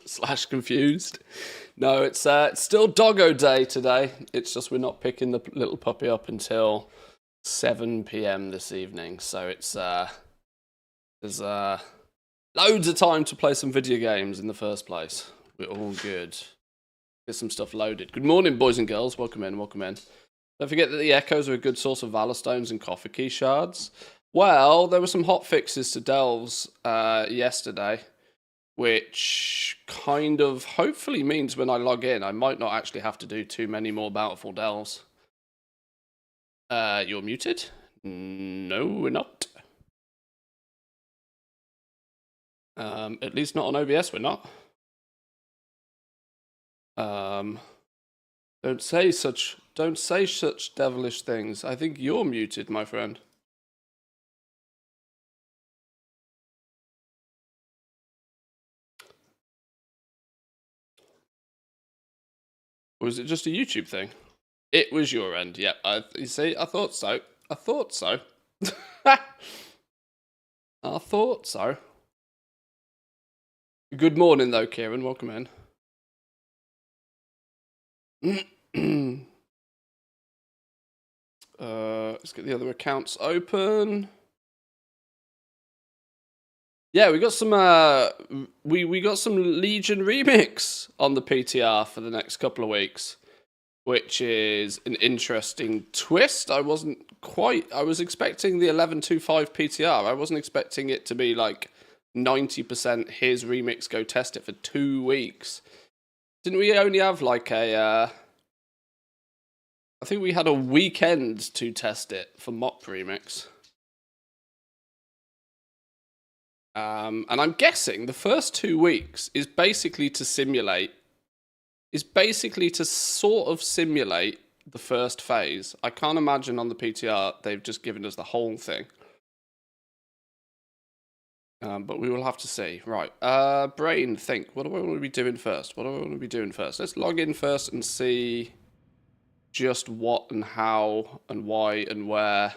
slash confused. No, it's still doggo day today. It's just we're not picking the little puppy up until 7 p.m. this evening. So it's there's loads of time to play some video games in the first place. We're all good. Get some stuff loaded. Good morning, boys and girls. Welcome in, welcome in. Don't forget that the echoes are a good source of valor stones and coffee key shards. Well, there were some hot fixes to delves yesterday, which kind of hopefully means when I log in, I might not actually have to do too many more bountiful delves. You're muted? No, we're not. At least not on OBS, we're not. Don't say such devilish things. I think you're muted, my friend. Or was it just a YouTube thing? It was your end, yeah. You see, I thought so. I thought so. I thought so. Good morning, though, Kieran. Welcome in. Let's get the other accounts open. Yeah, we got some we got some Legion Remix on the PTR for the next couple of weeks, which is an interesting twist. I was expecting the 11.25 PTR. I wasn't expecting it to be like 90% his remix, go test it for 2 weeks. Didn't we only have like a I think we had a weekend to test it for Mop Remix. And I'm guessing the first 2 weeks is basically to sort of simulate the first phase. I can't imagine on the PTR they've just given us the whole thing. But we will have to see. Right. Brain, think. What do I want to be doing first? Let's log in first and see just what and how and why and where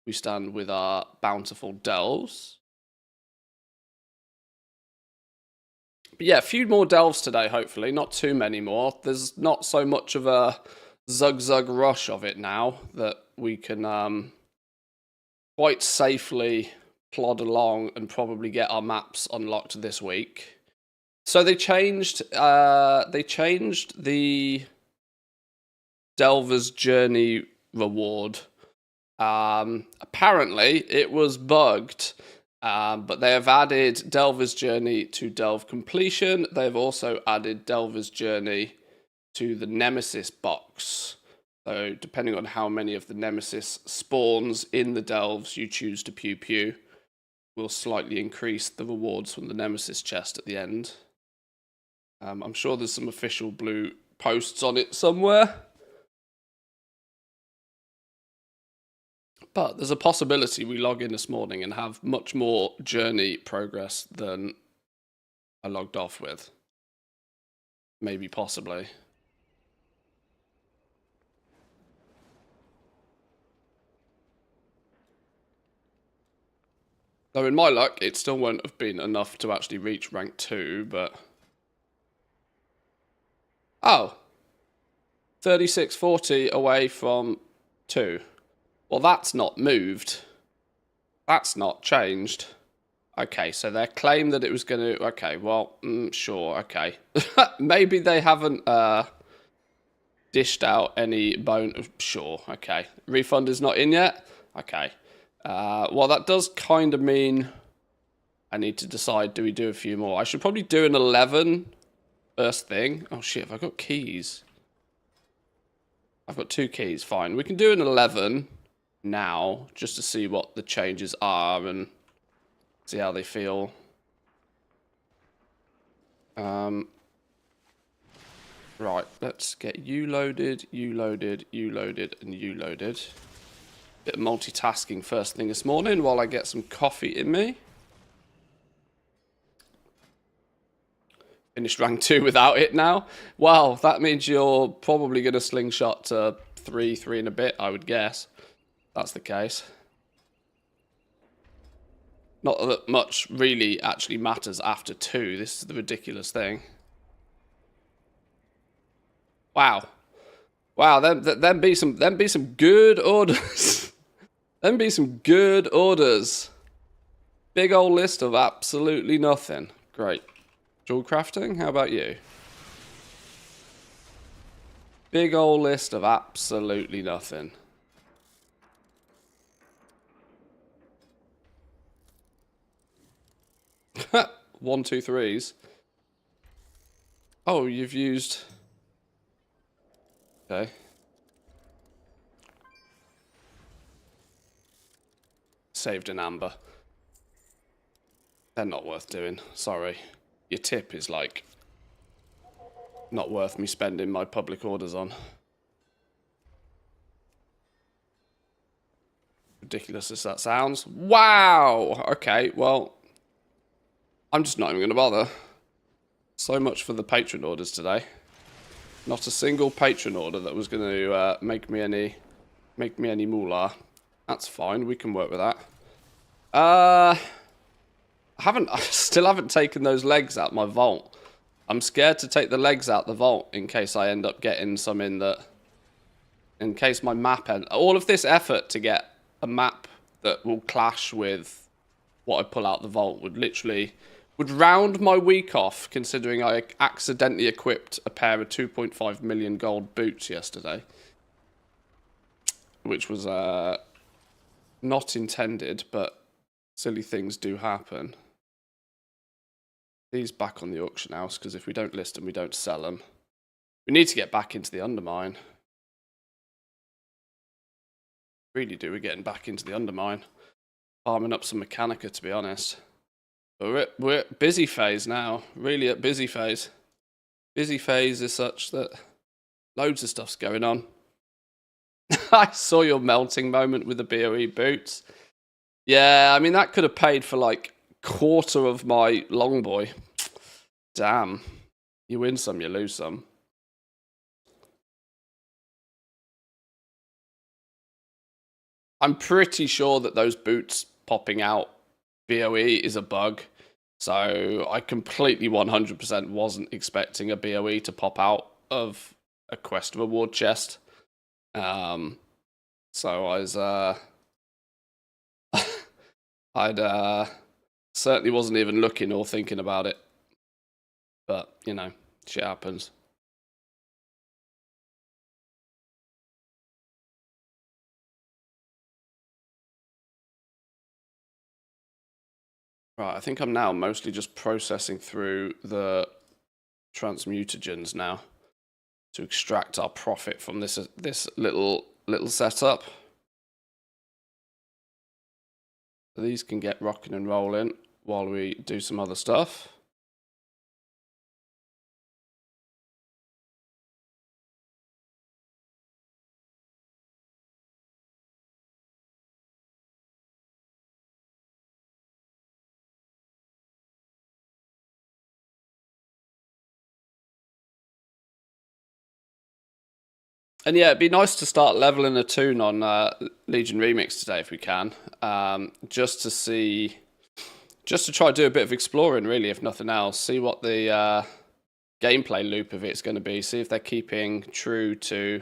we stand with our bountiful delves. But yeah, a few more delves today, hopefully. Not too many more. There's not so much of a zug rush of it now that we can quite safely plod along and probably get our maps unlocked this week. So they changed the Delver's Journey reward. Apparently it was bugged. But they have added Delver's Journey to Delve Completion. They've also added Delver's Journey to the Nemesis box. So depending on how many of the Nemesis spawns in the Delves you choose to pew, will slightly increase the rewards from the Nemesis chest at the end. I'm sure there's some official blue posts on it somewhere. But there's a possibility we log in this morning and have much more journey progress than I logged off with. Maybe, possibly. Though in my luck, it still won't have been enough to actually reach rank 2, but... Oh! 3640 away from 2. Well, that's not moved. That's not changed. Okay, so their claim that it was going to... Okay, well, sure, okay. Maybe they haven't dished out any bone... Sure, okay. Refund is not in yet? Okay. Well, that does kind of mean I need to decide, do we do a few more? I should probably do an 11 first thing. Oh, shit, have I got keys? I've got 2 keys, fine. We can do an 11... now, just to see what the changes are and see how they feel. Right, let's get you loaded, and you loaded. Bit of multitasking first thing this morning while I get some coffee in me. Finished rank 2 without it now. Well, that means you're probably going to slingshot to 3 and a bit, I would guess. That's the case. Not that much really actually matters after 2. This is the ridiculous thing. Wow. Wow, them be some good orders. Them be some good orders. Big old list of absolutely nothing. Great. Jewel crafting, how about you? Big old list of absolutely nothing. One, two, threes. Oh, you've used... Okay. Saved an amber. They're not worth doing. Sorry. Your tip is like... not worth me spending my public orders on. Ridiculous as that sounds. Wow! Okay, well... I'm just not even going to bother. So much for the patron orders today. Not a single patron order that was going to make me any moolah. That's fine. We can work with that. I still haven't taken those legs out my vault. I'm scared to take the legs out the vault in case I end up getting some in that. In case my map all of this effort to get a map that will clash with what I pull out the vault would round my week off, considering I accidentally equipped a pair of 2.5 million gold boots yesterday. Which was not intended, but silly things do happen. These back on the auction house, because if we don't list them, we don't sell them. We need to get back into the undermine. Really do, we're getting back into the undermine. Farming up some Mechanica, to be honest. But we're at busy phase now. Really at busy phase. Busy phase is such that loads of stuff's going on. I saw your melting moment with the BOE boots. Yeah, I mean, that could have paid for like quarter of my longboy. Damn. You win some, you lose some. I'm pretty sure that those boots popping out BOE is a bug. So I completely 100% wasn't expecting a BOE to pop out of a quest reward chest. So I was, I'd certainly wasn't even looking or thinking about it. But, you know, shit happens. Right, I think I'm now mostly just processing through the transmutagens now to extract our profit from this little setup. These can get rocking and rolling while we do some other stuff. And yeah, it'd be nice to start leveling a tune on Legion Remix today if we can, just to try to do a bit of exploring, really, if nothing else. See what the gameplay loop of it's going to be. See if they're keeping true to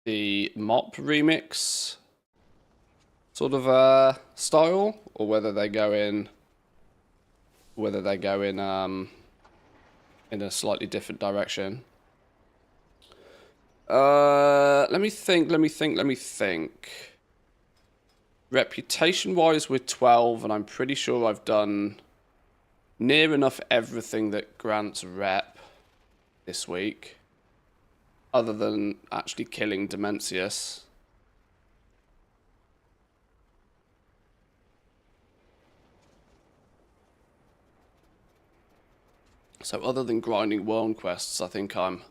the mop remix sort of style, or whether they go in in a slightly different direction. Let me think. Reputation-wise, we're 12, and I'm pretty sure I've done near enough everything that grants rep this week, other than actually killing Demencius. So other than grinding world quests, I think I'm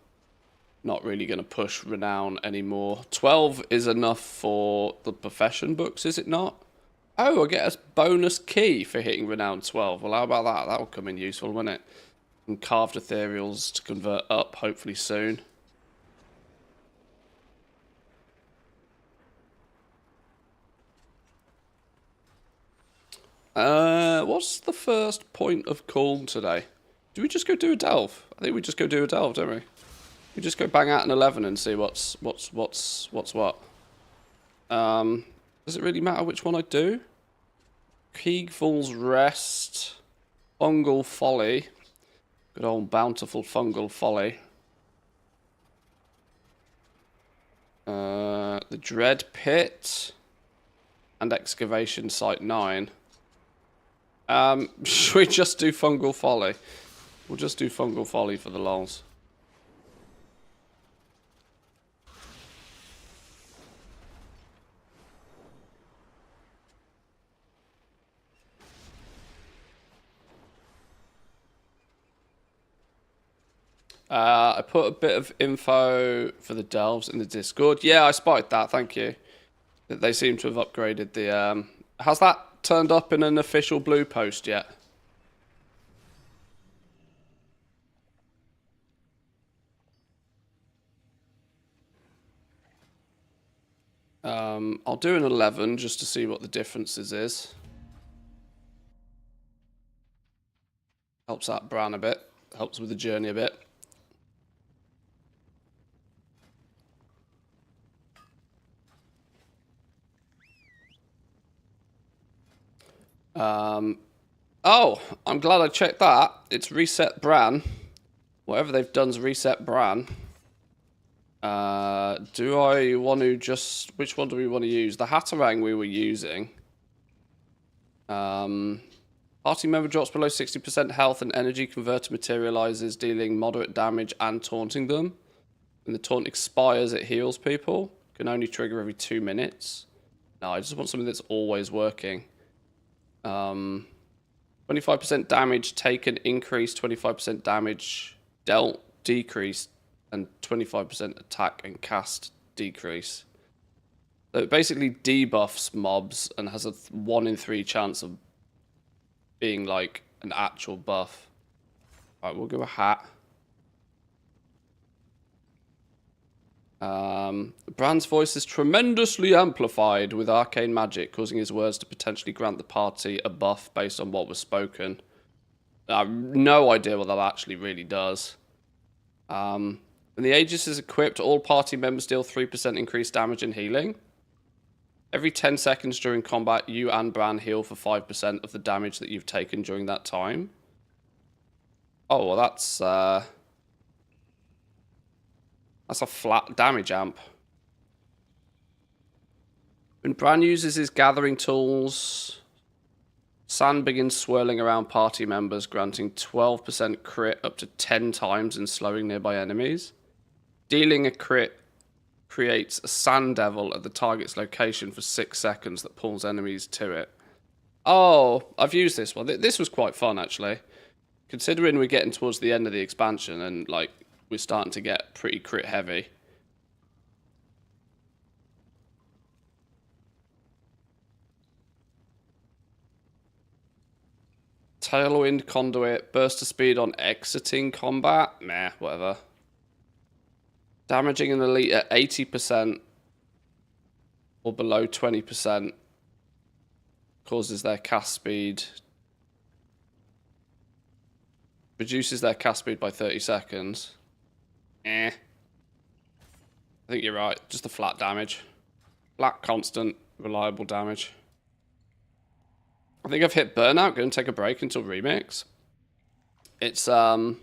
not really going to push renown anymore. 12 is enough for the profession books, is it not? Oh, I get a bonus key for hitting renown 12. Well, how about that? That will come in useful, won't it? And carved ethereals to convert up, hopefully soon. What's the first point of call today? Do we just go do a delve? I think we just go do a delve, don't we? We just go bang out an 11 and see what's what. Does it really matter which one I do? Keegful's Rest, Fungal Folly, good old bountiful Fungal Folly. The Dread Pit and Excavation Site 9. Should we just do Fungal Folly? We'll just do Fungal Folly for the lols. I put a bit of info for the delves in the Discord. Yeah, I spotted that, thank you. They seem to have upgraded the... Has that turned up in an official blue post yet? I'll do an 11 just to see what the differences is. Helps out Bran a bit. Helps with the journey a bit. Oh, I'm glad I checked that. It's reset Bran. Whatever they've done's reset Bran. Do I want to just... Which one do we want to use? The Hatterang we were using. Party member drops below 60% health and energy converter materializes, dealing moderate damage and taunting them. When the taunt expires, it heals people. Can only trigger every 2 minutes. No, I just want something that's always working. 25% damage taken increased, 25% damage dealt decreased, and 25% attack and cast decrease. So it basically debuffs mobs and has a 1 in 3 chance of being like an actual buff. Alright, we'll go a hat. Bran's voice is tremendously amplified with arcane magic, causing his words to potentially grant the party a buff based on what was spoken. I have no idea what that actually really does. When the Aegis is equipped, all party members deal 3% increased damage and healing. Every 10 seconds during combat, you and Bran heal for 5% of the damage that you've taken during that time. Oh, well that's a flat damage amp. When Bran uses his gathering tools, sand begins swirling around party members, granting 12% crit up to 10 times and slowing nearby enemies. Dealing a crit creates a sand devil at the target's location for 6 seconds that pulls enemies to it. Oh, I've used this one. This was quite fun, actually. Considering we're getting towards the end of the expansion and, like, we're starting to get pretty crit heavy. Tailwind Conduit, burst of speed on exiting combat. Meh, whatever. Damaging an elite at 80% or below 20% causes their cast speed. Reduces their cast speed by 30 seconds. I think you're right. Just a flat damage. Flat, constant, reliable damage. I think I've hit burnout. Go and take a break until remix. It's like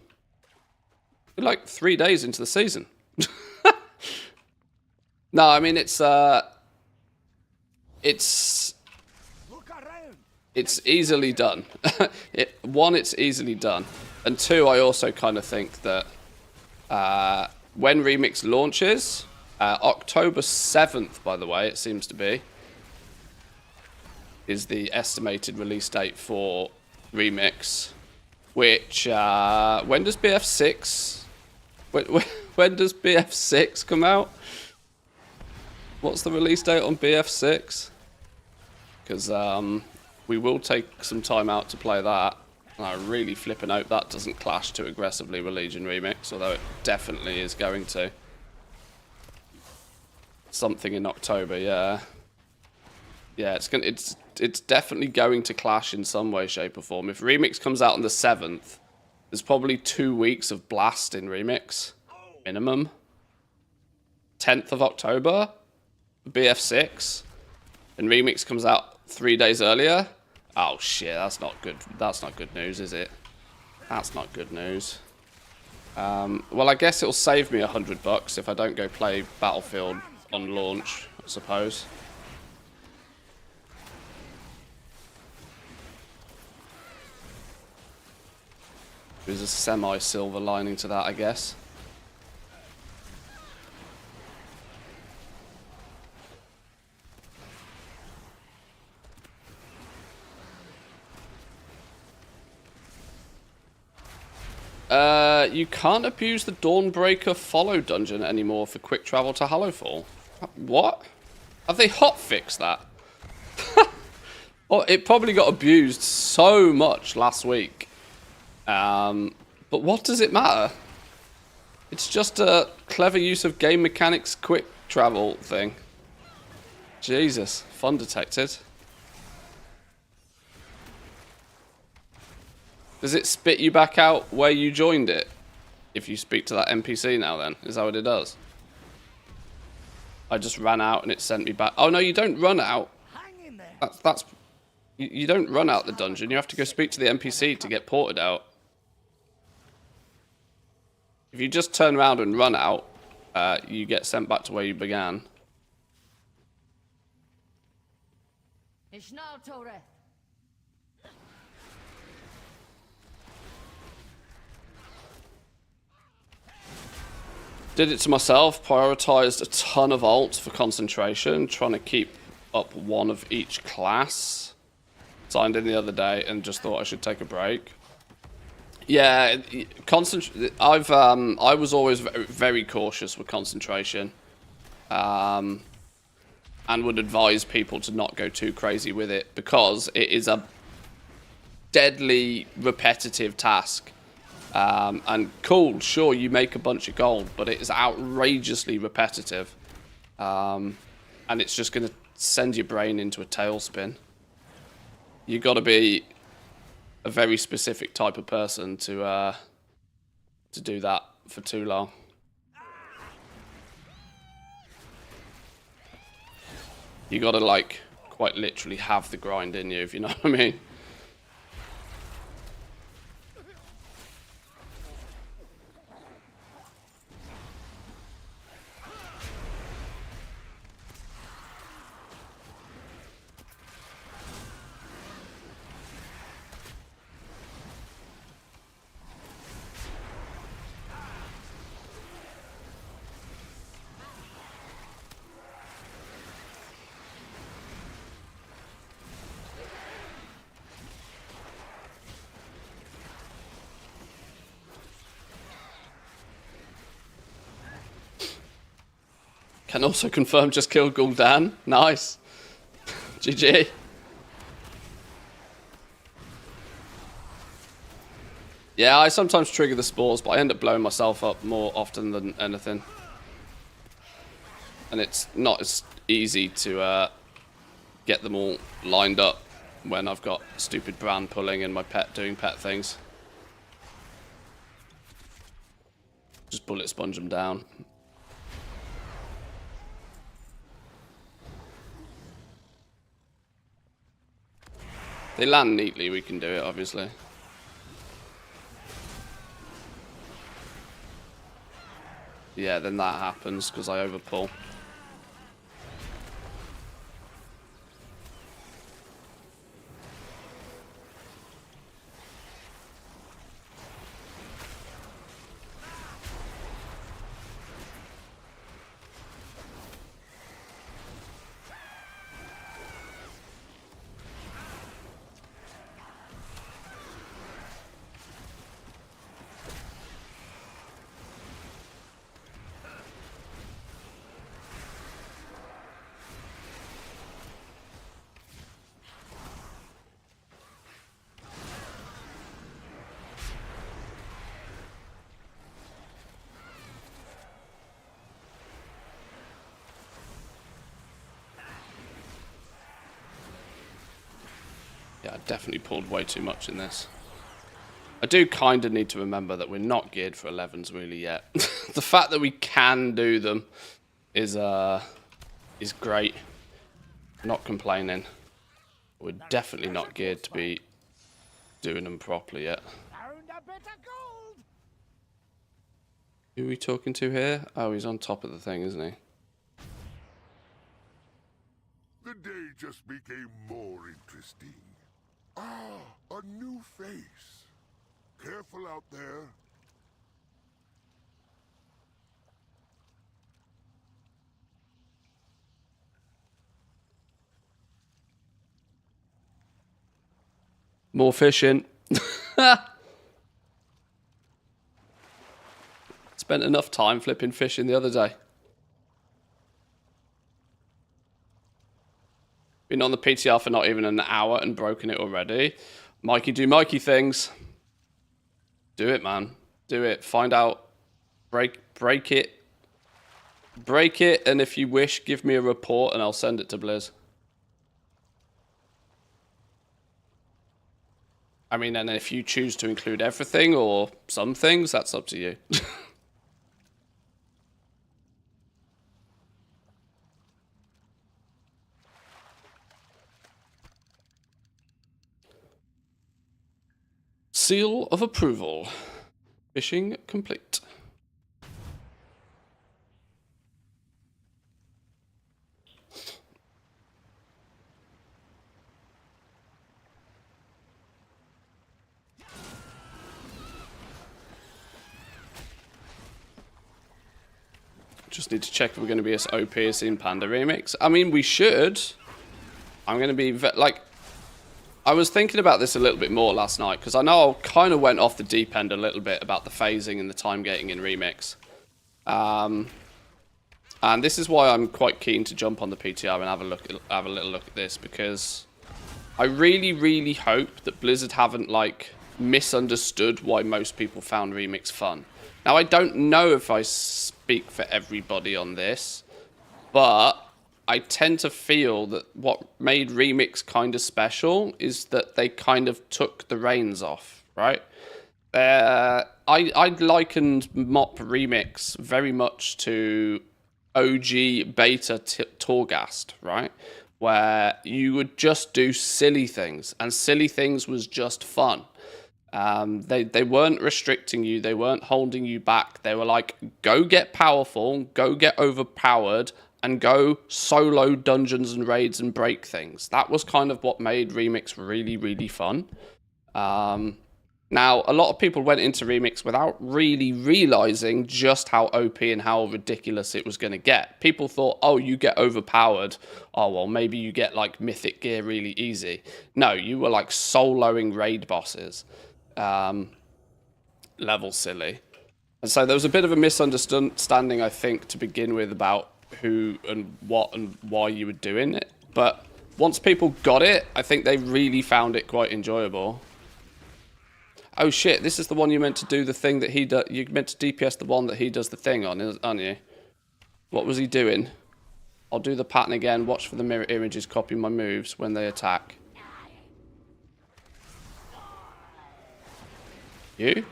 3 days into the season. No, I mean it's easily done. One, it's easily done, and two, I also kind of think that when Remix launches, October 7th, by the way, it seems to be, is the estimated release date for Remix. Which when does BF6? When does BF6 come out? What's the release date on BF6? Because we will take some time out to play that. And I really flipping hope that doesn't clash too aggressively with Legion Remix, although it definitely is going to. Something in October, yeah. Yeah, it's definitely going to clash in some way, shape, or form. If Remix comes out on the 7th, there's probably 2 weeks of Blast in Remix, minimum. 10th of October, BF6, and Remix comes out 3 days earlier. Oh shit, that's not good. That's not good news, is it? That's not good news. Well, I guess it'll save me $100 if I don't go play Battlefield on launch, I suppose. There's a semi-silver lining to that, I guess. You can't abuse the Dawnbreaker follow dungeon anymore for quick travel to Hallowfall. What? Have they hotfixed that? Well, it probably got abused so much last week. But what does it matter? It's just a clever use of game mechanics quick travel thing. Jesus, fun detected. Does it spit you back out where you joined it? If you speak to that NPC now then? Is that what it does? I just ran out and it sent me back. Oh no, you don't run out. You don't run out the dungeon. You have to go speak to the NPC to get ported out. If you just turn around and run out, you get sent back to where you began. Did it to myself, prioritized a ton of ults for concentration, trying to keep up one of each class. Signed in the other day and just thought I should take a break. Yeah, I was always very cautious with concentration. And would advise people to not go too crazy with it because it is a deadly repetitive task. And cool, sure, you make a bunch of gold, but it is outrageously repetitive. And it's just going to send your brain into a tailspin. You got to be a very specific type of person to do that for too long. You got to, like, quite literally have the grind in you, if you know what I mean. Can also confirm just killed Gul'dan. Nice. GG. Yeah, I sometimes trigger the spores, but I end up blowing myself up more often than anything. And it's not as easy to get them all lined up when I've got stupid brand pulling and my pet doing pet things. Just bullet sponge them down. They land neatly, we can do it, obviously. Yeah, then that happens because I overpull. Yeah, I definitely pulled way too much in this. I do kind of need to remember that we're not geared for 11s really yet. The fact that we can do them is great. Not complaining. We're definitely not geared to be doing them properly yet. Who are we talking to here? Oh, he's on top of the thing, isn't he? The day just became more interesting. Ah, a new face. Careful out there. More fishing. Spent enough time flipping fishing the other day. Been on the PTR for not even an hour and broken it already. Mikey do Mikey things. Do it, man. Do it. Find out. Break it. Break it, and if you wish, give me a report and I'll send it to Blizz. I mean, and if you choose to include everything or some things, that's up to you. Seal of approval. Fishing complete. Just need to check if we're going to be as OP as in Panda Remix. I mean, we should. I'm going to be like... I was thinking about this a little bit more last night, because I know I kind of went off the deep end a little bit about the phasing and the time gating in Remix. And this is why I'm quite keen to jump on the PTR and have a little look at this, because I really, really hope that Blizzard haven't, like, misunderstood why most people found Remix fun. Now, I don't know if I speak for everybody on this, but I tend to feel that what made Remix kind of special is that they kind of took the reins off, right? I likened Mop Remix very much to OG Beta Torghast, right? Where you would just do silly things, and silly things was just fun. They weren't restricting you. They weren't holding you back. They were like, go get powerful, go get overpowered, and go solo dungeons and raids and break things. That was kind of what made Remix really, really fun. Now, a lot of people went into Remix without really realizing just how OP and how ridiculous it was going to get. People thought, oh, you get overpowered. Oh, well, maybe you get, like, mythic gear really easy. No, you were, like, soloing raid bosses. Level silly. And so there was a bit of a misunderstanding, I think, to begin with about who and what and why you were doing it. But once people got it, I think they really found it quite enjoyable. Oh shit, this is the one you meant to do the thing that he does. You meant to DPS the one that he does the thing on, aren't you? What was he doing? I'll do the pattern again. Watch for the mirror images, copy my moves when they attack. You?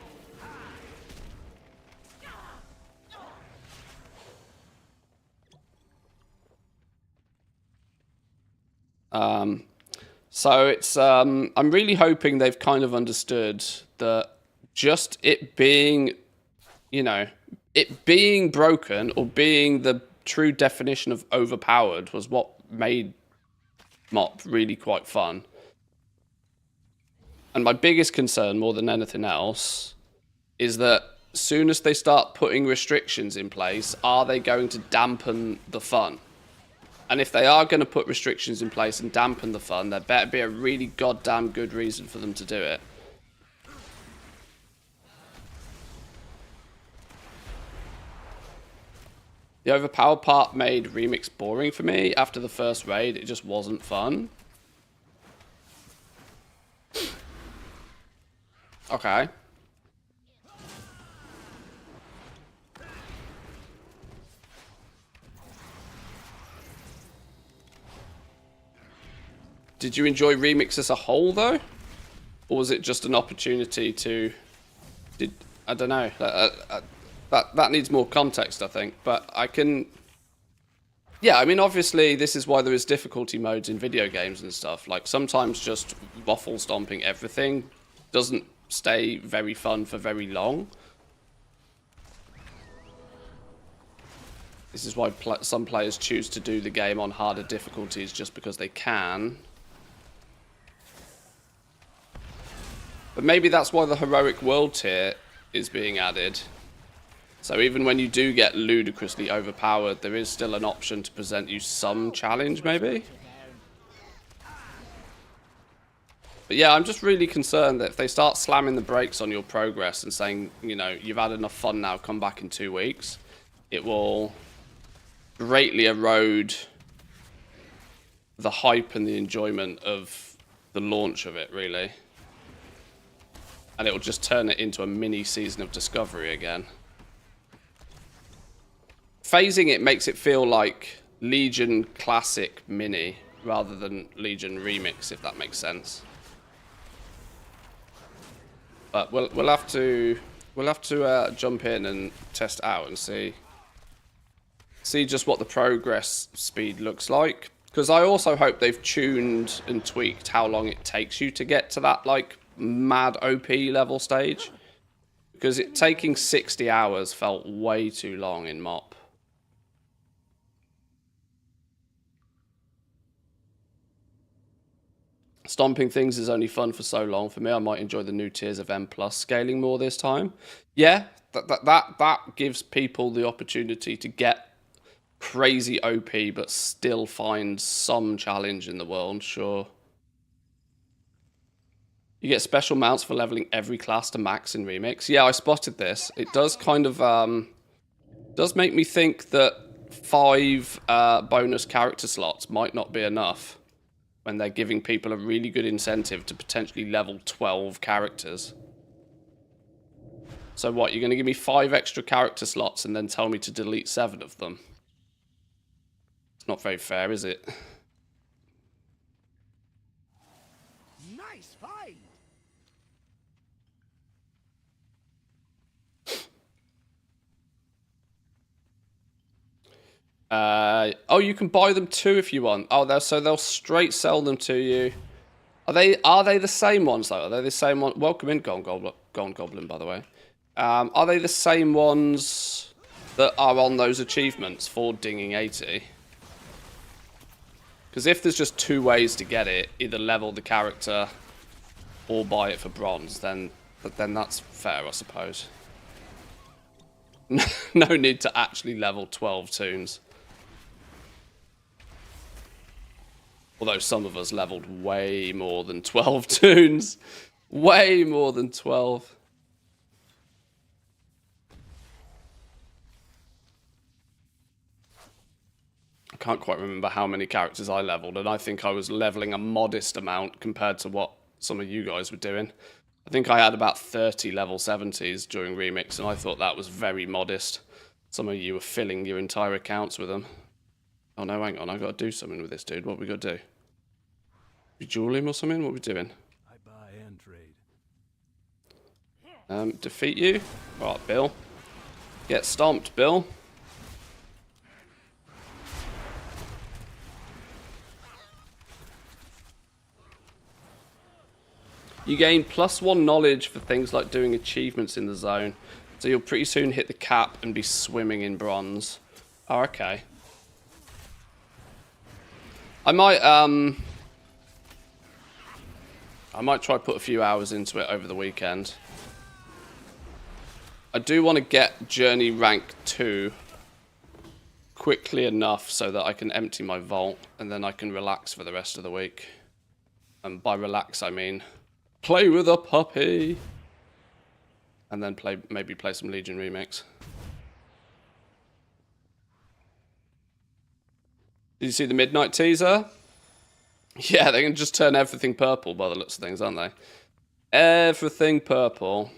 So it's, I'm really hoping they've kind of understood that just it being, you know, it being broken or being the true definition of overpowered was what made Mop really quite fun. And my biggest concern, more than anything else, is that as soon as they start putting restrictions in place, are they going to dampen the fun? And if they are going to put restrictions in place and dampen the fun, there better be a really goddamn good reason for them to do it. The overpowered part made Remix boring for me. After the first raid, it just wasn't fun. Okay. Did you enjoy Remix as a whole, though? Or was it just an opportunity to... I don't know. That needs more context, I think. But I can... Yeah, I mean, obviously, this is why there is difficulty modes in video games and stuff. Like, sometimes just waffle stomping everything doesn't stay very fun for very long. This is why some players choose to do the game on harder difficulties just because they can. But maybe that's why the heroic world tier is being added. So even when you do get ludicrously overpowered, there is still an option to present you some challenge, maybe? But yeah, I'm just really concerned that if they start slamming the brakes on your progress and saying, you know, you've had enough fun now, come back in 2 weeks, it will greatly erode the hype and the enjoyment of the launch of it, really. And it will just turn it into a mini season of Discovery again. Phasing it makes it feel like Legion Classic Mini rather than Legion Remix, if that makes sense. But we'll have to jump in and test out and see just what the progress speed looks like. Because I also hope they've tuned and tweaked how long it takes you to get to that like mad OP level stage. Because it taking 60 hours felt way too long in MOP. Stomping things is only fun for so long. For me, I might enjoy the new tiers of M+ scaling more this time. Yeah, that gives people the opportunity to get crazy OP, but still find some challenge in the world, sure. You get special mounts for leveling every class to max in Remix. Yeah, I spotted this. It does kind of, does make me think that 5 bonus character slots might not be enough when they're giving people a really good incentive to potentially level 12 characters. So what, you're going to give me 5 extra character slots and then tell me to delete 7 of them? It's not very fair, is it? Nice find. Oh, you can buy them too if you want. Oh, so they'll straight sell them to you. Are they the same ones though? Are they the same one? Welcome in, Gone Goblin, by the way. Are they the same ones that are on those achievements for dinging 80? Because if there's just 2 ways to get it, either level the character or buy it for bronze, then that's fair, I suppose. No need to actually level 12 tunes. Although some of us leveled way more than 12 tunes. Way more than 12. I can't quite remember how many characters I leveled, and I think I was leveling a modest amount compared to what some of you guys were doing. I think I had about 30 level 70s during Remix, and I thought that was very modest. Some of you were filling your entire accounts with them. Oh no, hang on, I gotta do something with this dude. What we gotta do? We duel him or something? What are we doing? I buy and trade. Defeat you? Alright, Bill. Get stomped, Bill. You gain +1 knowledge for things like doing achievements in the zone. So you'll pretty soon hit the cap and be swimming in bronze. Oh, okay. I might try to put a few hours into it over the weekend. I do want to get Journey rank 2 quickly enough so that I can empty my vault and then I can relax for the rest of the week. And by relax, I mean play with a puppy. And then maybe play some Legion Remix. Did you see the midnight teaser? Yeah, they can just turn everything purple by the looks of things, aren't they? Everything purple.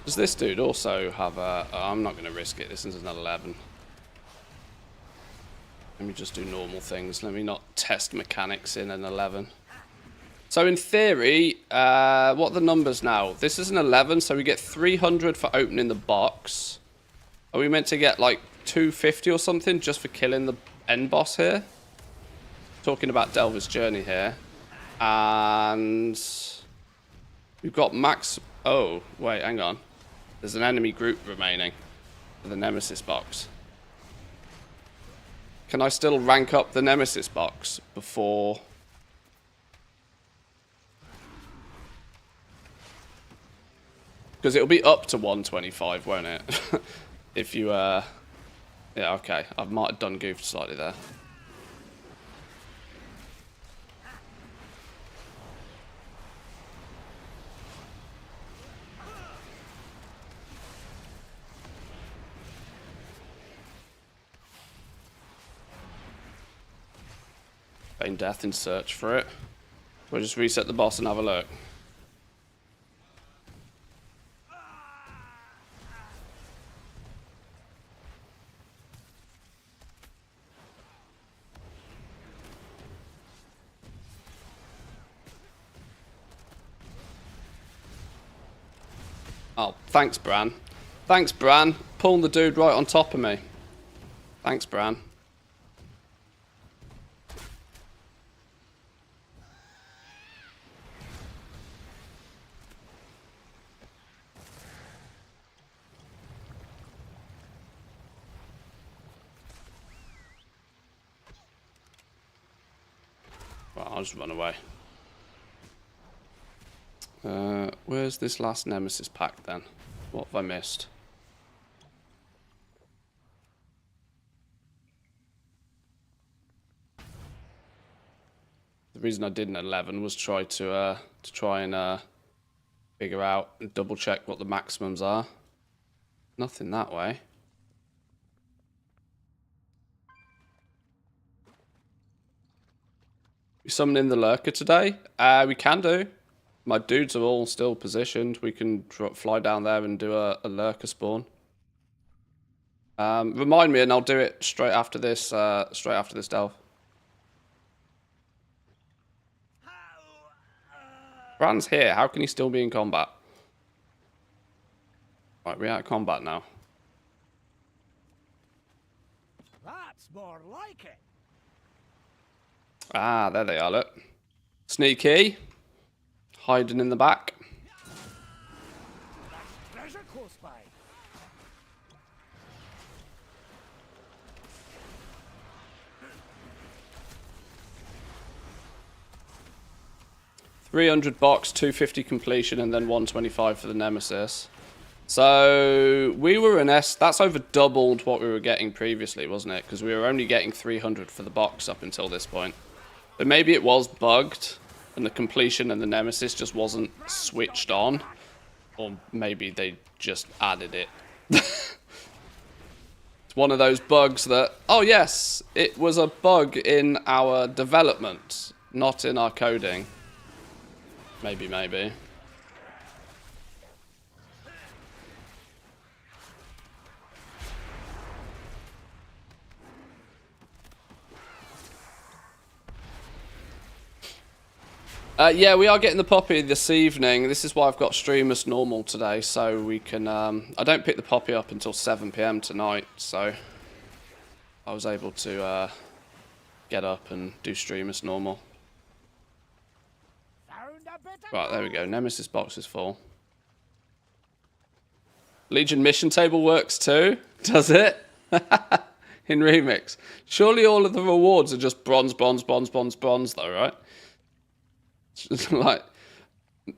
Does this dude also have a... Oh, I'm not going to risk it. This is an 11. Let me just do normal things. Let me not test mechanics in an 11. So in theory, what are the numbers now? This is an 11, so we get 300 for opening the box. Are we meant to get like 250 or something just for killing the end boss here? Talking about Delver's Journey here. And we've got max... Oh, wait, hang on. There's an enemy group remaining for the Nemesis box. Can I still rank up the Nemesis box before... Because it'll be up to 125, won't it? If you, Yeah, okay. I might have done goofed slightly there. Feign death and search for it. We'll just reset the boss and have a look. Oh, thanks, Bran. Thanks, Bran. Pulling the dude right on top of me. Thanks, Bran. Well, I'll just run away. Where's this last Nemesis pack then? What have I missed? The reason I did an 11 was try to try and figure out and double check what the maximums are. Nothing that way. We summoning the lurker today? We can do. My dudes are all still positioned. We can fly down there and do a lurker spawn. Remind me, and I'll do it straight after this. Straight after this delve. Bran's here. How can he still be in combat? Right, we're out of combat now. That's more like it. Ah, there they are. Look, sneaky. Hiding in the back. Treasure close by. $300 box, 250 completion, and then 125 for the Nemesis. So we were in S. That's over doubled what we were getting previously, wasn't it? Because we were only getting 300 for the box up until this point. But maybe it was bugged, and the completion and the Nemesis just wasn't switched on. Or maybe they just added it. It's one of those bugs that, oh yes, it was a bug in our development, not in our coding. Maybe. Yeah, we are getting the poppy this evening. This is why I've got stream as normal today, so we can... I don't pick the poppy up until 7 PM tonight, so... I was able to get up and do stream as normal. Right, there we go. Nemesis box is full. Legion mission table works too, does it? In Remix. Surely all of the rewards are just bronze though, right? Like,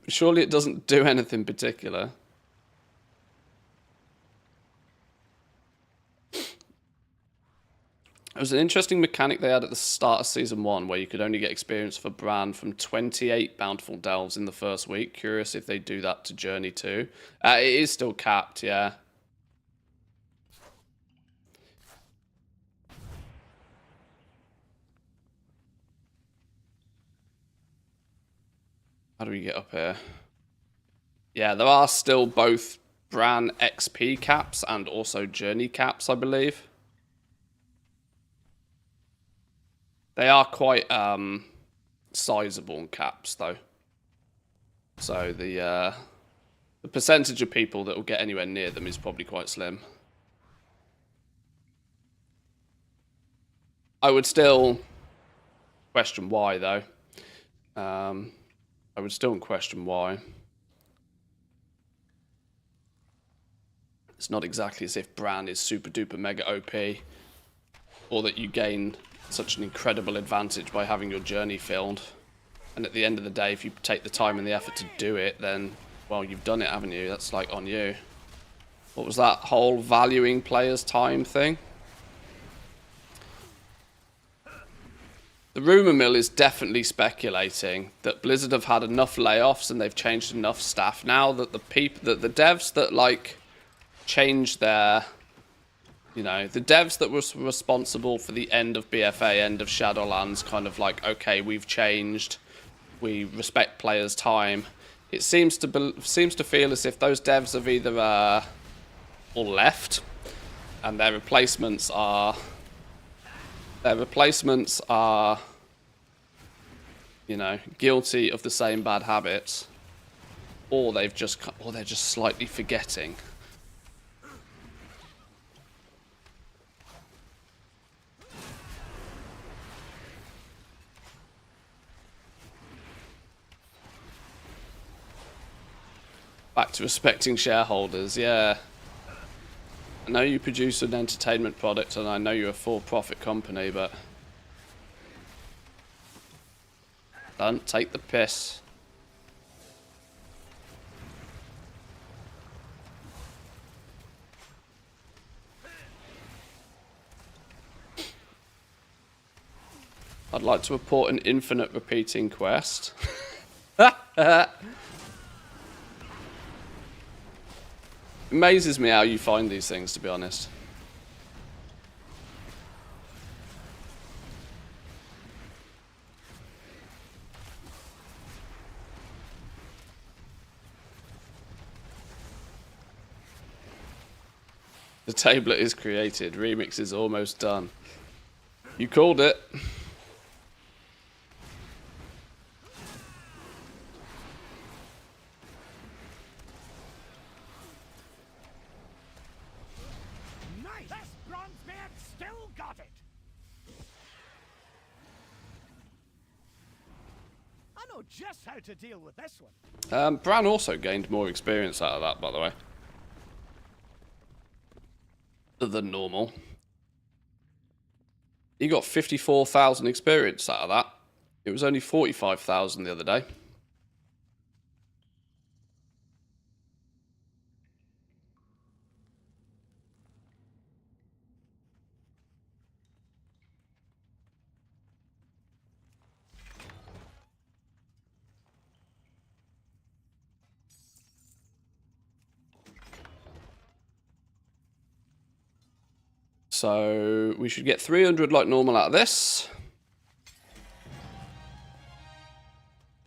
surely it doesn't do anything particular. It was an interesting mechanic they had at the start of Season 1 where you could only get experience for Bran from 28 Bountiful Delves in the first week. Curious if they do that to Journey 2. It is still capped, yeah. How do we get up here? Yeah, there are still both Bran XP caps and also journey caps, I believe. They are quite sizable caps, though. So the percentage of people that will get anywhere near them is probably quite slim. I would still question why, though. I would still question why. It's not exactly as if Bran is super duper mega OP, or that you gain such an incredible advantage by having your journey filled. And at the end of the day, if you take the time and the effort to do it, then, well, you've done it, haven't you? That's like on you. What was that whole valuing players' time thing? The rumour mill is definitely speculating that Blizzard have had enough layoffs and they've changed enough staff now that the devs that like change their, you know, the devs that were responsible for the end of BFA, end of Shadowlands, kind of like, okay, we've changed, we respect players' time. It seems to feel as if those devs have either all left, and their replacements are, you know, guilty of the same bad habits, or they're just slightly forgetting. Back to respecting shareholders, yeah. I know you produce an entertainment product and I know you're a for-profit company, but don't take the piss. I'd like to report an infinite repeating quest. Amazes me how you find these things, to be honest. The tablet is created. Remix is almost done. You called it. Nice! This Bronzebeard still got it! I know just how to deal with this one. Bran also gained more experience out of that, by the way, than normal. He got 54,000 experience out of that. It was only 45,000 the other day. So we should get 300 like normal out of this.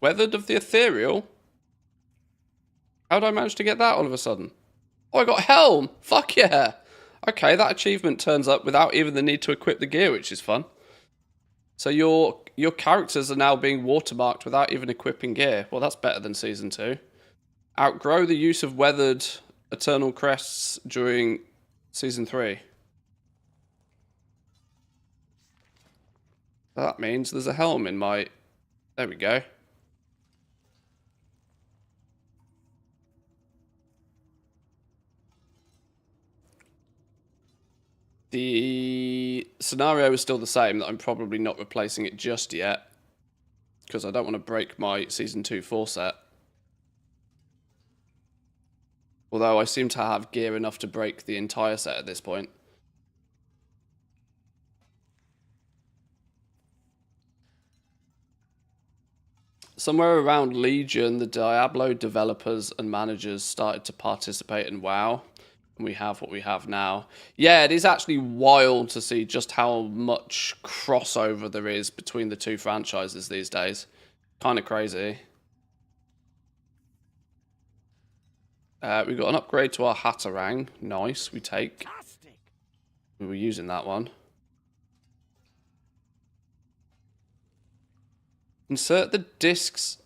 Weathered of the Ethereal? How did I manage to get that all of a sudden? Oh, I got Helm! Fuck yeah! Okay, that achievement turns up without even the need to equip the gear, which is fun. So your characters are now being watermarked without even equipping gear. Well, that's better than Season 2. Outgrow the use of weathered Eternal Crests during Season 3. That means there's a helm in my... There we go. The scenario is still the same, that I'm probably not replacing it just yet, because I don't want to break my Season 2 full set. Although I seem to have gear enough to break the entire set at this point. Somewhere around Legion, the Diablo developers and managers started to participate in WoW. And we have what we have now. Yeah, it is actually wild to see just how much crossover there is between the two franchises these days. Kind of crazy. We got an upgrade to our Hatterang. Nice, we take. Fantastic. We were using that one. Insert the discs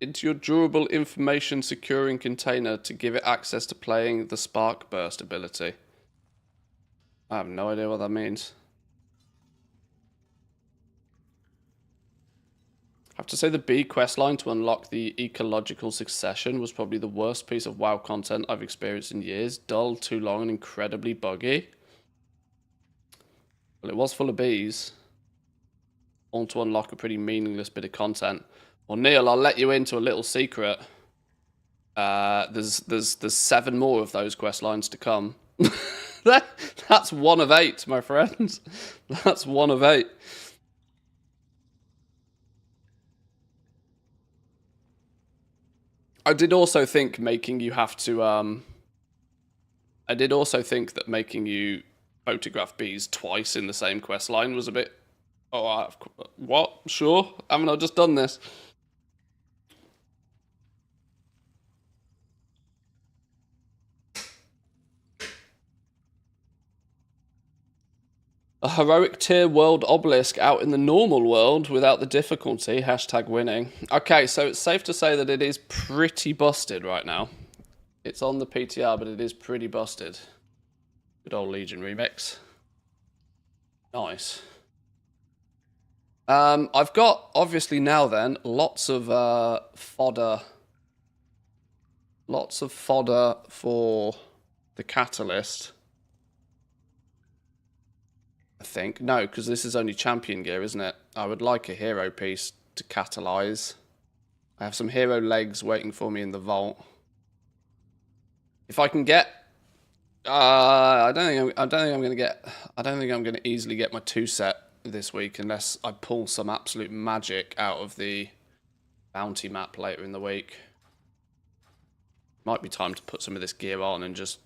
into your durable information securing container to give it access to playing the Spark Burst ability. I have no idea what that means. I have to say the B questline to unlock the ecological succession was probably the worst piece of WoW content I've experienced in years. Dull, too long, and incredibly buggy. Well, it was full of bees. All to unlock a pretty meaningless bit of content. Well, Neil, I'll let you into a little secret. There's 7 more of those quest lines to come. That's 1 of 8, my friends. That's 1 of 8. I did also think making you have to. I did also think that making you photograph bees twice in the same quest line was a bit. Oh, what? Sure. Haven't I just done this? A heroic tier world obelisk out in the normal world without the difficulty. Hashtag winning. Okay, so it's safe to say that it is pretty busted right now. It's on the PTR, but it is pretty busted. Good old Legion remix. Nice. I've got, obviously now then, lots of fodder. Lots of fodder for the catalyst. I think. No, because this is only champion gear, isn't it? I would like a hero piece to catalyze. I have some hero legs waiting for me in the vault. If I can get, I don't think I'm going to easily get my 2 set this week unless I pull some absolute magic out of the bounty map later in the week. Might be time to put some of this gear on and just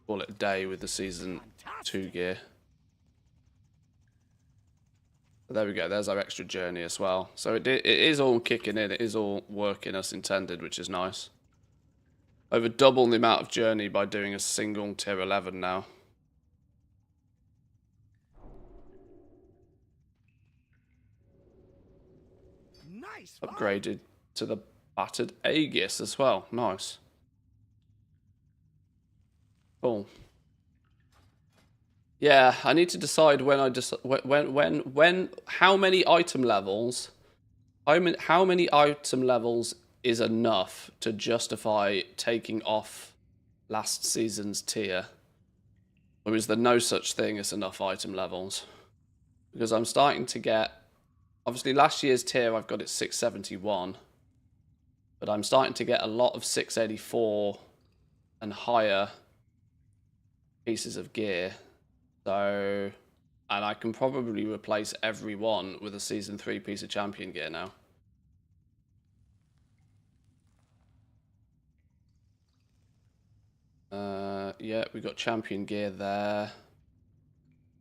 call it a day with the season 2 gear. There we go, there's our extra journey as well. So it is all kicking in, it is all working as intended, which is nice. Over double the amount of journey by doing a single tier 11 now. Nice. Upgraded to the battered Aegis as well, nice. Cool. Yeah, I need to decide when how many item levels, how many item levels is enough to justify taking off last season's tier, or is there no such thing as enough item levels? Because I'm starting to get, obviously last year's tier I've got it 671, but I'm starting to get a lot of 684 and higher pieces of gear. So, and I can probably replace every one with a Season 3 piece of champion gear now. Yeah, we got champion gear there.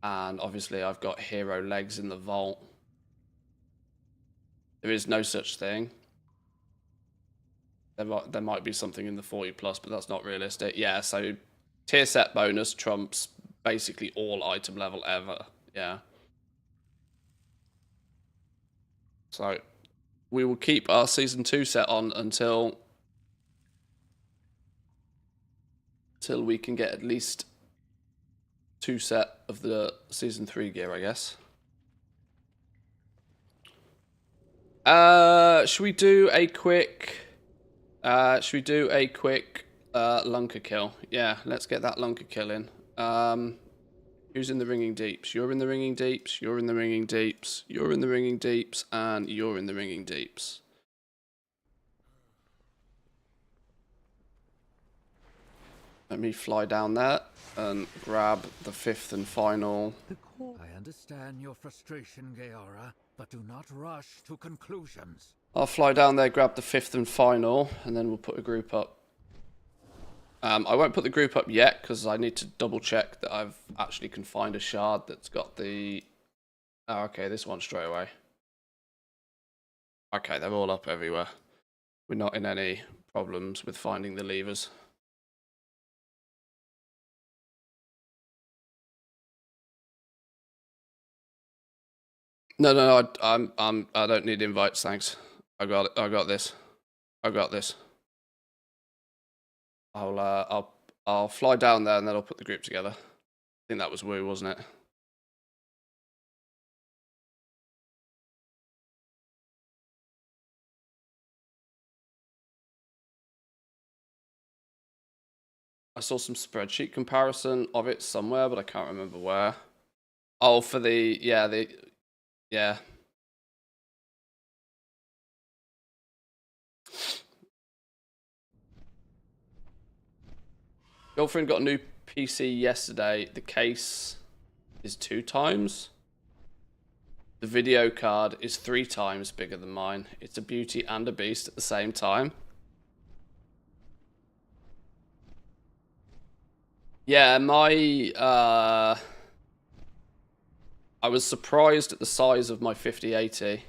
And obviously I've got hero legs in the vault. There is no such thing. There might be something in the 40 plus, but that's not realistic. Yeah, so tier set bonus trumps basically all item level ever. Yeah. So we will keep our season 2 set on until we can get at least 2 set of the season 3 gear, I guess. Should we do a quick Lunker kill? Yeah, let's get that Lunker kill in. Who's in the Ringing Deeps? You're in the Ringing Deeps, you're in the Ringing Deeps, you're in the Ringing Deeps, and you're in the Ringing Deeps. Let me fly down there and grab the 5th and final. I understand your frustration, Gaora, but do not rush to conclusions. I'll fly down there, grab the 5th and final, and then we'll put a group up. I won't put the group up yet because I need to double check that I've actually can find a shard that's got the... Oh, okay, this one straight away. Okay, they're all up everywhere. We're not in any problems with finding the levers. No, I don't need invites, thanks. I got it. I got this. I got this. I'll fly down there and then I'll put the group together. I think that was Woo, wasn't it? I saw some spreadsheet comparison of it somewhere, but I can't remember where. Oh, for the yeah. Girlfriend got a new PC yesterday. The case is 2 times. The video card is 3 times bigger than mine. It's a beauty and a beast at the same time. Yeah, I was surprised at the size of my 5080.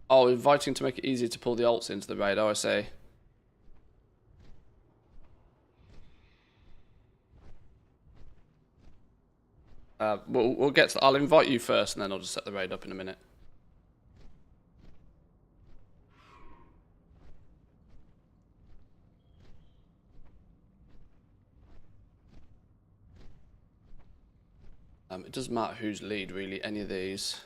Oh, inviting to make it easier to pull the alts into the raid. Oh, I see. We'll get to, I'll invite you first and then I'll just set the raid up in a minute. It doesn't matter who's lead, really, any of these.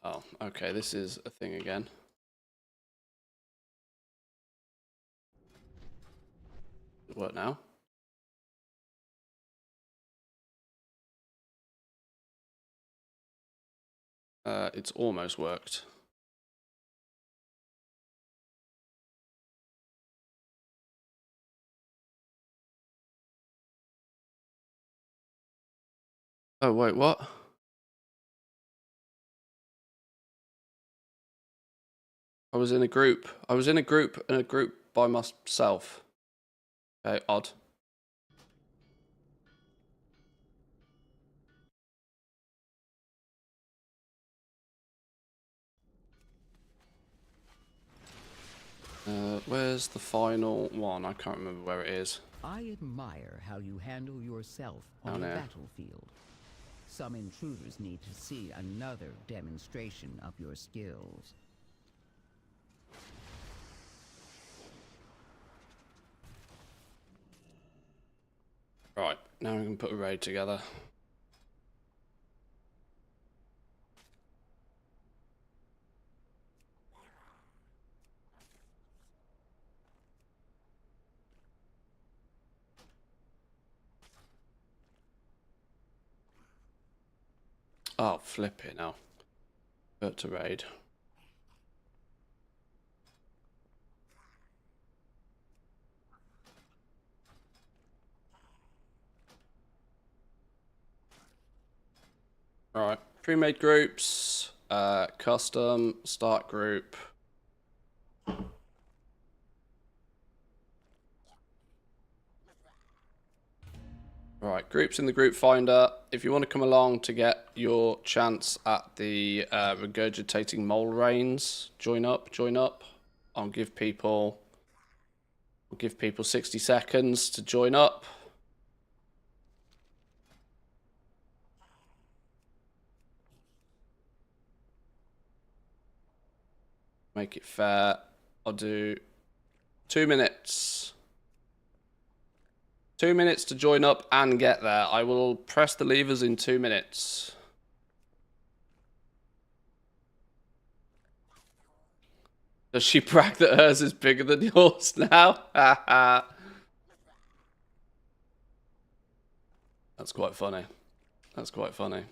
Oh, okay, this is a thing again. Does it work now? It's almost worked. Oh, wait, what? I was in a group. I was in a group by myself. Okay, odd. Where's the final one? I can't remember where it is. I admire how you handle yourself on the battlefield. Some intruders need to see another demonstration of your skills. Right, now we can put a raid together. Oh, flip it now. Put to raid. Alright, pre-made groups, custom, start group. Alright, groups in the group finder. If you want to come along to get your chance at the regurgitating mole rains, join up. I'll give people 60 seconds to join up. Make it fair. I'll do 2 minutes. 2 minutes to join up and get there. I will press the levers in 2 minutes. Does she brag that hers is bigger than yours now? That's quite funny. That's quite funny.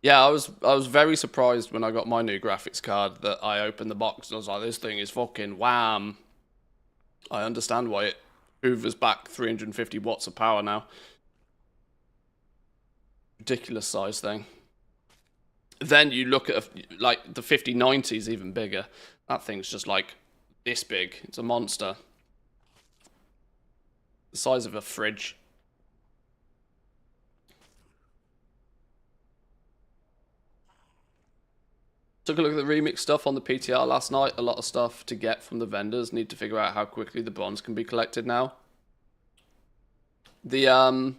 Yeah, I was very surprised when I got my new graphics card that I opened the box and I was like, this thing is fucking wham. I understand why it hoovers back 350 watts of power now. Ridiculous size thing. Then you look at like the 5090 is even bigger. That thing's just like this big. It's a monster. The size of a fridge. Took a look at the remix stuff on the PTR last night. A lot of stuff to get from the vendors. Need to figure out how quickly the bonds can be collected now. The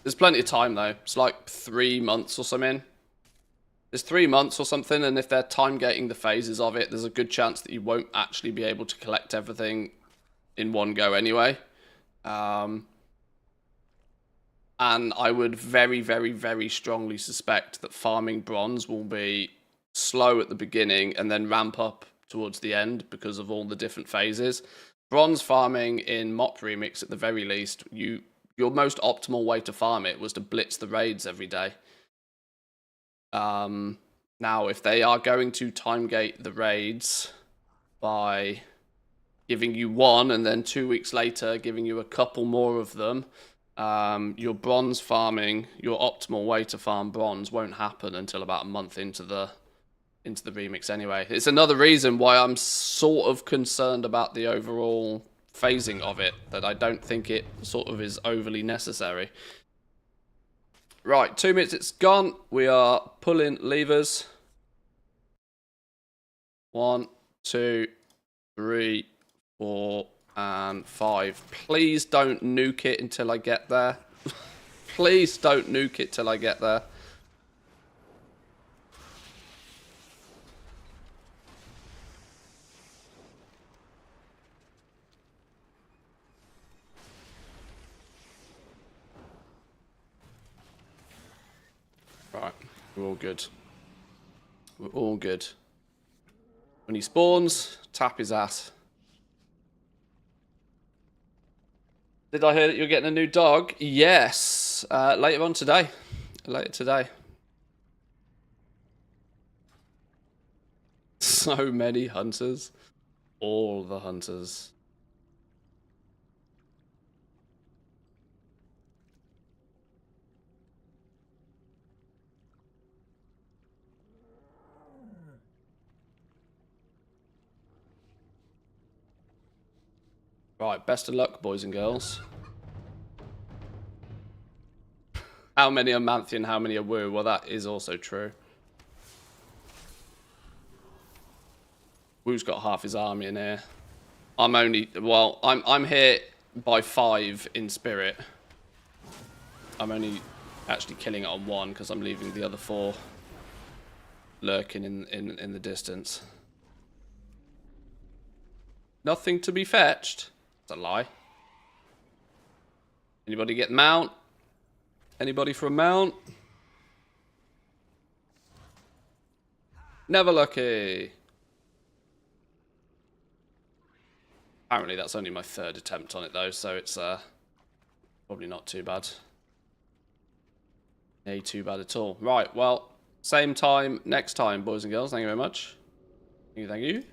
there's plenty of time though. It's like 3 months or something. There's 3 months or something, and if they're time gating the phases of it, there's a good chance that you won't actually be able to collect everything in one go anyway. And I would very, very, very strongly suspect that farming bronze will be slow at the beginning and then ramp up towards the end because of all the different phases. Bronze farming in Mop Remix, at the very least, your most optimal way to farm it was to blitz the raids every day. Now, if they are going to time gate the raids by giving you one and then 2 weeks later giving you a couple more of them, your bronze farming, your optimal way to farm bronze won't happen until about a month into the remix anyway. It's another reason why I'm sort of concerned about the overall phasing of it, that I don't think it sort of is overly necessary. Right, 2 minutes, it's gone. We are pulling levers. 1, 2, 3, 4, and 5. Please don't nuke it until I get there. Please don't nuke it till I get there. Right, we're all good. We're all good. When he spawns, tap his ass. Did I hear that you're getting a new dog? Yes. Later on today. Later today. So many hunters. All the hunters. Right, best of luck, boys and girls. How many are Manthe and how many are Woo? Well, that is also true. Woo's got half his army in here. I'm here by 5 in spirit. I'm only actually killing it on 1 because I'm leaving the other 4 lurking in the distance. Nothing to be fetched. It's a lie. Anybody get mount? Anybody for a mount? Never lucky. Apparently that's only my 3rd attempt on it though, so it's probably not too bad. Ain't too bad at all. Right, well, same time next time, boys and girls. Thank you very much. Thank you.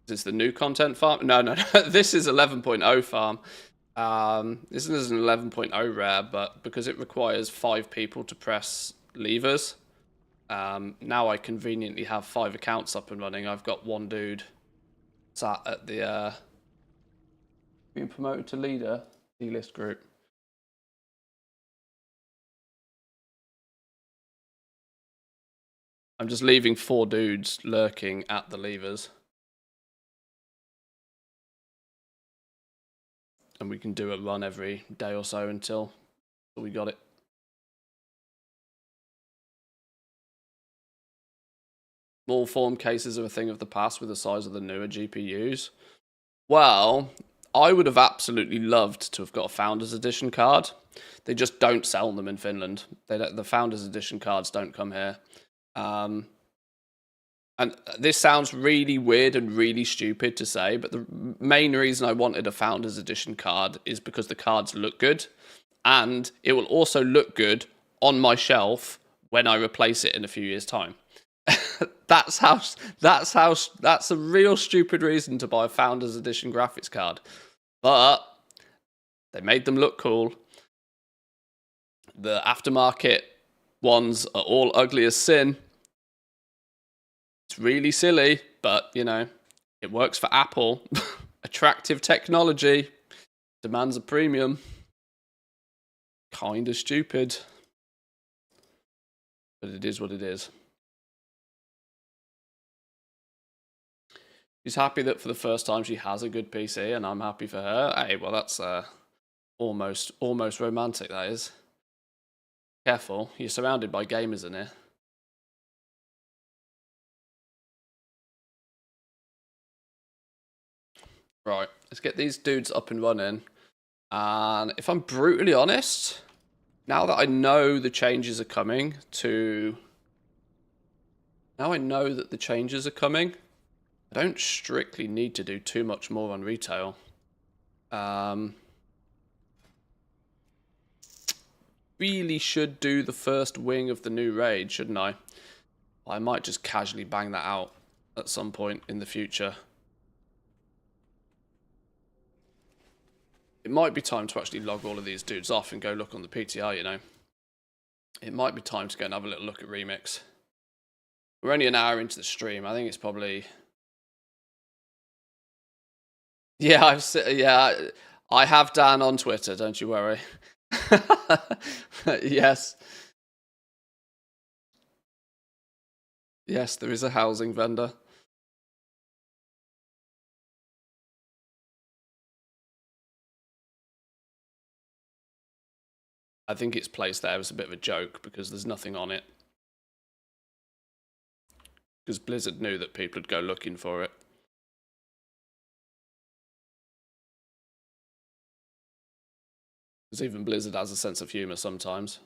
Is this the new content farm? No. This is 11.0 farm. This is an 11.0 rare, but because it requires 5 people to press levers, now I conveniently have 5 accounts up and running. I've got 1 dude sat at the being promoted to leader D-list group. I'm just leaving 4 dudes lurking at the levers. And we can do a run every day or so until we got it. Small form cases are a thing of the past with the size of the newer GPUs. Well, I would have absolutely loved to have got a Founders Edition card. They just don't sell them in Finland. The Founders Edition cards don't come here. And this sounds really weird and really stupid to say, but the main reason I wanted a Founders Edition card is because the cards look good, and it will also look good on my shelf when I replace it in a few years' time. That's a real stupid reason to buy a Founders Edition graphics card. But they made them look cool. The aftermarket ones are all ugly as sin. It's really silly, but, you know, it works for Apple. Attractive technology demands a premium. Kind of stupid. But it is what it is. She's happy that for the first time she has a good PC, and I'm happy for her. Hey, well, that's almost romantic, that is. Careful, you're surrounded by gamers in here. Right, let's get these dudes up and running. And if I'm brutally honest, now that I know the changes are coming Now I know that the changes are coming, I don't strictly need to do too much more on retail. Really should do the first wing of the new raid, shouldn't I? I might just casually bang that out at some point in the future. It might be time to actually log all of these dudes off and go look on the PTR, you know. It might be time to go and have a little look at REMIX. We're only an hour into the stream. I think it's probably... Yeah, I have Dan on Twitter, don't you worry. Yes. Yes, there is a housing vendor. I think its placed there as a bit of a joke because there's nothing on it. Because Blizzard knew that people would go looking for it. Because even Blizzard has a sense of humor sometimes.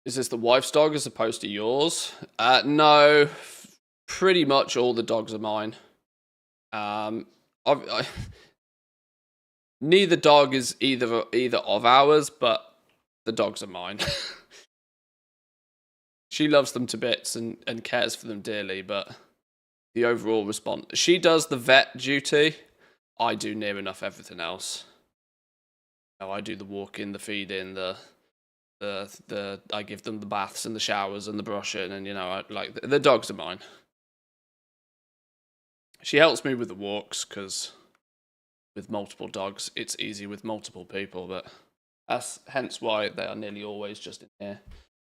Is this the wife's dog as opposed to yours? No, pretty much all the dogs are mine. Neither dog is either of ours, but the dogs are mine. She loves them to bits and cares for them dearly, but the overall response... She does the vet duty. I do near enough everything else. No, I do the walking, the feeding, I give them the baths and the showers and the brushing, and you know, the dogs are mine. She helps me with the walks because with multiple dogs, it's easy with multiple people, but that's hence why they are nearly always just in here.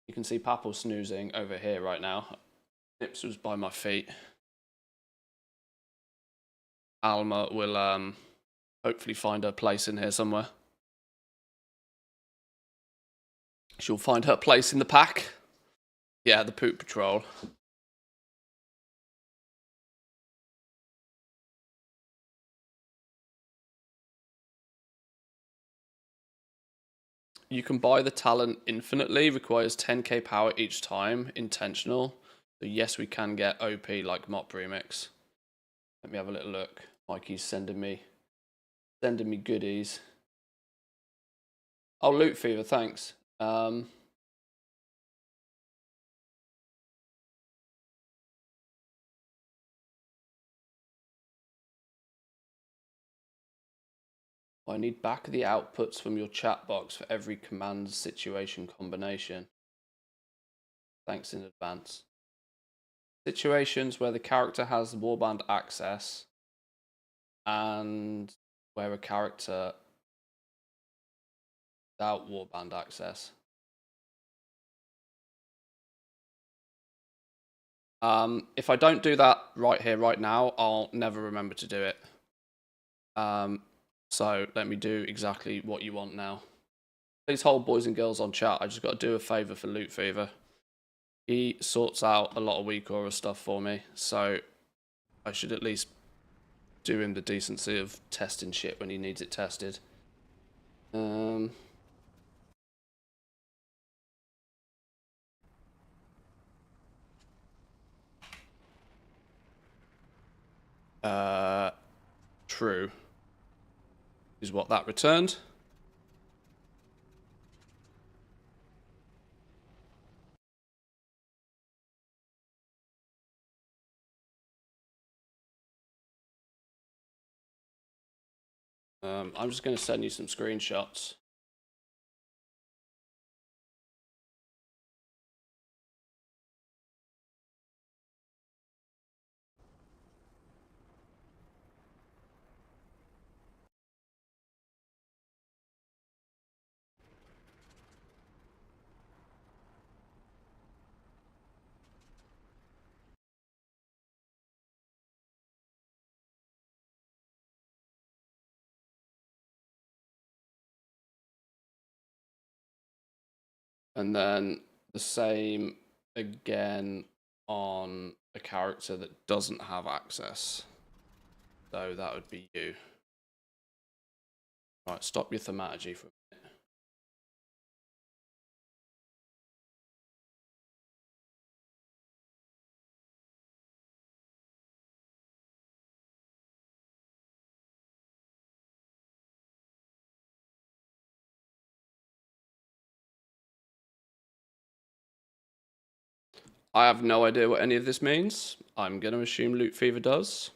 You can see Papal snoozing over here right now. Nips was by my feet. Alma will hopefully find her place in here somewhere. She'll find her place in the pack. Yeah, the poop patrol. You can buy the talent infinitely, requires 10k power each time, intentional. So yes, we can get OP like Mop Remix. Let me have a little look. Mikey's sending me goodies. Oh, Loot Fever, thanks. I need back the outputs from your chat box for every command situation combination. Thanks in advance. Situations where the character has warband access and where a character without warband access. If I don't do that right here, right now, I'll never remember to do it. So let me do exactly what you want now. Please hold boys and girls on chat. I just got to do a favour for Loot Fever. He sorts out a lot of weak aura stuff for me, so I should at least do him the decency of testing shit when he needs it tested. True. Is what that returned. I'm just going to send you some screenshots. And then the same again on a character that doesn't have access. So that would be you. Right, stop your thaumaturgy for a minute. I have no idea what any of this means. I'm going to assume Loot Fever does.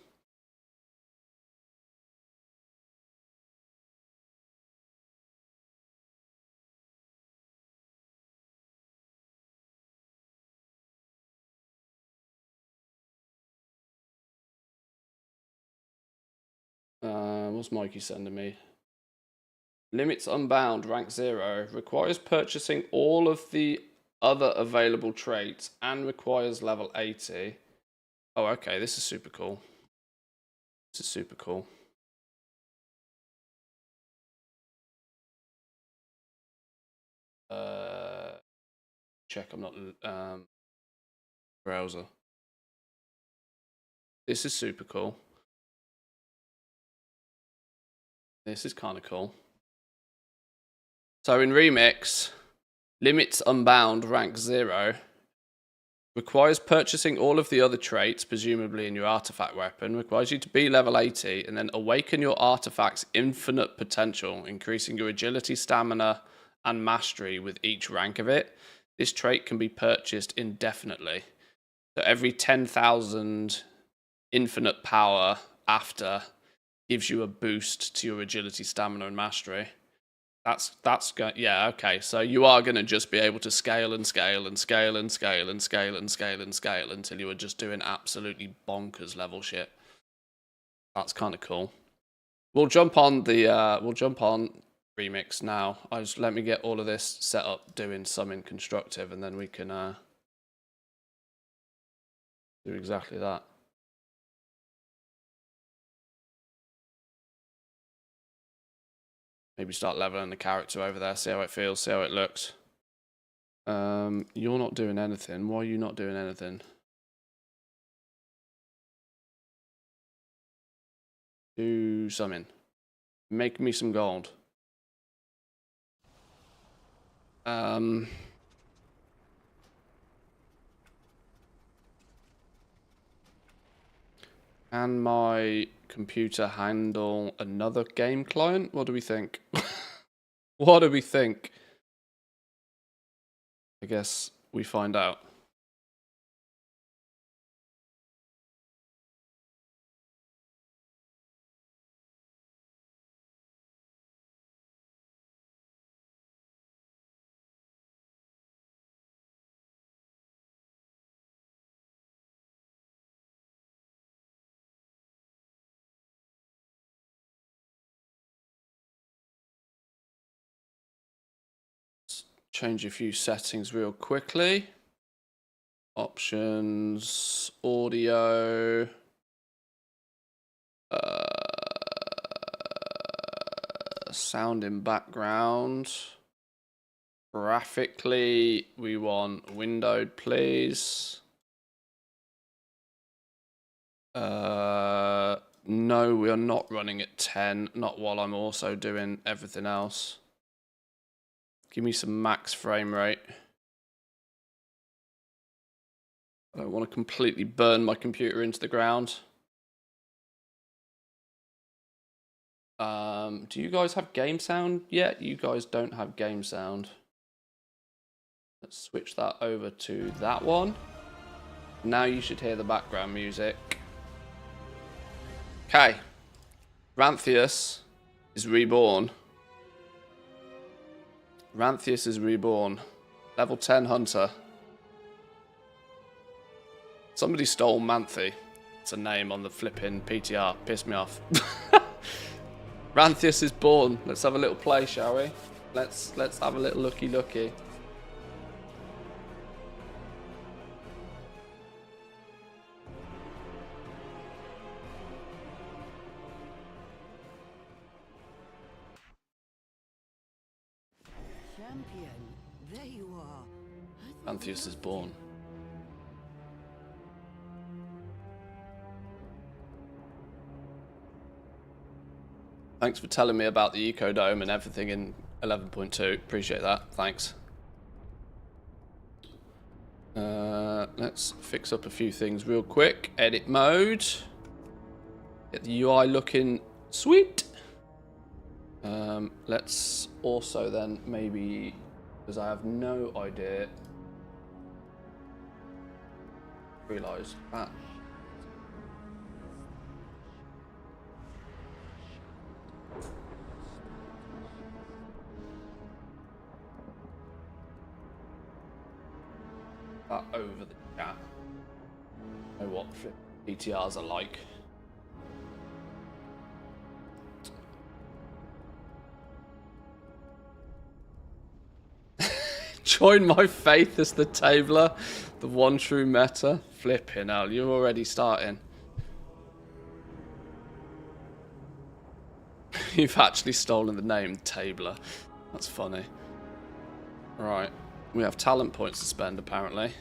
What's Mikey sending me? Limits Unbound, rank 0. Requires purchasing all of the other available traits and requires level 80. Oh, okay, this is super cool. This is super cool. Check I'm not browser. This is super cool. This is kind of cool. So in Remix, Limits Unbound, rank 0. Requires purchasing all of the other traits, presumably in your artifact weapon. Requires you to be level 80 and then awaken your artifact's infinite potential, increasing your agility, stamina, and mastery with each rank of it. This trait can be purchased indefinitely. So every 10,000 infinite power after gives you a boost to your agility, stamina, and mastery. That's good. Yeah, okay. So you are going to just be able to scale and scale and scale and scale and scale and scale and scale until you are just doing absolutely bonkers level shit. That's kind of cool. We'll jump on Remix now. Let me get all of this set up doing summon constructive, and then we can do exactly that. Maybe start leveling the character over there, see how it feels, see how it looks. You're not doing anything. Why are you not doing anything? Do summon. Make me some gold. Can my computer handle another game client? What do we think? What do we think? I guess we find out. Change a few settings real quickly. Options, audio, sound in background. Graphically, we want windowed, please. No, we are not running at 10, not while I'm also doing everything else. Give me some max frame rate. I don't want to completely burn my computer into the ground. Do you guys have game sound yet? You guys don't have game sound. Let's switch that over to that one. Now you should hear the background music. Okay. Ranthius is reborn. Ranthius is reborn. Level 10 hunter. Somebody stole Manthe. It's a name on the flipping PTR. Pissed me off. Ranthius is born. Let's have a little play, shall we? Let's have a little looky. Champion, there you are. Anthius is born. Thanks for telling me about the Ecodome and everything in 11.2. Appreciate that. Thanks. Let's fix up a few things real quick. Edit mode. Get the UI looking sweet. Let's also then maybe, because I have no idea, realise that. That over the chat. Know what PTRs are like. Join my faith as the tabler, the one true meta. Flipping hell, you're already starting. You've actually stolen the name tabler. That's funny. Right, we have talent points to spend apparently.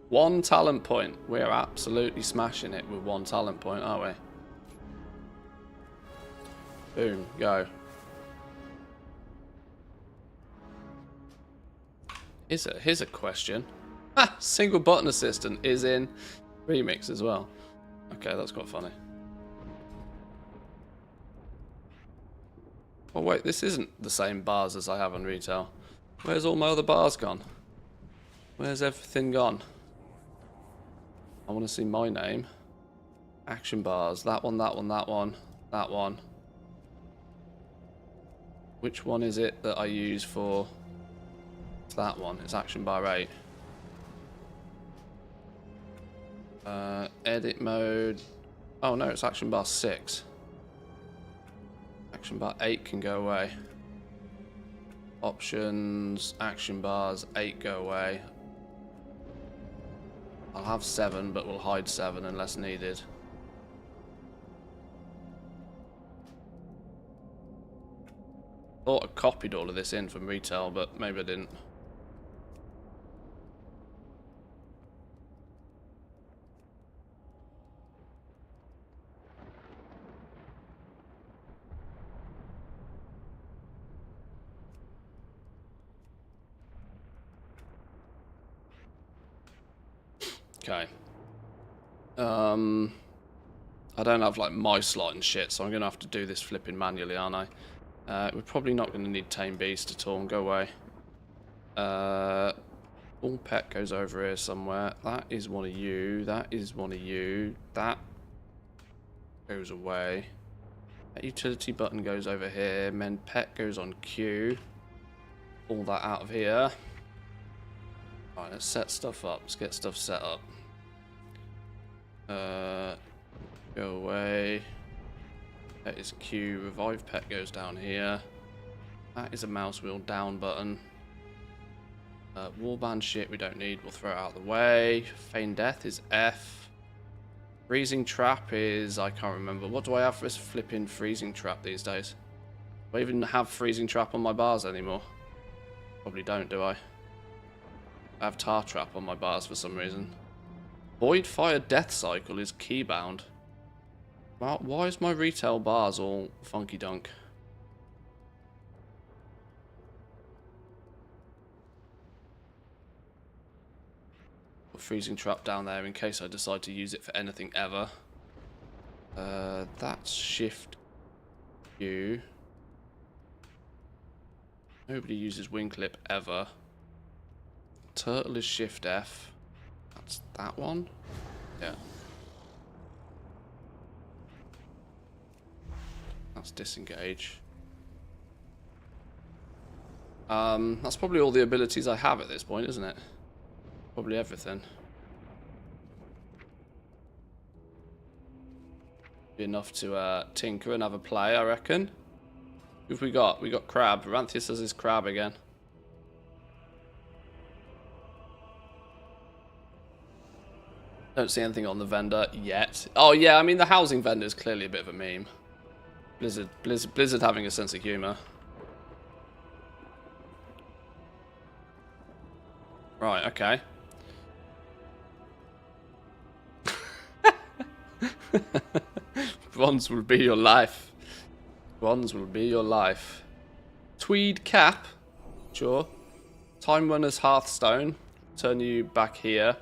1 talent point. We are absolutely smashing it with 1 talent point, aren't we? Boom, go. Here's a question. Ah, single button assistant is in Remix as well. Okay, that's quite funny. Oh wait, this isn't the same bars as I have on retail. Where's all my other bars gone? Where's everything gone? I want to see my name. Action bars. That one, that one, that one, that one. Which one is it that I use for... It's that one. It's action bar 8. Edit mode. Oh no, it's action bar 6. Action bar 8 can go away. Options, action bars, 8 go away. I'll have 7, but we'll hide 7 unless needed. Thought I copied all of this in from retail, but maybe I didn't. Okay. I don't have like my slot and shit, so I'm gonna have to do this flipping manually, aren't I? We're probably not gonna need Tame Beast at all. Go away. All pet goes over here somewhere. That is one of you. That is one of you. That goes away. That utility button goes over here. Mend pet goes on Q. All that out of here. Alright, let's set stuff up. Let's get stuff set up. Go away. That is Q. Revive pet goes down here. That is a mouse wheel down button. Warband shit we don't need. We'll throw it out of the way. Feign death is F. Freezing trap is... I can't remember. What do I have for this flipping freezing trap these days? Do I even have freezing trap on my bars anymore? Probably don't, do I? I have tar trap on my bars for some reason. Void fire death cycle is keybound. Well, why is my retail bars all funky dunk? Put freezing trap down there in case I decide to use it for anything ever. That's shift U. Nobody uses wing clip ever. Turtle is shift F. That's that one? Yeah. That's disengage. That's probably all the abilities I have at this point, isn't it? Probably everything. Be enough to tinker and have a play, I reckon. Who have we got? We got Crab. Ranthius has his Crab again. Don't see anything on the vendor yet. Oh yeah, I mean the housing vendor is clearly a bit of a meme. Blizzard having a sense of humor. Right, okay. Bronze will be your life. Bronze will be your life. Tweed cap. Sure. Time Runner's Hearthstone. Turn you back here.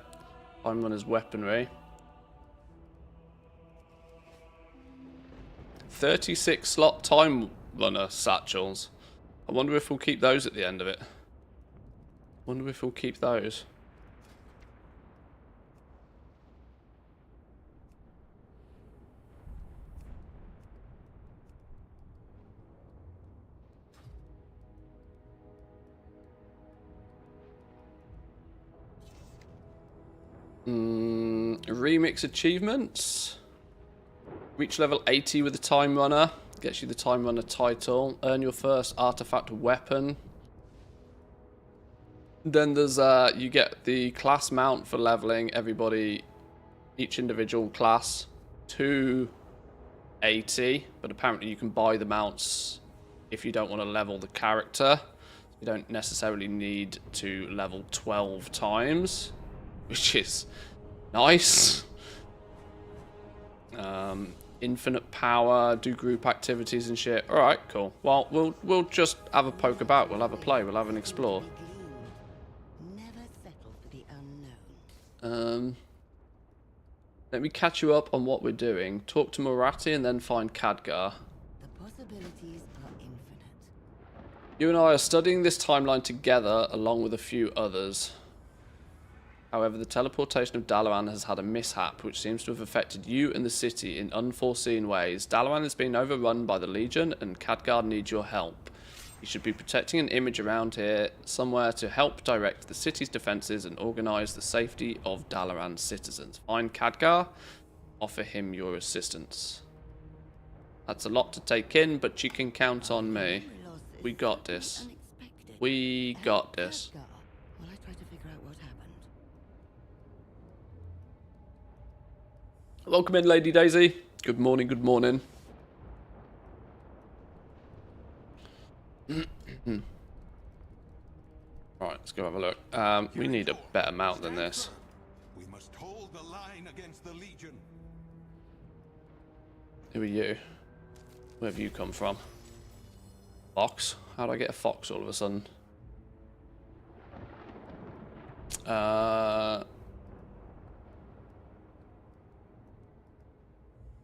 Time Runner's weaponry. 36 slot Time Runner satchels. I wonder if we'll keep those at the end of it. Wonder if we'll keep those. Remix achievements. Reach level 80 with the Time Runner. Gets you the Time Runner title. Earn your first artifact weapon. Then there's you get the class mount for leveling everybody, each individual class to 80. But apparently you can buy the mounts if you don't want to level the character. You don't necessarily need to level 12 times, which is nice. Infinite power, do group activities and shit. Alright, cool. Well, we'll just have a poke about. We'll have a play. We'll have an explore. Never settle for the unknown. Let me catch you up on what we're doing. Talk to Moratti and then find Khadgar. The possibilities are infinite. You and I are studying this timeline together along with a few others. However, the teleportation of Dalaran has had a mishap, which seems to have affected you and the city in unforeseen ways. Dalaran has been overrun by the Legion, and Khadgar needs your help. You should be protecting an image around here, somewhere to help direct the city's defences and organise the safety of Dalaran's citizens. Find Khadgar, offer him your assistance. That's a lot to take in, but you can count on me. We got this. We got this. Well, I tried to figure out what happened. Welcome in, Lady Daisy. Good morning, good morning. Right, let's go have a look. We need a better mount than this. We must hold the line against the Legion. Who are you? Where have you come from? Fox? How do I get a fox all of a sudden?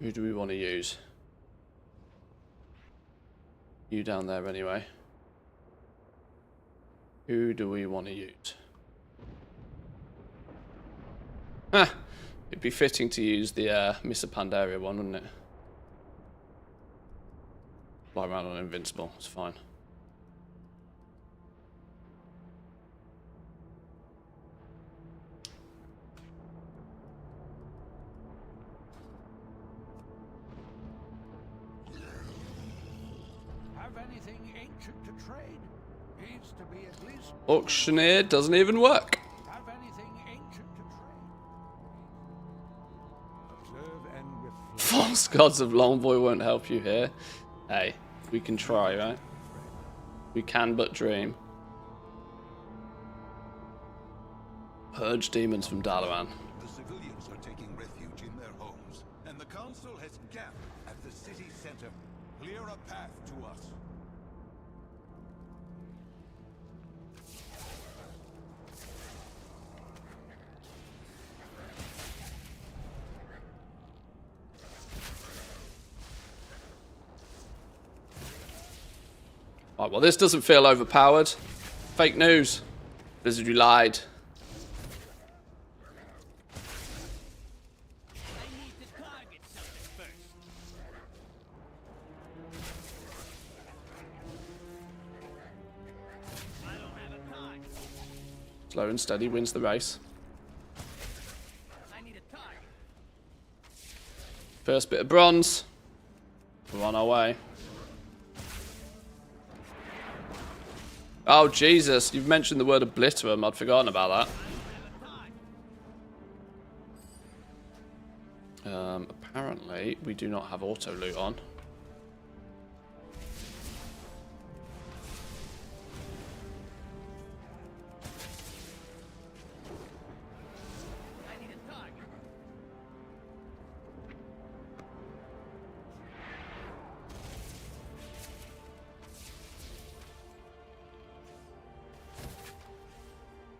Who do we want to use? You down there anyway. Who do we want to use? Ah, it'd be fitting to use the Missa Pandaria one, wouldn't it? Fly around on Invincible, it's fine. Have anything ancient to trade? Needs to be at least. Auctioneer doesn't even work. Have anything ancient to trade? Observe and reflect. False gods of Longboy won't help you here. Hey, we can try, right? We can but dream. Purge demons from Dalaran. The civilians are taking refuge in their homes, and the council has camped at the city center. Clear a path to us. Right, well, this doesn't feel overpowered. Fake news. Blizzard, you lied. Slow and steady wins the race. First bit of bronze. We're on our way. Oh, Jesus. You've mentioned the word obliterate. I'd forgotten about that. Apparently, we do not have auto loot on.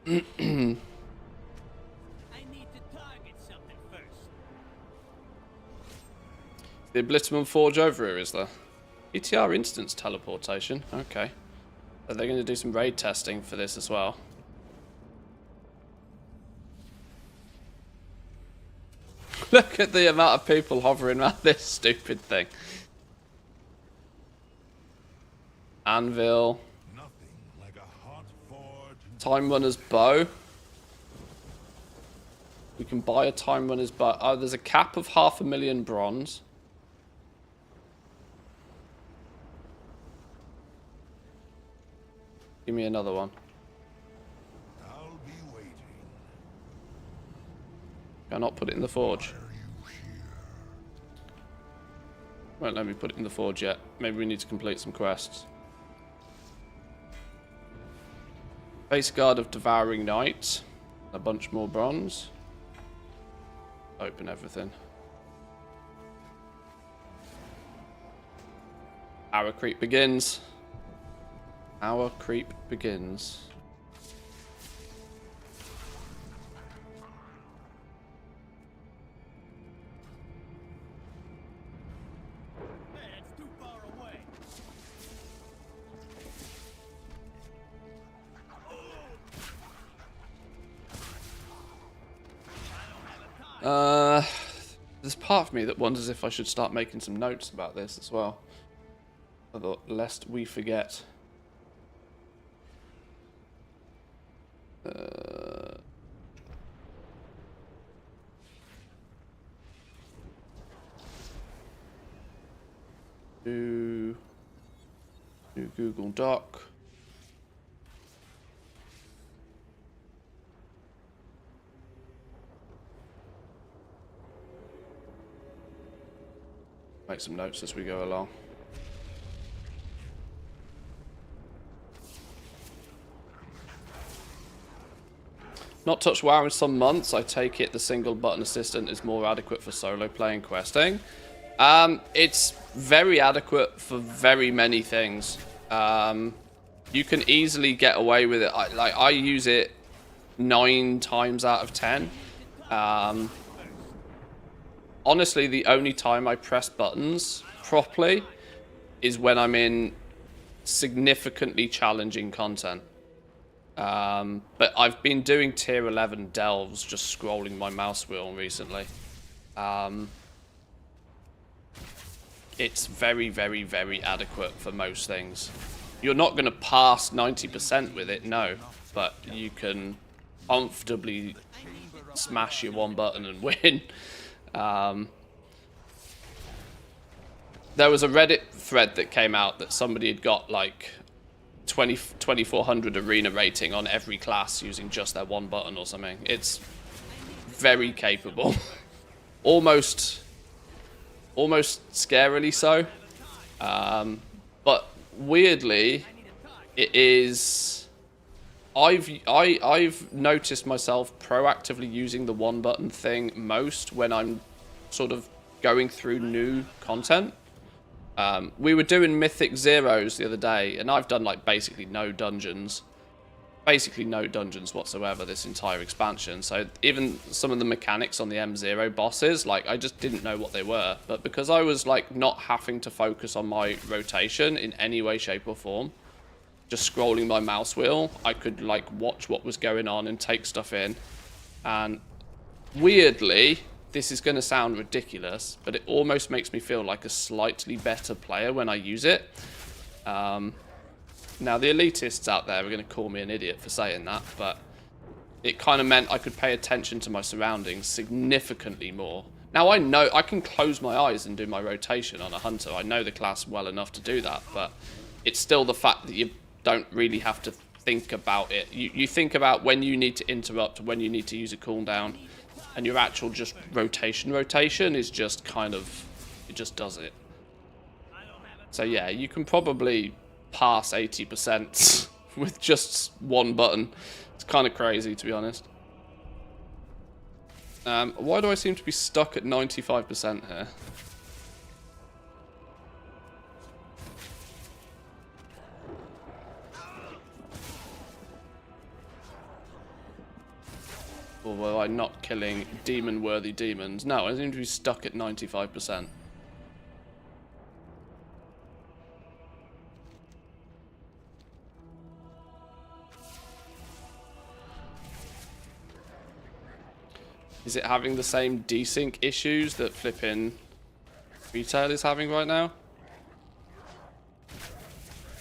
I need to target something first. The Obliterate Forge over here, is there? ETR instance teleportation. Okay. Are they going to do some raid testing for this as well? Look at the amount of people hovering around this stupid thing. Anvil. Nothing like a hot forge. Time Runner's Bow. We can buy a Time Runner's Bow. Oh, there's a cap of 500,000 bronze. Give me another one. I'll be waiting. Can I not put it in the forge? Won't let me put it in the forge yet. Maybe we need to complete some quests. Base Guard of Devouring Night. A bunch more bronze. Open everything. Our creep begins. Our creep begins. That's too far away. There's part of me that wonders if I should start making some notes about this as well. I thought, lest we forget. New Google Doc. Make some notes as we go along. Not touched WoW in some months. I take it the single button assistant is more adequate for solo playing questing. It's very adequate for very many things. You can easily get away with it. I use it 9 times out of 10. Honestly, the only time I press buttons properly is when I'm in significantly challenging content. But I've been doing tier 11 delves just scrolling my mouse wheel recently. It's very, very, very adequate for most things. You're not going to pass 90% with it, no. But you can comfortably smash your one button and win. There was a Reddit thread that came out that somebody had got like 2400 arena rating on every class using just their one button or something. It's very capable. almost scarily so. But weirdly, it is. I've noticed myself proactively using the one button thing most when I'm sort of going through new content. We were doing Mythic Zeros the other day, and I've done like basically no dungeons whatsoever this entire expansion. So even some of the mechanics on the M0 bosses, like I just didn't know what they were. But because I was like not having to focus on my rotation in any way, shape or form, just scrolling my mouse wheel, I could like watch what was going on and take stuff in. And weirdly, this is going to sound ridiculous, but it almost makes me feel like a slightly better player when I use it. Now, the elitists out there are going to call me an idiot for saying that, but it kind of meant I could pay attention to my surroundings significantly more. Now, I know I can close my eyes and do my rotation on a hunter. I know the class well enough to do that, but it's still the fact that you don't really have to think about it. You think about when you need to interrupt, when you need to use a cooldown, and your actual just rotation is just kind of, it just does it. So yeah, you can probably pass 80% with just one button. It's kind of crazy, to be honest. Why do I seem to be stuck at 95% here? Or were I not killing demon-worthy demons? No, I seem to be stuck at 95%. Is it having the same desync issues that flipping retail is having right now?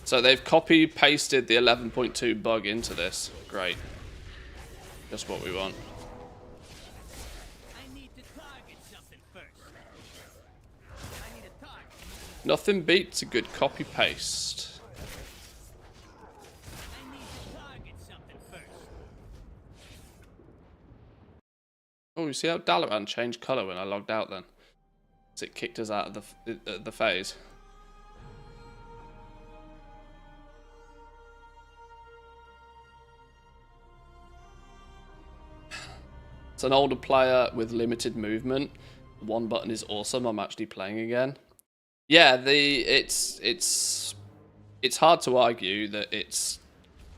So they've copy-pasted the 11.2 bug into this. Great. Just what we want. I need to target something first. I need a target. Nothing beats a good copy-paste. I need to target something first. Oh, you see how Dalaran changed colour when I logged out then? So it kicked us out of the phase. It's an older player with limited movement. One button is awesome. I'm actually playing again. Yeah, it's hard to argue that it's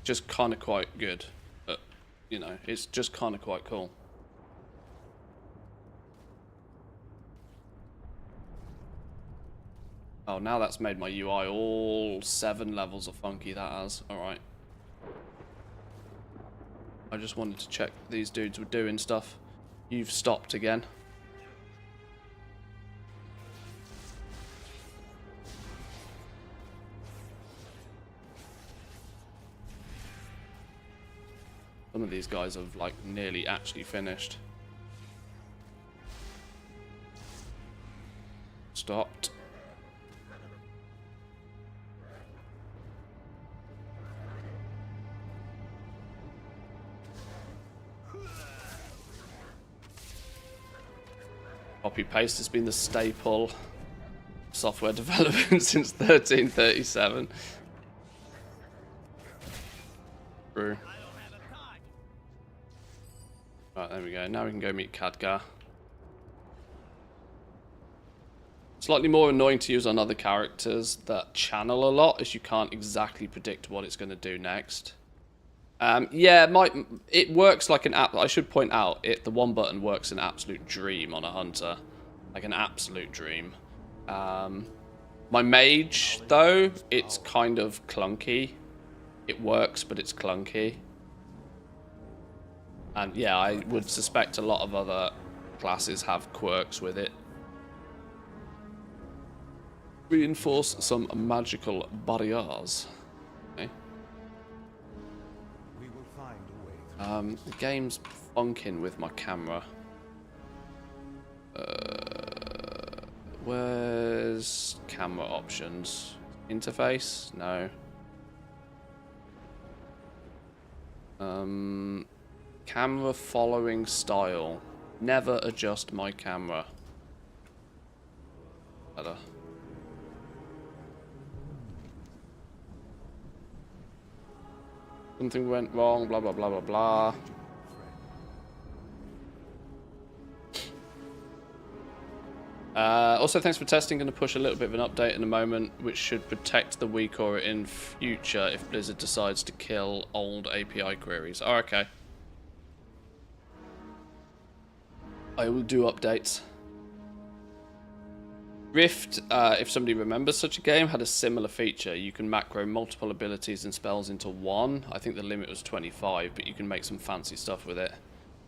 just kind of quite good. But, you know, it's just kind of quite cool. Oh, now that's made my UI all 7 levels of funky, that has. Alright. I just wanted to check these dudes were doing stuff. You've stopped again. Some of these guys have, like, nearly actually finished. Stopped. Copy paste has been the staple software development since 1337. True. Right, there we go. Now we can go meet Khadgar. Slightly more annoying to use on other characters that channel a lot, as you can't exactly predict what it's going to do next. Yeah, it works like an app. I should point out, the one button works an absolute dream on a hunter, like an absolute dream. My mage, though, it's kind of clunky. It works, but it's clunky. And yeah, I would suspect a lot of other classes have quirks with it. Reinforce some magical barriers. Okay. The game's funking with my camera. Where's camera options? Interface? No. Camera following style. Never adjust my camera. Better. Something went wrong, blah, blah, blah, blah, blah. Also, thanks for testing. Going to push a little bit of an update in a moment, which should protect the weak aura in future if Blizzard decides to kill old API queries. Oh, okay. I will do updates. Rift, if somebody remembers such a game, had a similar feature. You can macro multiple abilities and spells into one. I think the limit was 25, but you can make some fancy stuff with it,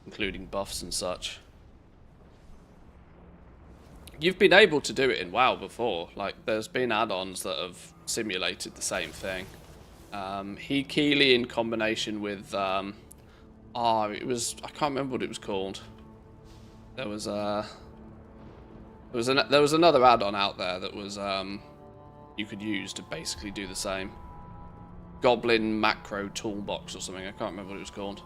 including buffs and such. You've been able to do it in WoW before. Like, there's been add-ons that have simulated the same thing. Keeley in combination with, it was, I can't remember what it was called. There was another add-on out there that was you could use to basically do the same. Goblin macro toolbox or something. I can't remember what it was called.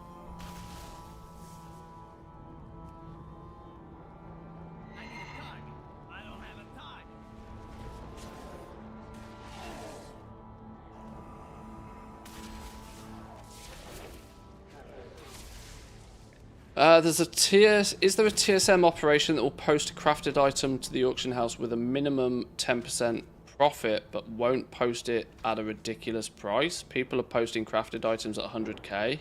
Is there a TSM operation that will post a crafted item to the auction house with a minimum 10% profit, but won't post it at a ridiculous price? People are posting crafted items at 100k.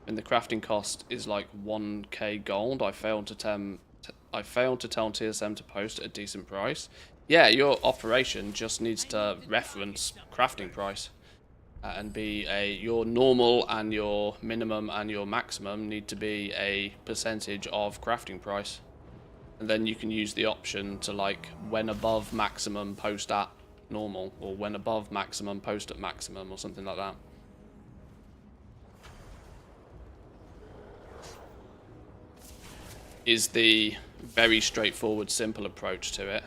and the crafting cost is like 1k gold. I failed to tell TSM to post at a decent price. Yeah, your operation just needs to reference crafting price. And be your normal and your minimum and your maximum need to be a percentage of crafting price, and then you can use the option to, like, when above maximum post at normal, or when above maximum post at maximum, or something like that. Is the very straightforward, simple approach to it.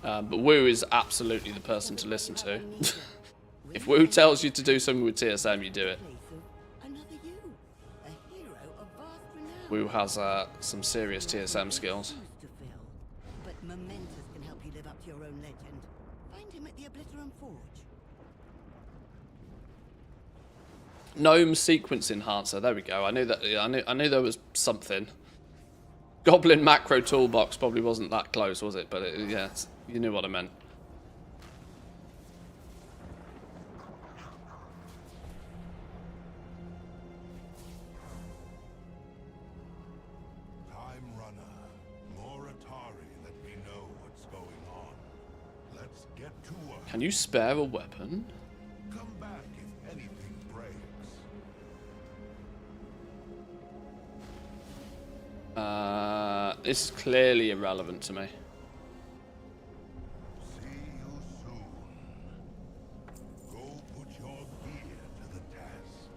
But Wu is absolutely the person to listen to. If Wu tells you to do something with TSM, you do it. Wu has some serious TSM skills. But Momentous can help you live up to your own legend. Find him at the Obliterum Forge. Gnome sequence enhancer. There we go. I knew that. I knew there was something. Goblin macro toolbox probably wasn't that close, was it? But yeah, you knew what I meant. Time runner. More Atari, let me know what's going on. Let's get to work. Can you spare a weapon? Come back if anything breaks. This is clearly irrelevant to me. See you soon. Go put your gear to the test.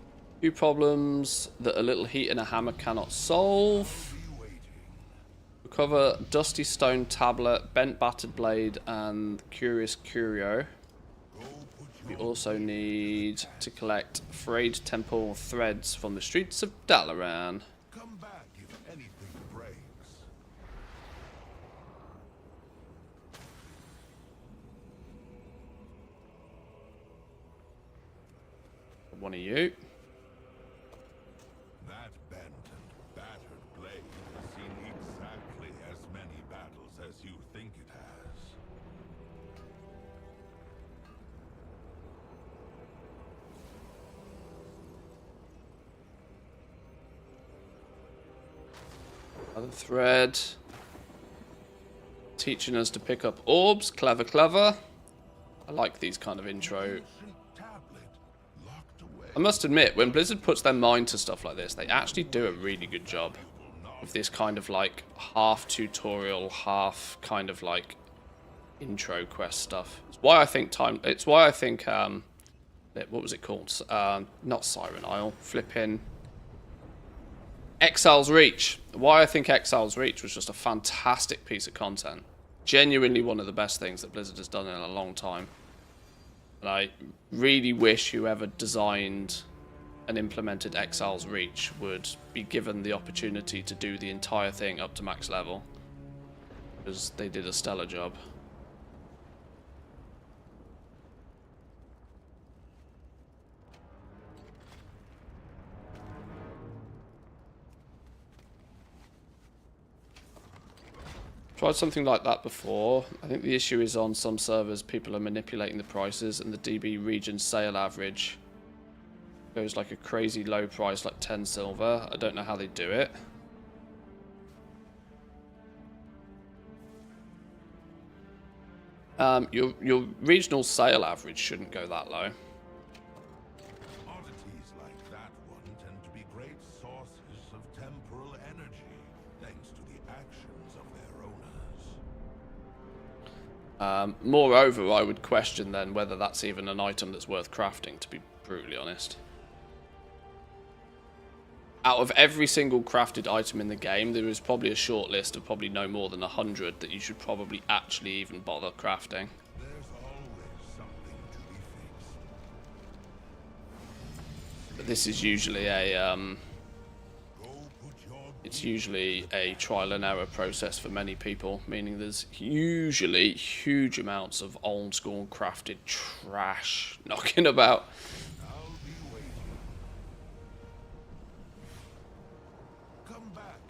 Few problems that a little heat and a hammer cannot solve. Be waiting. Recover dusty stone tablet, bent battered blade, and curious curio. Go put We your also need to collect frayed temple threads from the streets of Dalaran. come back if anything breaks. One of you. That bent and battered blade has seen exactly as many battles as you think it has. Other thread. Teaching us to pick up orbs. Clever, clever. I like these kind of intro. Ancient tablet locked away. I must admit, when Blizzard puts their mind to stuff like this, they actually do a really good job of this kind of, like, half tutorial, half kind of like intro quest stuff. It's why I think what was it called? Not Siren Isle. Flipping Exile's Reach. Why I think Exile's Reach was just a fantastic piece of content. Genuinely one of the best things that Blizzard has done in a long time. And I really wish whoever designed and implemented Exile's Reach would be given the opportunity to do the entire thing up to max level. Because they did a stellar job. Tried something like that before. I think the issue is on some servers people are manipulating the prices, and the DB region sale average goes like a crazy low price, like 10 silver. I don't know how they do it. Your regional sale average shouldn't go that low. Oddities like that one tend to be great sources of temporal energy, thanks to the actions of their owners. Moreover, I would question then whether that's even an item that's worth crafting, to be brutally honest. Out of every single crafted item in the game, there is probably a short list of probably no more than 100 that you should probably actually even bother crafting. There's always something to be fixed. But this is usually a Go put your it's usually a trial and error process for many people, meaning there's usually huge amounts of old school crafted trash knocking about. I'll be waiting. Come back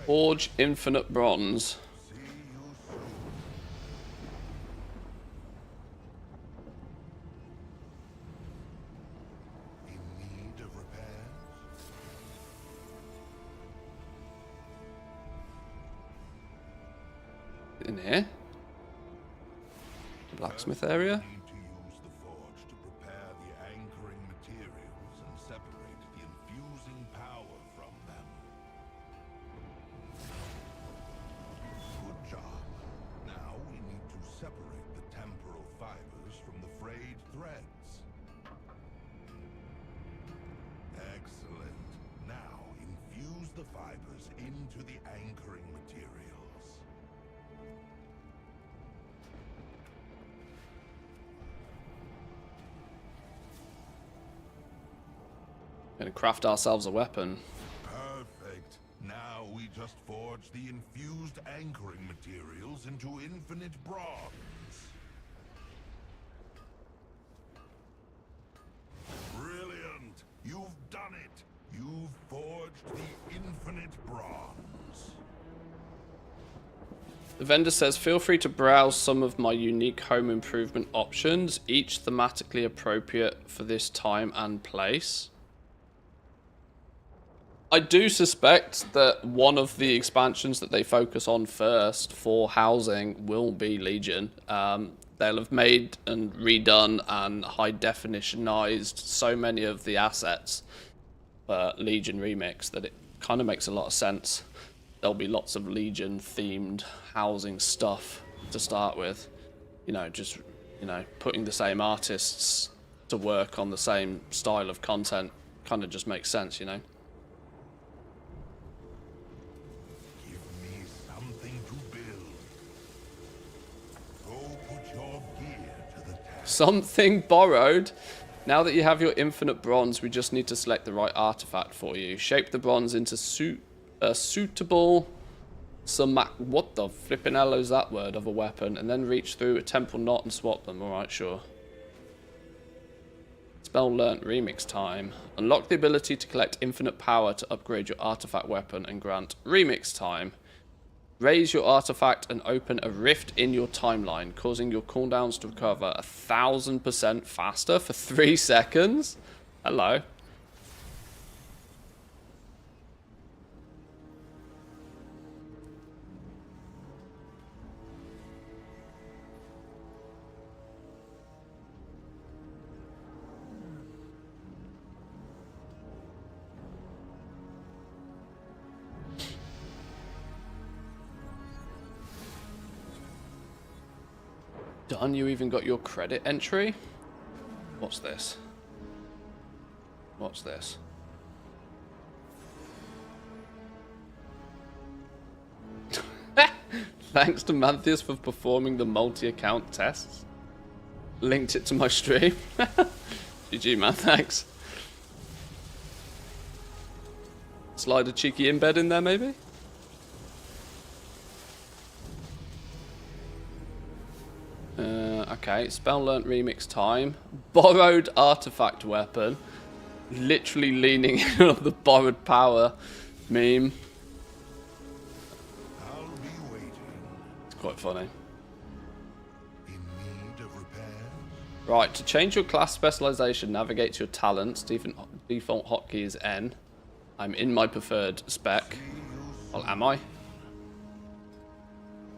Forge infinite bronze. See you soon. In need of repairs? In here? The blacksmith area? Need to use the forge to prepare the anchoring materials and separate the infusing power from them. Good job. Now we need to separate the temporal fibers from the frayed threads. Excellent. Now infuse the fibers into the anchoring materials. Gonna craft ourselves a weapon. Perfect. Now we just forge the infused anchoring materials into infinite bronze. Brilliant! You've done it! You've forged the infinite bronze. The vendor says, feel free to browse some of my unique home improvement options, each thematically appropriate for this time and place. I do suspect that one of the expansions that they focus on first for housing will be Legion. They'll have made and redone and high definitionized so many of the assets for Legion Remix that it kind of makes a lot of sense. There'll be lots of Legion themed housing stuff to start with. You know, just, you know, putting the same artists to work on the same style of content kind of just makes sense, you know. Something to build. Go put your gear to the task. Something borrowed. Now that you have your infinite bronze, we just need to select the right artifact for you. Shape the bronze into a suitable what the flipping hell is that word of a weapon, and then reach through a temple knot and swap them. Alright, sure. Spell learnt remix time. Unlock the ability to collect infinite power to upgrade your artifact weapon and grant remix time. Raise your artifact and open a rift in your timeline, causing your cooldowns to recover 1000% faster for 3 seconds. Hello. Done, you even got your credit entry? What's this? What's this? Thanks to Manthius for performing the multi-account tests. Linked it to my stream. GG, man, thanks. Slide a cheeky embed in there, maybe? Okay, spell learnt remix time. Borrowed artifact weapon. Literally leaning on the borrowed power meme. I'll be waiting. It's quite funny. In need of repairs? Right, to change your class specialization, navigate to your talents. Default hotkey is N. I'm in my preferred spec. Well, am I?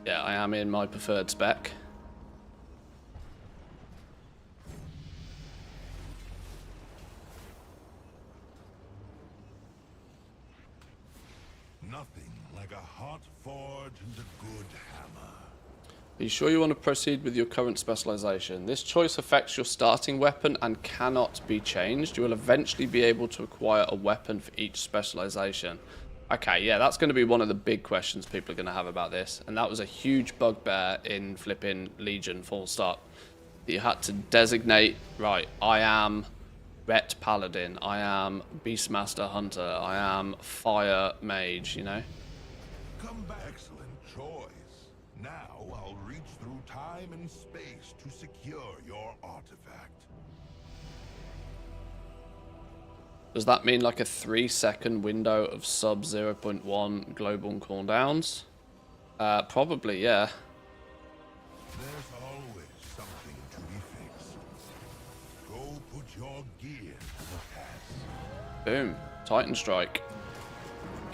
Yeah, I am in my preferred spec. Nothing like a hot forge and a good hammer. Are you sure you want to proceed with your current specialization? This choice affects your starting weapon and cannot be changed. You will eventually be able to acquire a weapon for each specialization. Okay, yeah, that's going to be one of the big questions people are going to have about this. And that was a huge bugbear in flipping Legion, full stop. That you had to designate, right, I am Ret Paladin, I am Beastmaster Hunter, I am Fire Mage, you know? Come back. Excellent choice. Now I'll reach through time and space to secure your artifact. Does that mean like a 3-second window of sub 0.1 global cooldowns? Probably, yeah. There's always something to be fixed. Go put your gear to the test. Boom. Titan strike.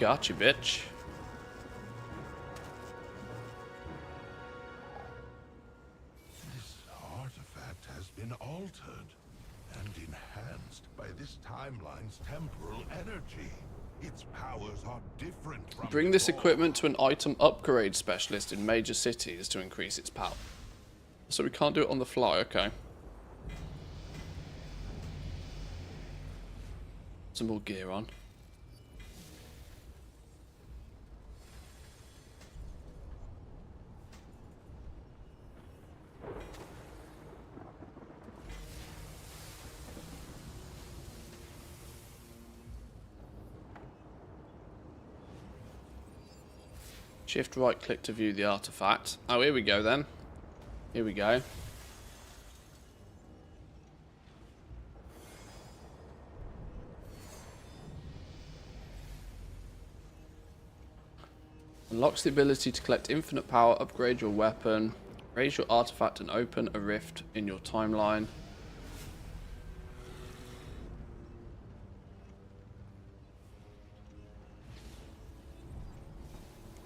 Gotcha, bitch. This artifact has been altered and enhanced by this timeline's temporal energy. Its powers are different from Bring this before. equipment to an item upgrade specialist in major cities to increase its power. So we can't do it on the fly, okay. Some more gear on. Shift right click to view the artifact. Oh, here we go then. Here we go. Unlocks the ability to collect infinite power, upgrade your weapon, raise your artifact and open a rift in your timeline.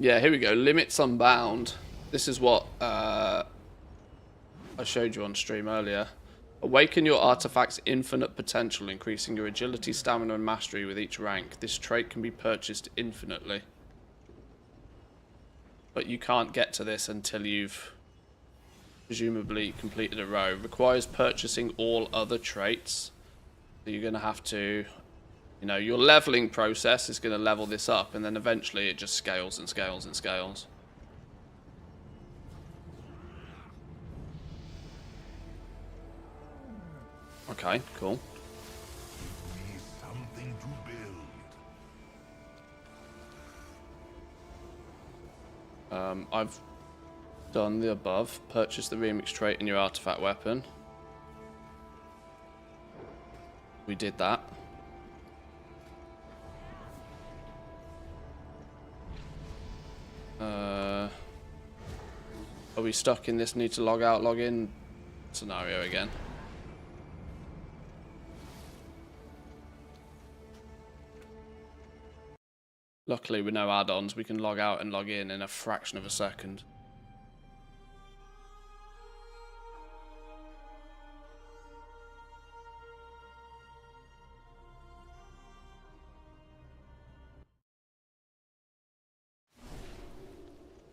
Yeah, here we go. Limits unbound. This is what I showed you on stream earlier. Awaken your artifact's infinite potential, increasing your agility, stamina, and mastery with each rank. This trait can be purchased infinitely. But you can't get to this until you've presumably completed a row. Requires purchasing all other traits. So you're going to have to... You know, your leveling process is going to level this up, and then eventually it just scales and scales and scales. Okay, cool. Give me something to build. I've done the above. Purchase the remix trait in your artifact weapon. We did that. Are we stuck in this need to log out, log in scenario again? Luckily with no add-ons we can log out and log in a fraction of a second.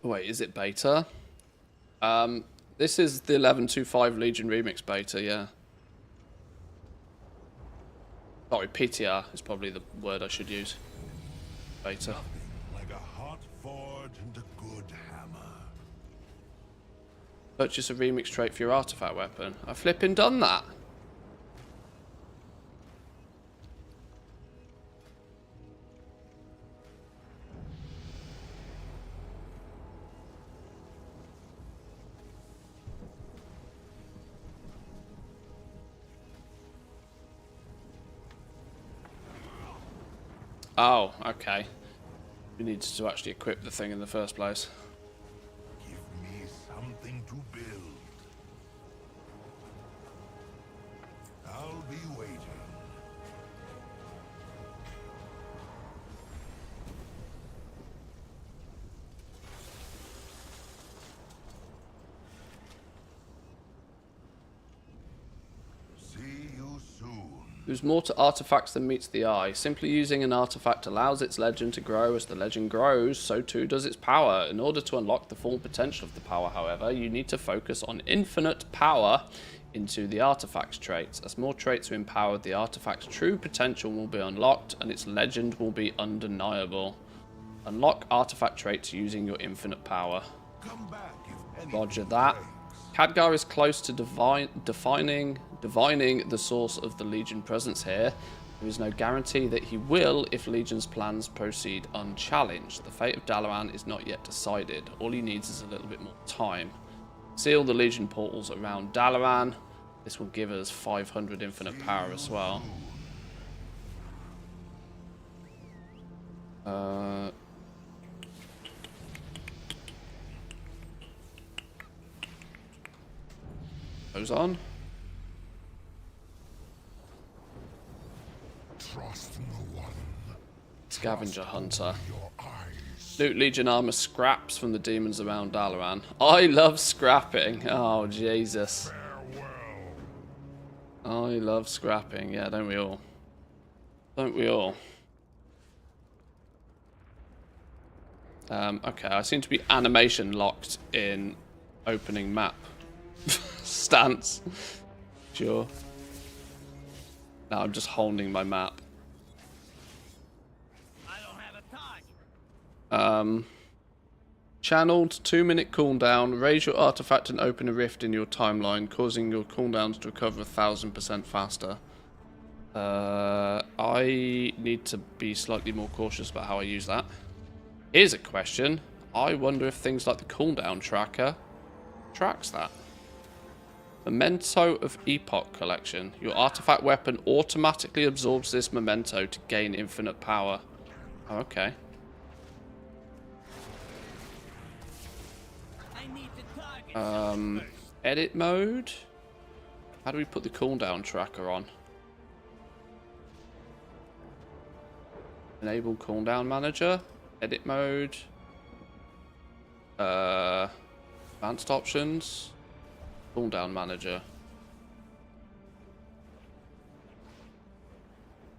Wait, is it beta? This is the 11.25 Legion Remix beta, yeah. Sorry, PTR is probably the word I should use. Beta. Nothing like a hot forge and a good hammer. Purchase a remix trait for your artifact weapon. I flipping done that. Oh, okay. We needed to actually equip the thing in the first place. Give me something to build. I'll be waiting. See you soon. There's more to artifacts than meets the eye. Simply using an artifact allows its legend to grow. As the legend grows, so too does its power. In order to unlock the full potential of the power, however, you need to focus on infinite power into the artifact's traits. As more traits are empowered, the artifact's true potential will be unlocked and its legend will be undeniable. Unlock artifact traits using your infinite power. Come back if anything Roger that. breaks. Khadgar is close to divining the source of the Legion presence here. There is no guarantee that he will if Legion's plans proceed unchallenged. The fate of Dalaran is not yet decided. All he needs is a little bit more time. Seal the Legion portals around Dalaran. This will give us 500 infinite power as well. Goes on. Trust no one. Scavenger hunter. Your eyes. Loot Legion armor scraps from the demons around Dalaran. I love scrapping. Oh, Jesus. Farewell. I love scrapping. Yeah, don't we all? Don't we all? Okay, I seem to be animation locked in opening map stance. Sure. Now I'm just holding my map. I don't have a target. Channeled 2-minute cooldown. Raise your artifact and open a rift in your timeline, causing your cooldowns to recover 1000% faster. I need to be slightly more cautious about how I use that. Here's a question. I wonder if things like the cooldown tracker tracks that. Memento of Epoch collection. Your artifact weapon automatically absorbs this memento to gain infinite power. Oh, okay. I need to target something first. Edit mode. How do we put the cooldown tracker on? Enable cooldown manager. Edit mode. Advanced options. Cooldown manager.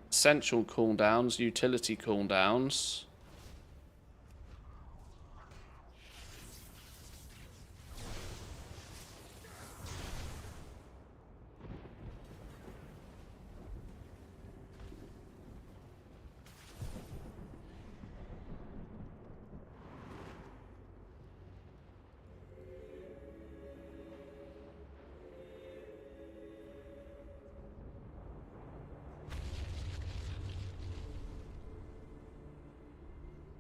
Essential cooldowns. Utility cooldowns.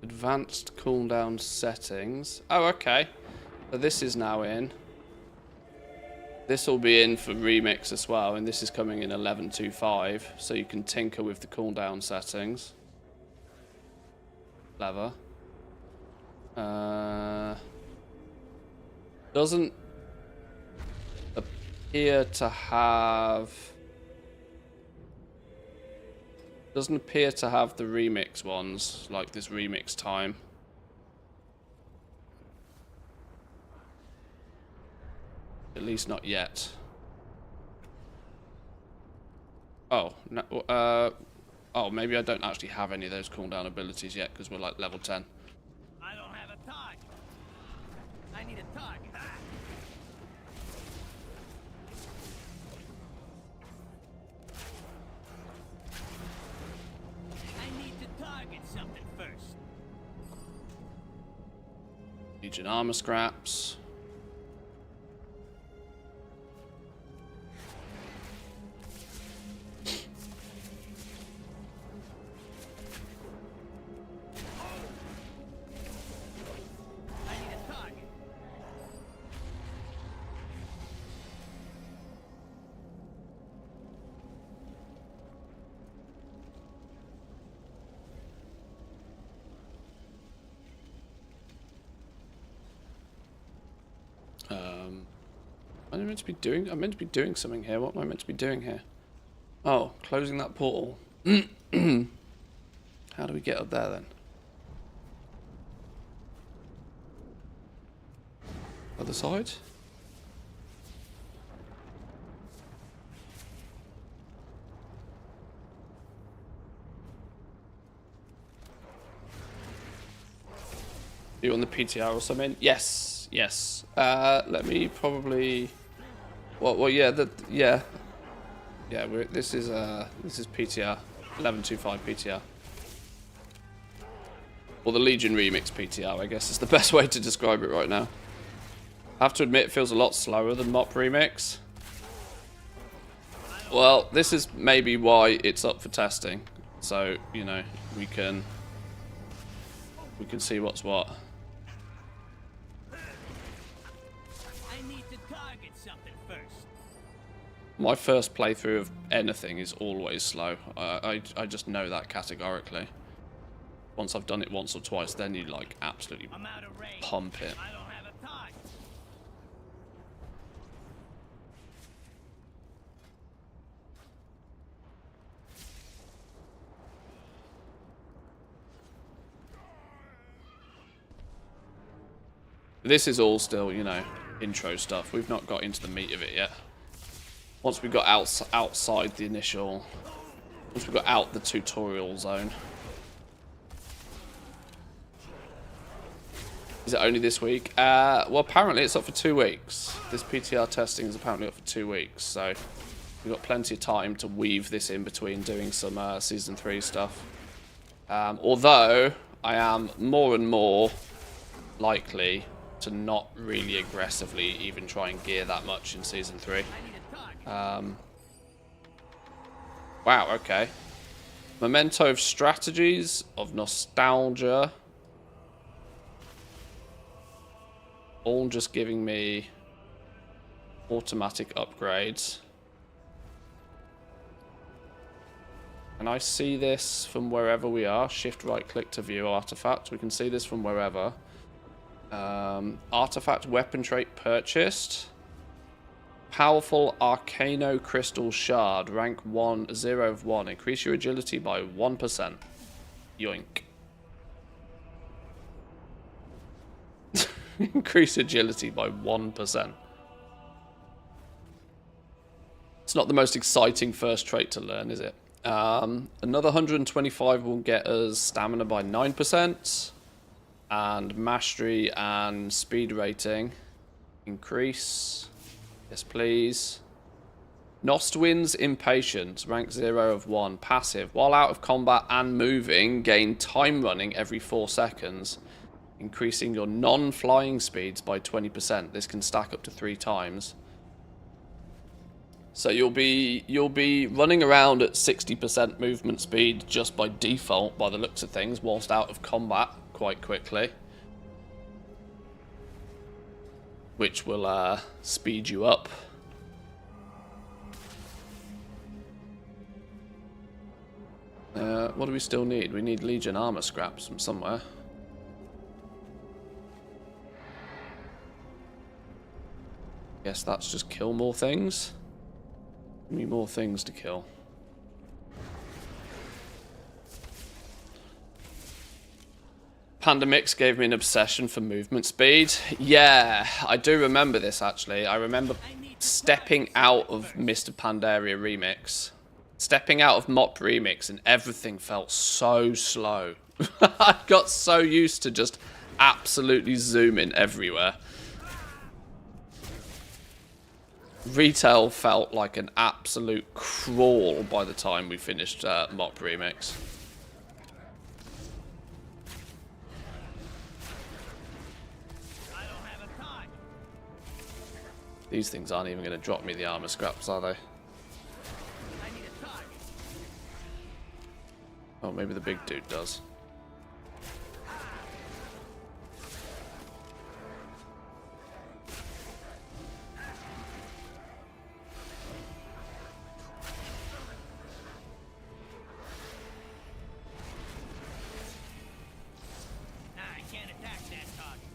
Advanced cooldown settings. Oh, okay. So this is now in. This will be in for Remix as well, and this is coming in 11.25, so you can tinker with the cooldown settings. Clever. Doesn't appear to have... Doesn't appear to have the remix ones, like this remix time. At least not yet. Oh, no, oh, maybe I don't actually have any of those cooldown abilities yet, because we're like level 10. I don't have a target. I need a target. I need to target something first. Legion armor scraps. I need a target. Am I meant to be doing? I'm meant to be doing something here. What am I meant to be doing here? Oh, closing that portal. How do we get up there then? Other side? You on the PTR or something? Yes, yes. Let me probably. Well, yeah, yeah. This is PTR 11.25 PTR. Or the Legion Remix PTR, I guess is the best way to describe it right now. I have to admit, it feels a lot slower than Mop Remix. Well, this is maybe why it's up for testing. So, you know, we can see what's what. I need to target something first. My first playthrough of anything is always slow. I just know that categorically. Once I've done it once or twice, then you like absolutely I'm out of range. pump it. I don't have a target. This is all still, you know, intro stuff. We've not got into the meat of it yet. Once we got outside the initial... Once we got out the tutorial zone. Is it only this week? Well, apparently it's up for 2 weeks. This PTR testing is apparently up for 2 weeks, so we've got plenty of time to weave this in between doing some Season 3 stuff. Although, I am more and more likely to not really aggressively even try and gear that much in Season 3. Wow, okay. Memento of strategies, of nostalgia. All just giving me automatic upgrades. Can I see this from wherever we are? Shift right click to view artifact. We can see this from wherever. Artifact weapon trait purchased. Powerful Arcano Crystal Shard. Rank 1, 0 of 1. Increase your agility by 1%. Yoink. Increase agility by 1%. It's not the most exciting first trait to learn, is it? Another 125 will get us stamina by 9%. And mastery and speed rating. Increase. Yes, please. Nostwin's Impatience. Rank 0 of 1. Passive. While out of combat and moving, gain time running every 4 seconds. Increasing your non-flying speeds by 20%. This can stack up to 3 times. So you'll be running around at 60% movement speed just by default, by the looks of things, whilst out of combat quite quickly, which will speed you up. What do we still need? We need Legion armor scraps from somewhere. Guess that's just kill more things. Give me more things to kill. Panda Mix gave me an obsession for movement speed. Yeah, I do remember this actually. I remember stepping out of Mr. Pandaria Remix. Stepping out of Mop Remix and everything felt so slow. I got so used to just absolutely zooming everywhere. Retail felt like an absolute crawl by the time we finished Mop Remix. These things aren't even going to drop me the armor scraps, are they? Oh, maybe the big dude does. I can't attack that target.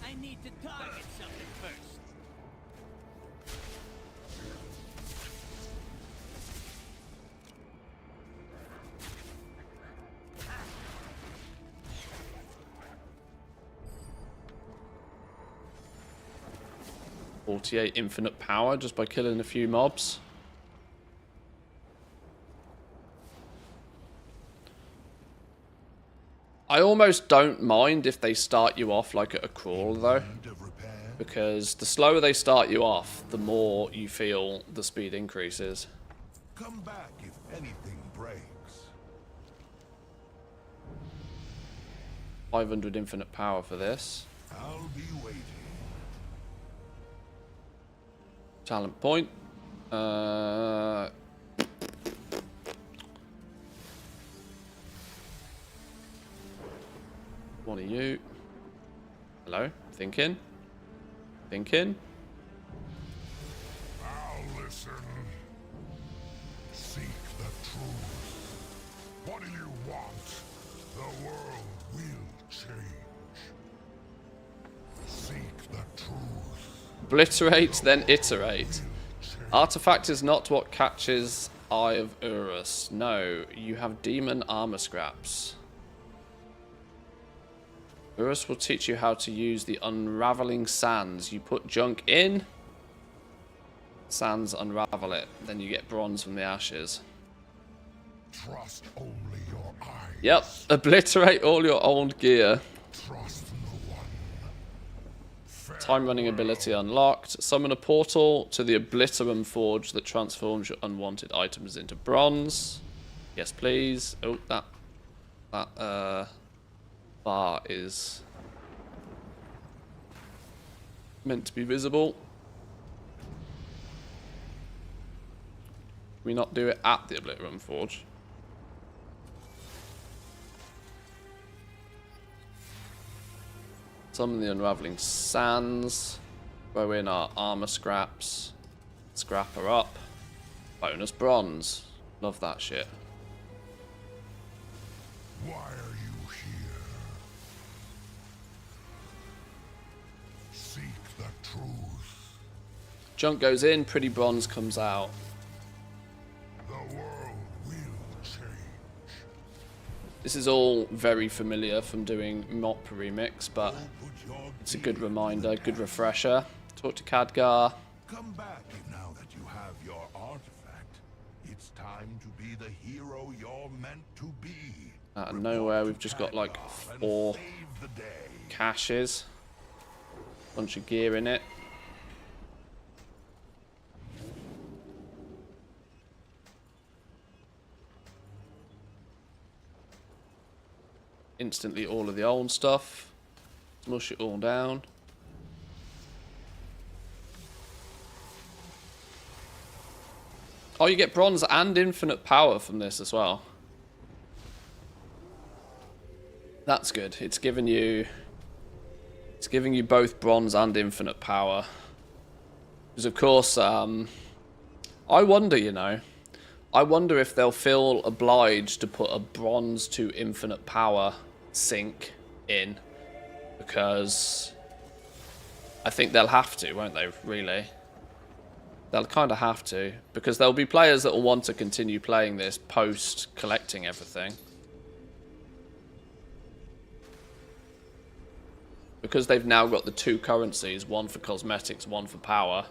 I need to target something first. .48 infinite power just by killing a few mobs. I almost don't mind if they start you off like at a crawl though, because the slower they start you off, the more you feel the speed increases. Come back if anything breaks. 500 infinite power for this. I'll be waiting. Talent point. One of you. Hello? Thinking? Thinking? I'll listen. Seek the truth. What do you want? The world will change. Seek the truth. Obliterate, then iterate. Artifact is not what catches Eye of Urus. No, you have demon armor scraps. Urus will teach you how to use the unraveling sands. You put junk in, sands unravel it. Then you get bronze from the ashes. Trust only your eyes. Yep, obliterate all your old gear. Trust no one. Time running ability unlocked. Summon a portal to the Obliterum Forge that transforms your unwanted items into bronze. Yes, please. Oh, that bar is meant to be visible. Can we not do it at the Obliterum Forge? Summon the Unraveling Sands. Throw in our armor scraps. Scrap her up. Bonus bronze. Love that shit. Why are you here? Seek the truth. Junk goes in, pretty bronze comes out. The world will change. This is all very familiar from doing Mop Remix, but it's a good reminder, good refresher. Talk to Khadgar. Come back now that you have your artifact. It's time to be the hero you're meant to be. Out of nowhere, we've just got like 4 Save the day. caches. Bunch of gear in it. Instantly all of the old stuff. Smush it all down. Oh, you get bronze and infinite power from this as well. That's good. It's giving you both bronze and infinite power. Because of course, I wonder, you know, I wonder if they'll feel obliged to put a bronze to infinite power sync in, because I think they'll have to, won't they, really? They'll kind of have to, because there'll be players that will want to continue playing this post collecting everything. Because they've now got the 2 currencies, one for cosmetics, one for power.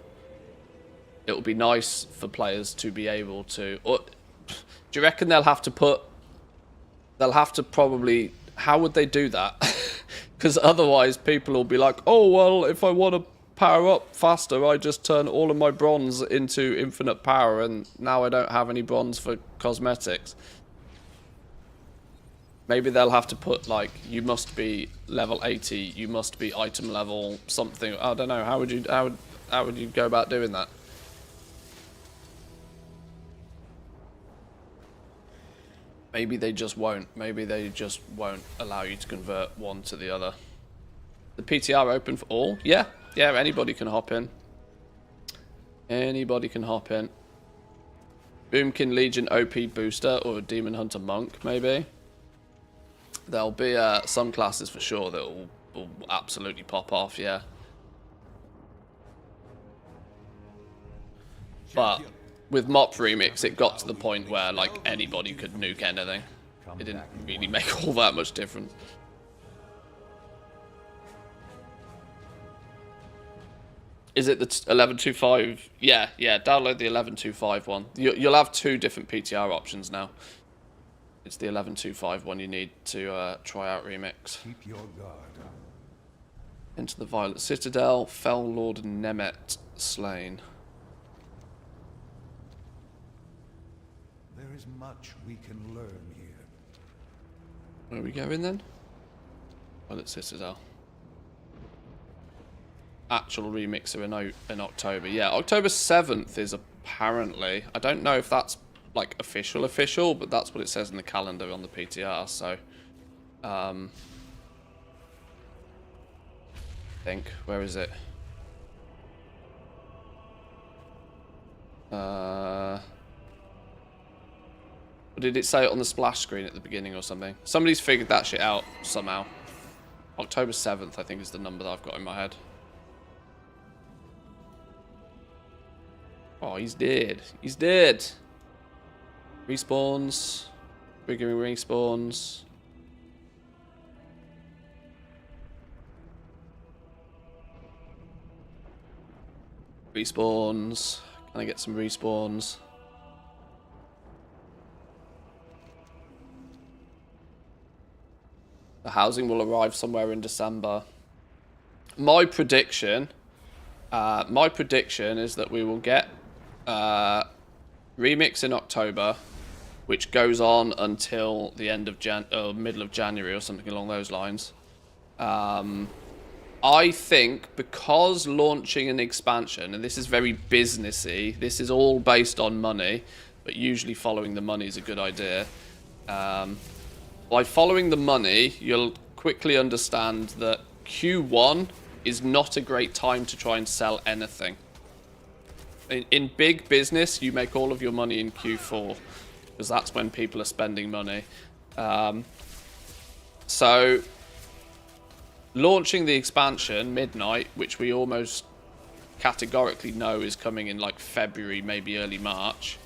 It would be nice for players to be able to... Or, do you reckon they'll have to put... They'll have to probably... How would they do that? Because otherwise people will be like, oh, well, if I want to power up faster, I just turn all of my bronze into infinite power, and now I don't have any bronze for cosmetics. Maybe they'll have to put, like, you must be level 80, you must be item level something. I don't know. How would you go about doing that? Maybe they just won't. Maybe they just won't allow you to convert one to the other. The PTR open for all? Yeah. Yeah, anybody can hop in. Anybody can hop in. Boomkin Legion OP booster or a Demon Hunter Monk, maybe. There'll be some classes for sure that will absolutely pop off, yeah. But with Mop Remix, it got to the point where, like, anybody could nuke anything. It didn't really make all that much difference. Is it the 11.25? Yeah, download the 11.25 one. You'll have 2 different PTR options now. It's the 11.25 one you need to try out Remix. Keep your guard up. Into the Violet Citadel, Fell Lord Nemet slain. There is much we can learn here. Where are we going then? Violet Citadel. Actual remixer in October. Yeah, October 7th is apparently... I don't know if that's like official, but that's what it says in the calendar on the PTR, so... I think. Where is it? Or did it say it on the splash screen at the beginning or something? Somebody's figured that shit out somehow. October 7th, I think, is the number that I've got in my head. Oh, he's dead. He's dead. Respawns. Triggering respawns. Respawns. Can I get some respawns? The housing will arrive somewhere in December. My prediction is that we will get REMIX in October, which goes on until the end of middle of January or something along those lines. I think because launching an expansion, and this is very businessy, this is all based on money, but usually following the money is a good idea. By following the money, you'll quickly understand that Q1 is not a great time to try and sell anything. In big business, you make all of your money in Q4, because that's when people are spending money. So launching the expansion midnight, which we almost categorically know is coming in like February, maybe early March,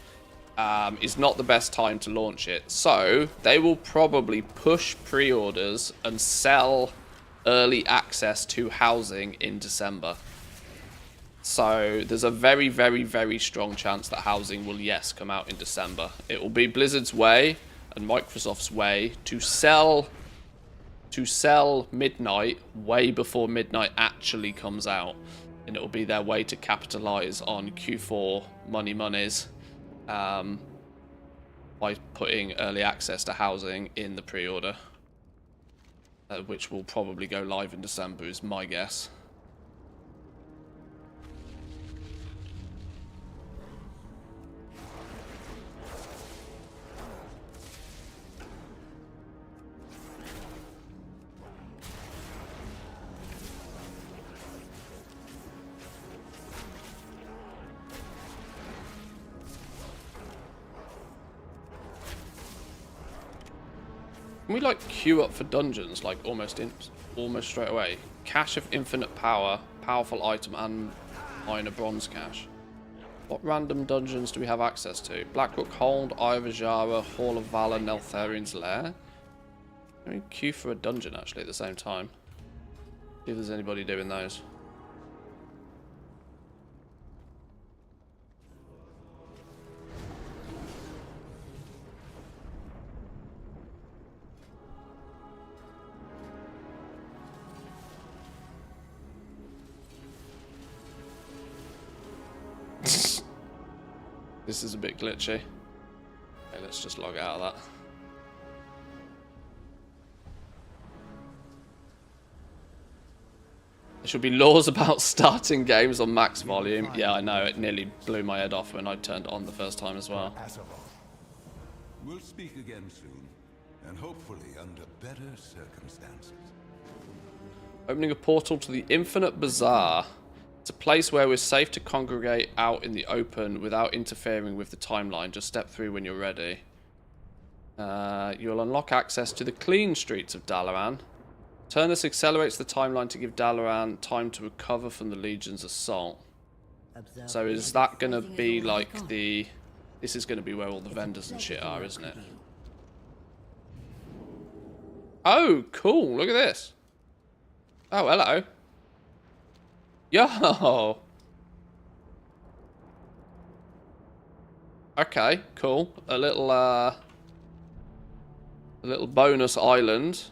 is not the best time to launch it. So they will probably push pre-orders and sell early access to housing in December. So there's a very, very, very strong chance that housing will, yes, come out in December. It will be Blizzard's way and Microsoft's way to sell midnight way before midnight actually comes out, and it will be their way to capitalize on Q4 monies by putting early access to housing in the pre-order, which will probably go live in December is my guess. Can we like queue up for dungeons like almost straight away? Cache of infinite power, powerful item, and minor bronze cache. What random dungeons do we have access to? Blackrook Hold, Eye of Ajara, Hall of Valor, Neltharian's Lair. Let me queue for a dungeon actually at the same time. See if there's anybody doing those. This is a bit glitchy. Okay, let's just log out of that. There should be laws about starting games on max volume. Yeah, I know. It nearly blew my head off when I turned it on the first time as well. We'll speak again soon, and hopefully under better circumstances. Opening a portal to the Infinite Bazaar. It's a place where we're safe to congregate out in the open without interfering with the timeline. Just step through when you're ready. You'll unlock access to the clean streets of Dalaran. Turnus accelerates the timeline to give Dalaran time to recover from the Legion's assault. So is that going to be like the... This is going to be where all the vendors and shit are, isn't it? Oh, cool. Look at this. Oh, hello. Yo! Okay, cool. A little bonus island.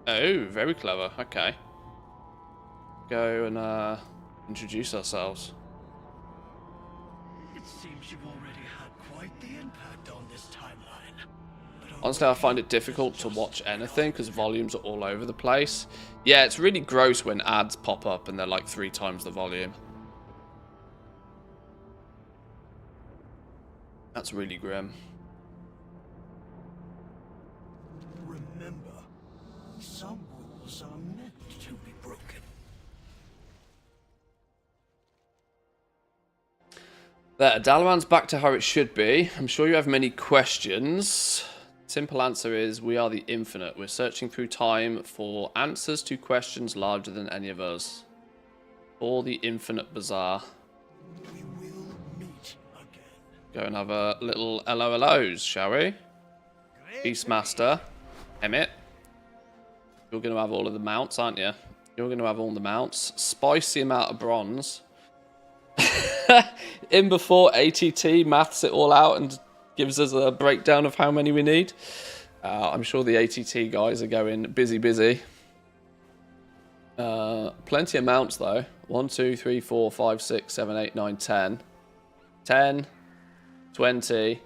Oh, very clever. Okay. Go and introduce ourselves. It seems you've already had quite the impact on this timeline. Honestly, I find it difficult to watch anything because volumes are all over the place. Yeah, it's really gross when ads pop up and they're like 3 times the volume. That's really grim. Remember, some rules are meant to be broken. There, Dalaran's back to how it should be. I'm sure you have many questions. Simple answer is, we are the infinite. We're searching through time for answers to questions larger than any of us. For the infinite bazaar. We will meet again. Go and have a little LOLOs, shall we? Beastmaster. Emmett. You're going to have all of the mounts, aren't you? You're going to have all the mounts. Spicy amount of bronze. In before ATT maths it all out and gives us a breakdown of how many we need. I'm sure the ATT guys are going busy. Plenty of mounts though. 1, 2, 3, 4, 5, 6, 7, 8, 9, 10. 10, 20,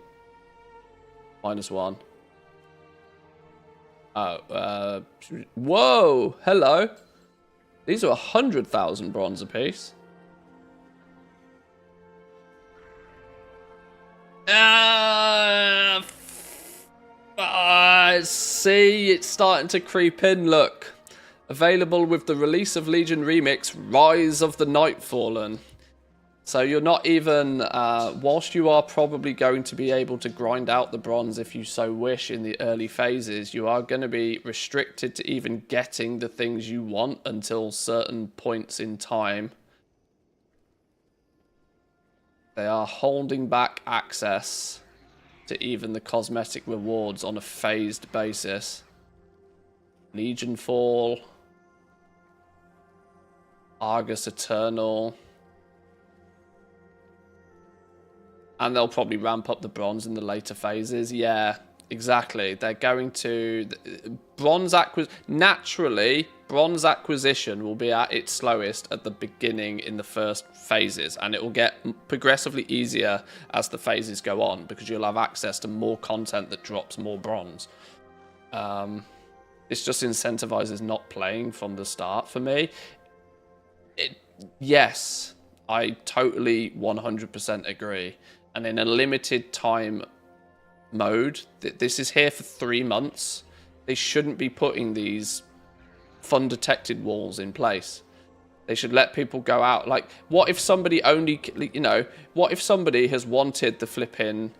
-1. Oh, whoa, hello. These are 100,000 bronze apiece. See, it's starting to creep in, look. Available with the release of Legion Remix, Rise of the Nightfallen. So you're not even, whilst you are probably going to be able to grind out the bronze if you so wish in the early phases, you are going to be restricted to even getting the things you want until certain points in time. They are holding back access to even the cosmetic rewards on a phased basis. Legion Fall. Argus Eternal. And they'll probably ramp up the bronze in the later phases. Yeah, exactly. They're going to... Naturally, bronze acquisition will be at its slowest at the beginning in the first phases. And it will get progressively easier as the phases go on, because you'll have access to more content that drops more bronze. This just incentivizes not playing from the start for me. Yes, I totally 100% agree. And in a limited time mode, this is here for 3 months. They shouldn't be putting these fun detected walls in place. They should let people go out. Like, what if somebody only, you know, what if somebody has wanted the flipping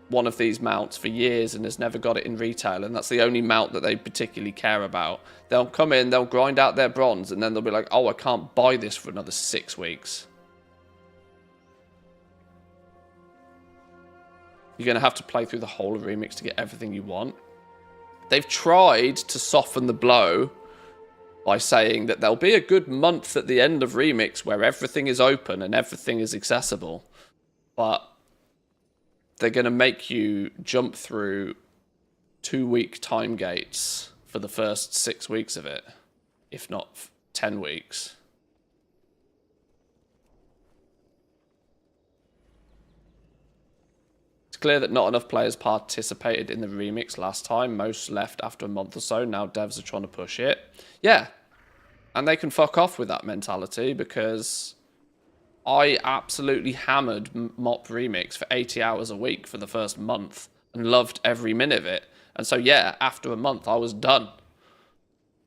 one of these mounts for years and has never got it in retail, and that's the only mount that they particularly care about? They'll come in, they'll grind out their bronze, and then they'll be like, oh, I can't buy this for another 6 weeks. You're going to have to play through the whole of Remix to get everything you want. They've tried to soften the blow by saying that there'll be a good month at the end of Remix where everything is open and everything is accessible. But they're going to make you jump through 2-week time gates for the first 6 weeks of it, if not 10 weeks. It's clear that not enough players participated in the remix last time. Most left after a month or so. Now devs are trying to push it. Yeah. And they can fuck off with that mentality, because I absolutely hammered MOP Remix for 80 hours a week for the first month and loved every minute of it. And so, yeah, after a month, I was done.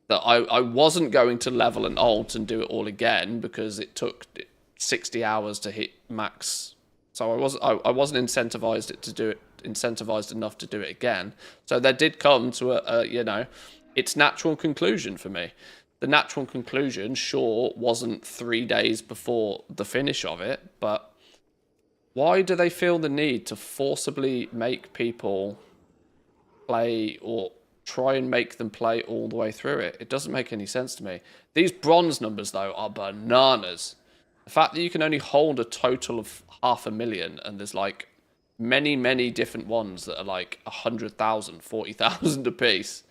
That I wasn't going to level and alt and do it all again, because it took 60 hours to hit max. So I wasn't incentivized enough to do it again. So there did come to you know, its natural conclusion for me. The natural conclusion, sure, wasn't 3 days before the finish of it, but why do they feel the need to forcibly make people play, or try and make them play all the way through it? It doesn't make any sense to me. These bronze numbers, though, are bananas. The fact that you can only hold a total of 500,000, and there's like many different ones that are like 100,000, 40,000 a piece.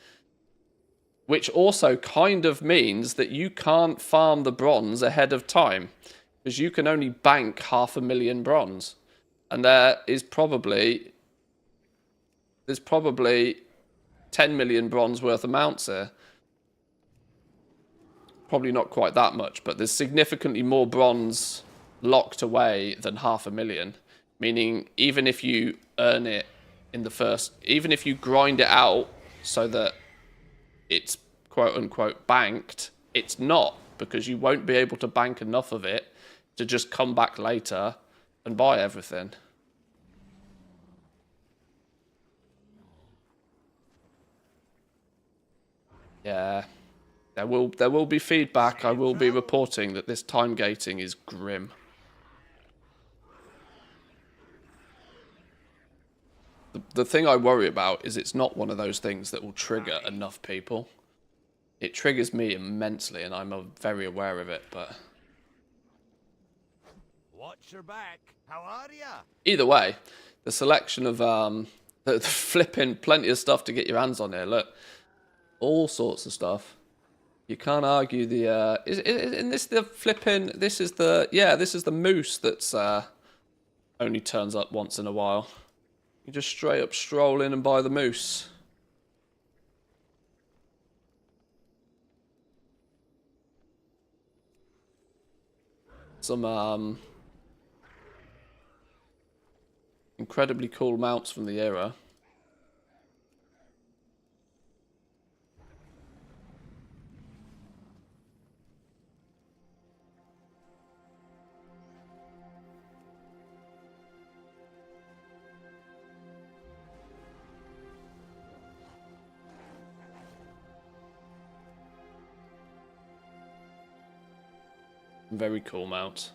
Which also kind of means that you can't farm the bronze ahead of time, because you can only bank 500,000 bronze. And there's probably 10 million bronze worth of mounts here. Probably not quite that much, but there's significantly more bronze locked away than 500,000. Meaning, even if you earn it in the first, even if you grind it out so that it's quote-unquote banked, it's not, because you won't be able to bank enough of it to just come back later and buy everything. Yeah. There will be feedback. I will be reporting that this time gating is grim. The thing I worry about is it's not one of those things that will trigger enough people. It triggers me immensely, and I'm very aware of it, but... Watch your back. How are ya? Either way, the selection of the flipping plenty of stuff to get your hands on here. Look, all sorts of stuff. You can't argue the isn't this the flipping? This is the moose that's only turns up once in a while. You just straight up stroll in and buy the moose. Some incredibly cool mounts from the era. Very cool mount.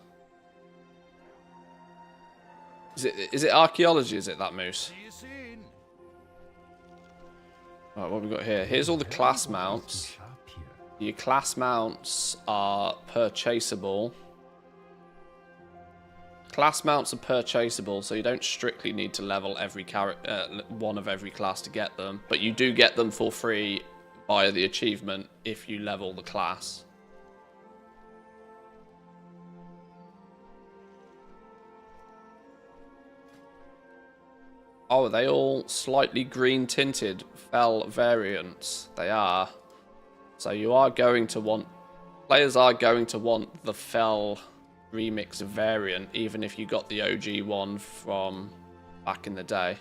Is it archaeology? Is it that moose? Right, what have we got here? Here's all the class mounts. Your class mounts are purchasable. Class mounts are purchasable, so you don't strictly need to level every character, one of every class to get them, but you do get them for free via the achievement if you level the class. Oh, are they all slightly green tinted fell variants? They are. So you are going to want... Players are going to want the fell remix variant, even if you got the OG one from back in the day.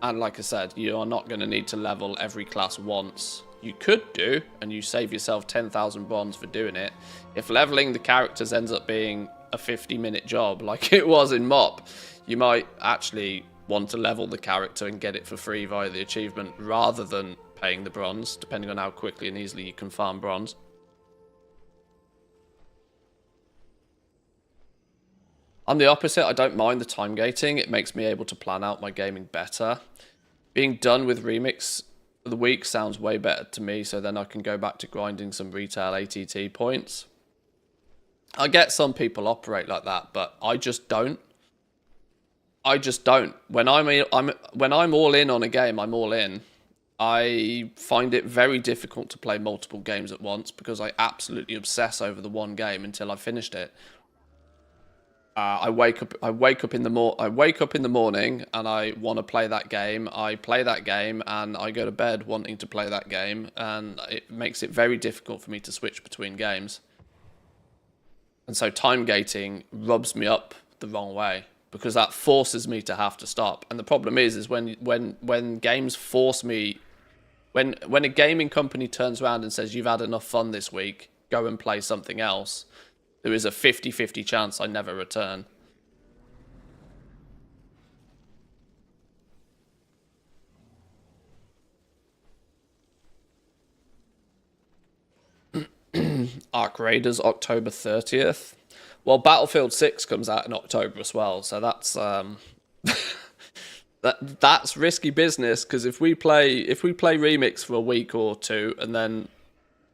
And like I said, you are not going to need to level every class once. You could do, and you save yourself 10,000 bronze for doing it. If leveling the characters ends up being a 50-minute job like it was in MOP, you might actually want to level the character and get it for free via the achievement rather than paying the bronze, depending on how quickly and easily you can farm bronze. I'm the opposite. I don't mind the time gating. It makes me able to plan out my gaming better. Being done with Remix for the week sounds way better to me, so then I can go back to grinding some retail ATT points. I get some people operate like that, but I just don't. I just don't. When I'm all in on a game, I'm all in. I find it very difficult to play multiple games at once because I absolutely obsess over the one game until I've finished it. I wake up in the morning and I want to play that game. I play that game and I go to bed wanting to play that game, and it makes it very difficult for me to switch between games. And so time gating rubs me up the wrong way because that forces me to have to stop. And the problem is when games force me, when a gaming company turns around and says you've had enough fun this week, go and play something else, there is a 50-50 chance I never return. Arc Raiders October 30th. Well, Battlefield 6 comes out in October as well, so that's that's risky business, because if we play Remix for a week or two and then,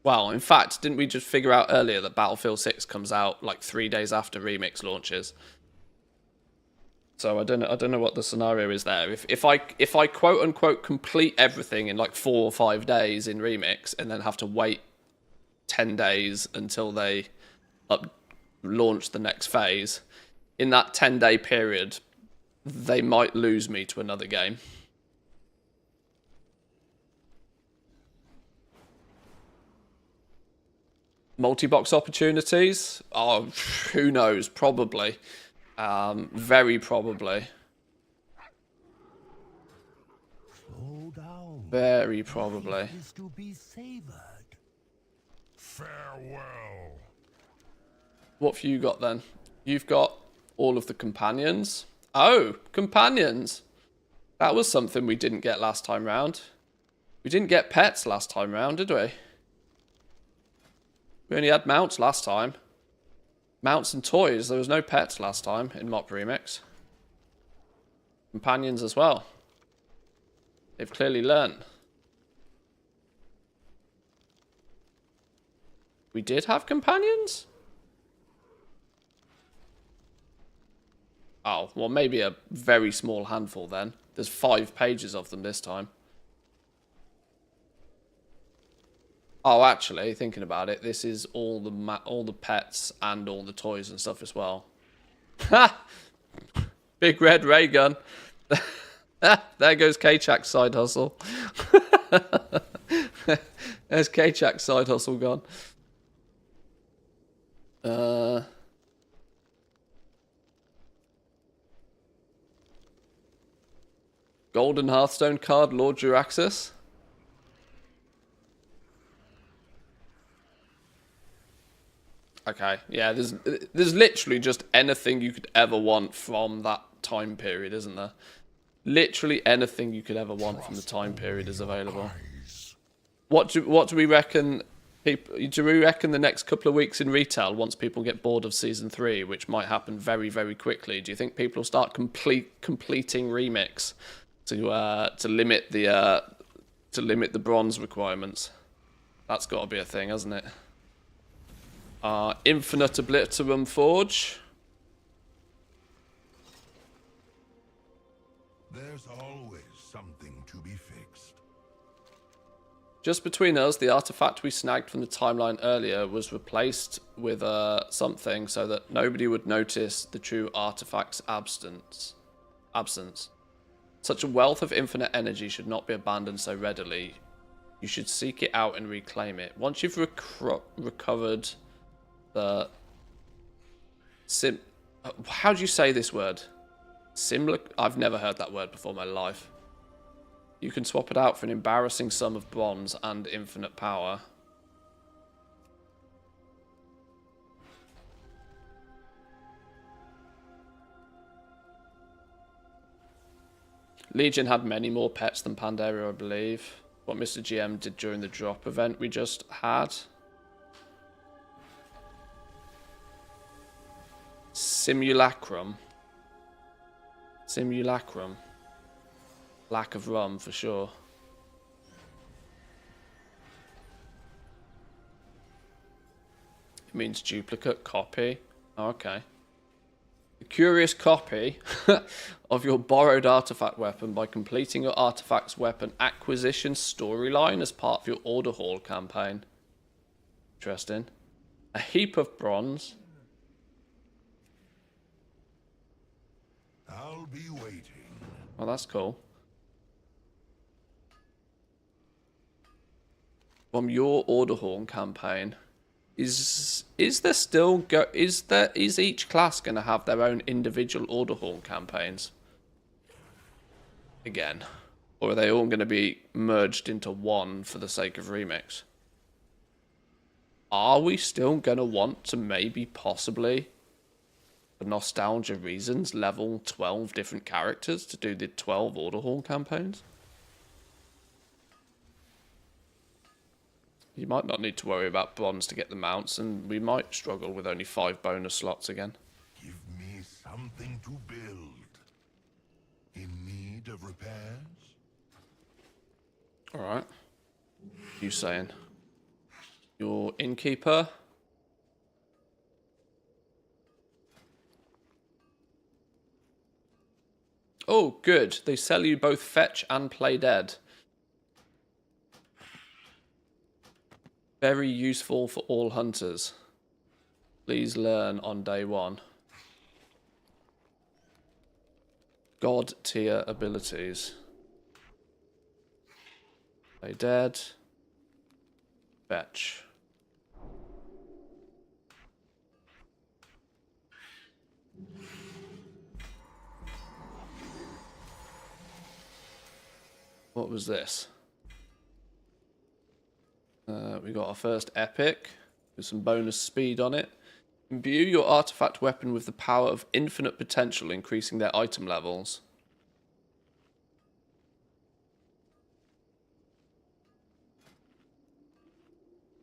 well, in fact, didn't we just figure out earlier that Battlefield 6 comes out like 3 days after Remix launches? So I don't know what the scenario is there. If I quote unquote complete everything in like 4 or 5 days in Remix and then have to wait 10 days until they launch the next phase, in that 10-day period, they might lose me to another game. Multi-box opportunities? Oh, who knows? Probably. Very probably. Slow down. Very probably. Is to be savored. Farewell. What have you got then? You've got all of the companions. Oh, companions. That was something we didn't get last time round. We didn't get pets last time round, did we? We only had mounts last time. Mounts and toys. There was no pets last time in Mop Remix. Companions as well. They've clearly learned. We did have companions? Oh, well, maybe a very small handful then. There's 5 pages of them this time. Oh, actually, thinking about it, this is all the pets and all the toys and stuff as well. Ha! Big red ray gun. There goes K-Chak's side hustle. There's K-Chak's side hustle gone. Golden Hearthstone card, Lord Juraxis. Okay, yeah, there's literally just anything you could ever want from that time period, isn't there? Literally anything you could ever want from the time period is available. What do we reckon? Do we reckon the next couple of weeks in retail, once people get bored of season 3, which might happen very, very quickly, do you think people will start completing remix to limit the bronze requirements? That's got to be a thing, hasn't it? Infinite Obliterum Forge. There's always something to be fixed. Just between us, the artifact we snagged from the timeline earlier was replaced with something so that nobody would notice the true artifact's absence. Such a wealth of infinite energy should not be abandoned so readily. You should seek it out and reclaim it. Once you've recovered the how do you say this word? I've never heard that word before in my life. You can swap it out for an embarrassing sum of bronze and infinite power. Legion had many more pets than Pandaria, I believe. What Mr. GM did during the drop event we just had. Simulacrum. Lack of rum, for sure. It means duplicate copy. Oh, okay. A curious copy of your borrowed artifact weapon by completing your artifact's weapon acquisition storyline as part of your Order Hall campaign. Interesting. A heap of bronze. I'll be waiting. Well, that's cool. From your Order Hall campaign, is there still is each class going to have their own individual Order Hall campaigns again, or are they all going to be merged into one for the sake of remix? Are we still going to want to maybe possibly, for nostalgia reasons, level 12 different characters to do the 12 Order Hall campaigns? You might not need to worry about bronze to get the mounts, and we might struggle with only 5 bonus slots again. Give me something to build. In need of repairs? Alright. You saying? Your innkeeper? Oh, good. They sell you both fetch and play dead. Very useful for all hunters. Please learn on day 1. God tier abilities. Play dead. Fetch. What was this? We got our first epic with some bonus speed on it. Imbue your artifact weapon with the power of infinite potential, increasing their item levels.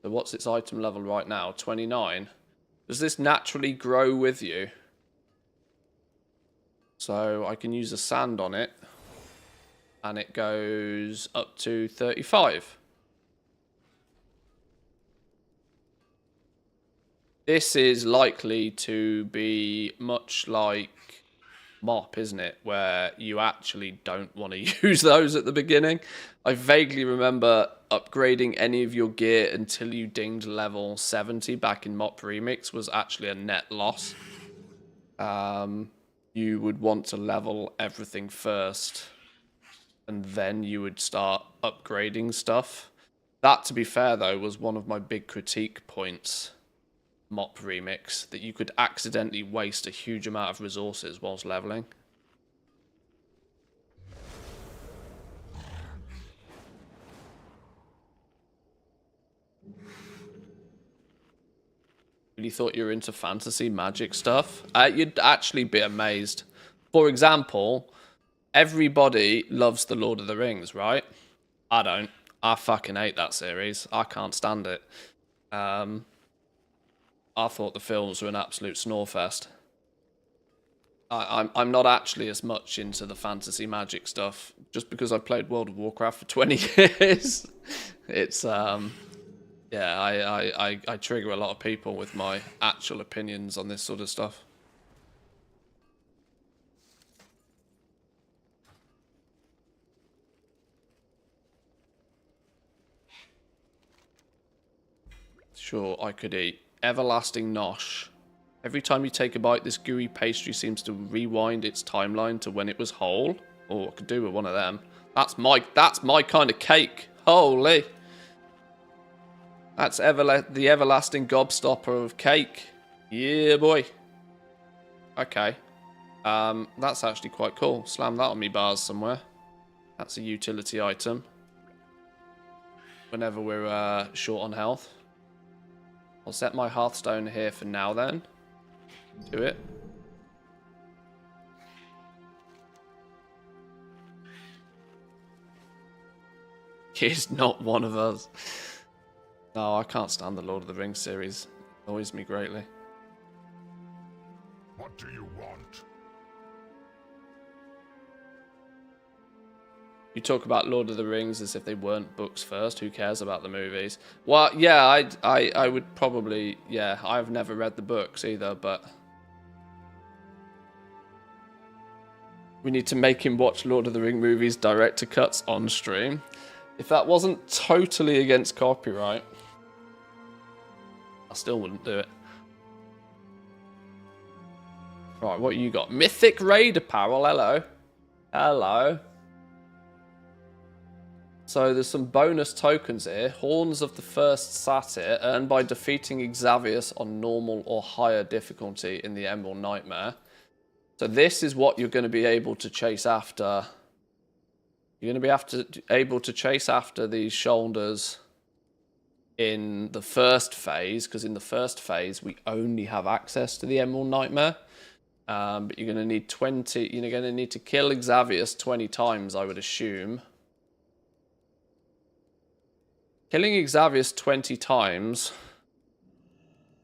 So what's its item level right now? 29. Does this naturally grow with you? So I can use a sand on it. And it goes up to 35. This is likely to be much like Mop, isn't it? Where you actually don't want to use those at the beginning. I vaguely remember upgrading any of your gear until you dinged level 70 back in Mop Remix was actually a net loss. You would want to level everything first. And then you would start upgrading stuff. That, to be fair, though, was one of my big critique points. Mop Remix, that you could accidentally waste a huge amount of resources whilst leveling. Really thought you were into fantasy magic stuff? You'd actually be amazed. For example, everybody loves The Lord of the Rings, right? I don't. I fucking hate that series. I can't stand it. I thought the films were an absolute snorefest. I'm not actually as much into the fantasy magic stuff, just because I played World of Warcraft for 20 years. It's yeah, I trigger a lot of people with my actual opinions on this sort of stuff. Sure, I could eat. Everlasting Nosh. Every time you take a bite, this gooey pastry seems to rewind its timeline to when it was whole. Oh, I could do with one of them. That's my kind of cake. Holy. That's the everlasting gobstopper of cake. Yeah, boy. Okay. That's actually quite cool. Slam that on me bars somewhere. That's a utility item. Whenever we're short on health. I'll set my Hearthstone here for now then. Do it. He's not one of us. No, I can't stand the Lord of the Rings series. It annoys me greatly. What do you want? You talk about Lord of the Rings as if they weren't books first. Who cares about the movies? Well, yeah, I would probably... Yeah, I've never read the books either, but... We need to make him watch Lord of the Ring movies director cuts on stream. If that wasn't totally against copyright, I still wouldn't do it. Right, what you got? Mythic Raid apparel, hello. Hello. So there's some bonus tokens here. Horns of the First Satyr, earned by defeating Xavius on normal or higher difficulty in the Emerald Nightmare. So this is what you're going to be able to chase after. You're going to be able to chase after these shoulders in the first phase, because in the first phase we only have access to the Emerald Nightmare. But you're going to need 20. You're going to need to kill Xavius 20 times, I would assume. Killing Xavius 20 times.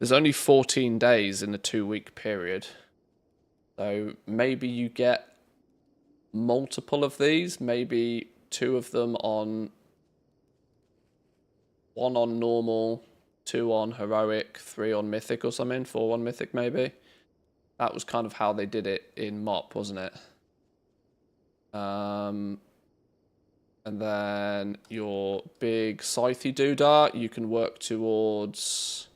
There's only 14 days in a 2-week period. So maybe you get multiple of these. Maybe 2 of them on... 1 on normal, 2 on heroic, 3 on mythic or something. 4 on mythic maybe. That was kind of how they did it in MOP, wasn't it? And then your big scythe doodah you can work towards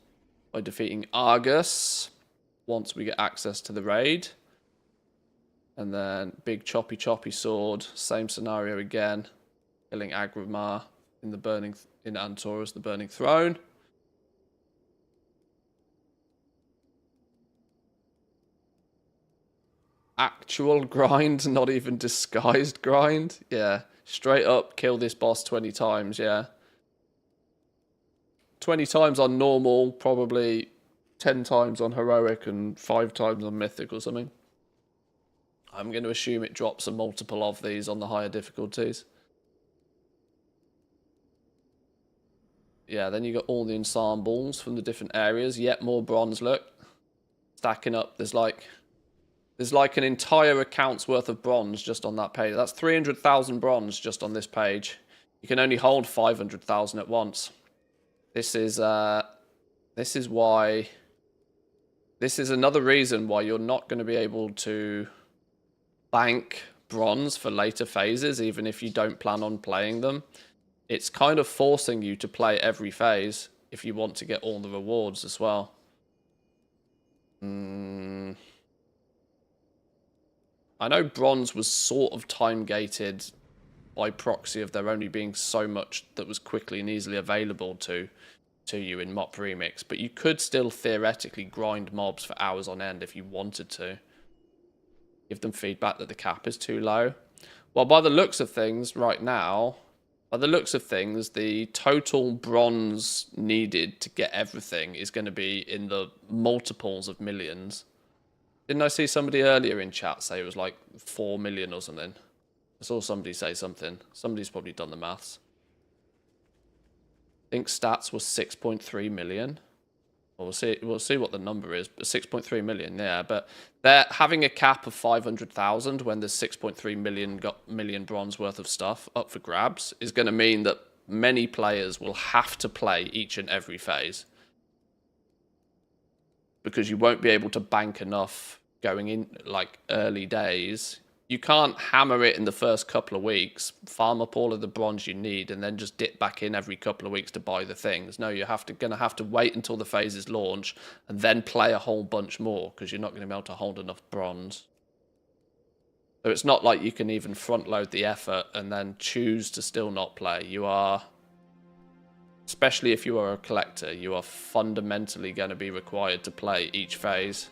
by defeating Argus once we get access to the raid. And then big choppy sword, same scenario again, killing Agrimar in Antorus, the Burning Throne. Actual grind, not even disguised grind. Yeah. Straight up, kill this boss 20 times, yeah. 20 times on normal, probably 10 times on heroic and 5 times on mythic or something. I'm going to assume it drops a multiple of these on the higher difficulties. Yeah, then you got all the ensembles from the different areas. Yet more bronze, look. Stacking up. There's like an entire account's worth of bronze just on that page. That's 300,000 bronze just on this page. You can only hold 500,000 at once. This is why... This is another reason why you're not going to be able to bank bronze for later phases, even if you don't plan on playing them. It's kind of forcing you to play every phase if you want to get all the rewards as well. I know bronze was sort of time-gated by proxy of there only being so much that was quickly and easily available to you in MOP Remix, but you could still theoretically grind mobs for hours on end if you wanted to. Give them feedback that the cap is too low. Well, by the looks of things right now, the total bronze needed to get everything is going to be in the multiples of millions. Didn't I see somebody earlier in chat say it was like 4 million or something? I saw somebody say something. Somebody's probably done the maths. I think stats was 6.3 million. Well, we'll see what the number is, but 6.3 million, yeah. But they're having a cap of 500,000 when there's 6.3 million bronze worth of stuff up for grabs is going to mean that many players will have to play each and every phase. Because you won't be able to bank enough going in, like, early days. You can't hammer it in the first couple of weeks, farm up all of the bronze you need, and then just dip back in every couple of weeks to buy the things. No, you're gonna have to wait until the phases launch and then play a whole bunch more because you're not going to be able to hold enough bronze. So it's not like you can even front load the effort and then choose to still not play. You are, especially if you are a collector, you are fundamentally going to be required to play each phase.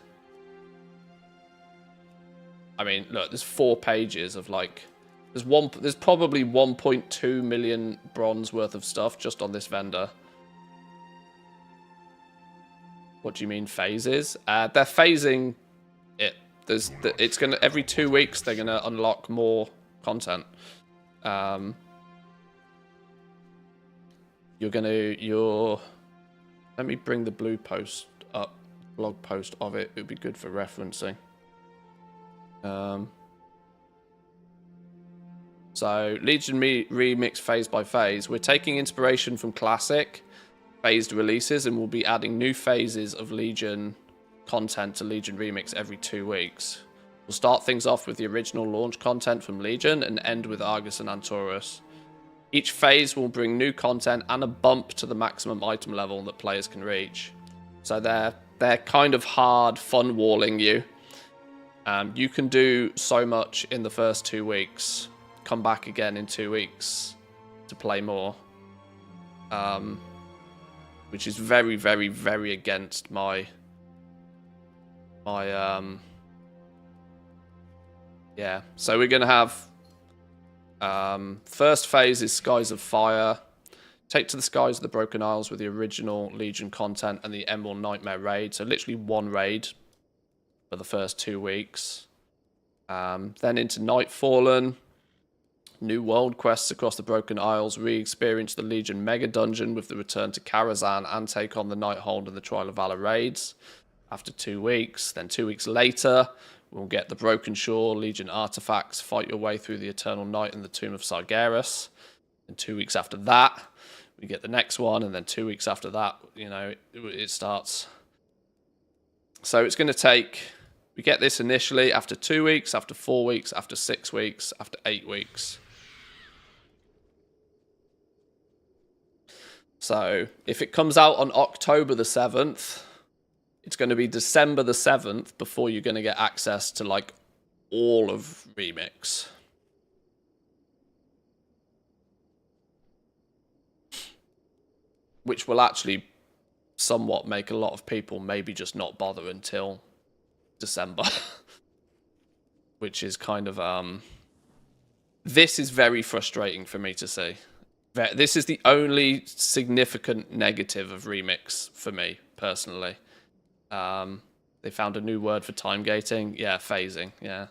I mean, look, there's 4 pages of like, there's probably 1.2 million bronze worth of stuff just on this vendor. What do you mean phases? They're phasing it. It's gonna, every 2 weeks they're gonna unlock more content. Let me bring the blue post up, blog post of it. It'd be good for referencing. So Legion Remix phase by phase. We're taking inspiration from classic phased releases and we'll be adding new phases of Legion content to Legion Remix every 2 weeks. We'll start things off with the original launch content from Legion and end with Argus and Antorus. Each phase will bring new content and a bump to the maximum item level that players can reach. So they're kind of hard fun walling you. You can do so much in the first 2 weeks. Come back again in 2 weeks to play more. Which is very, very, very against my yeah. So we're going to have first phase is Skies of Fire. Take to the Skies of the Broken Isles with the original Legion content and the Emerald Nightmare raid. So literally 1 raid for the first 2 weeks. Then into Nightfallen. New world quests across the Broken Isles. Re-experience the Legion Mega Dungeon with the return to Karazhan and take on the Nighthold and the Trial of Valor raids. After 2 weeks. Then 2 weeks later, we'll get the Broken Shore, Legion Artifacts, fight your way through the Eternal Night and the Tomb of Sargeras. And 2 weeks after that, we get the next one. And then 2 weeks after that, you know, it starts. So it's going to take... We get this initially after 2 weeks, after 4 weeks, after 6 weeks, after 8 weeks. So if it comes out on October the 7th, it's going to be December the 7th before you're going to get access to like all of Remix. Which will actually somewhat make a lot of people maybe just not bother until December. Which is kind of this is very frustrating for me to see. This is the only significant negative of Remix for me personally, They found a new word for time gating. Yeah, phasing. Yeah.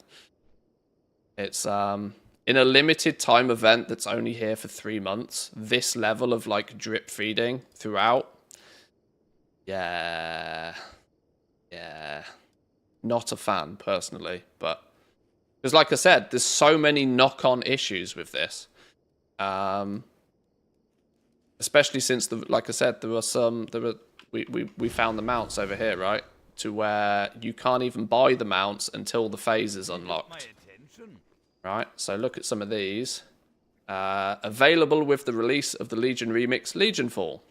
It's in a limited time event that's only here for 3 months. This level of like drip feeding throughout. Yeah. Yeah. Not a fan personally, but because like I said, there's so many knock-on issues with this. Especially since like I said, we found the mounts over here, right? To where you can't even buy the mounts until the phase is unlocked. Right, so look at some of these. Available with the release of the Legion Remix, Legion Fall.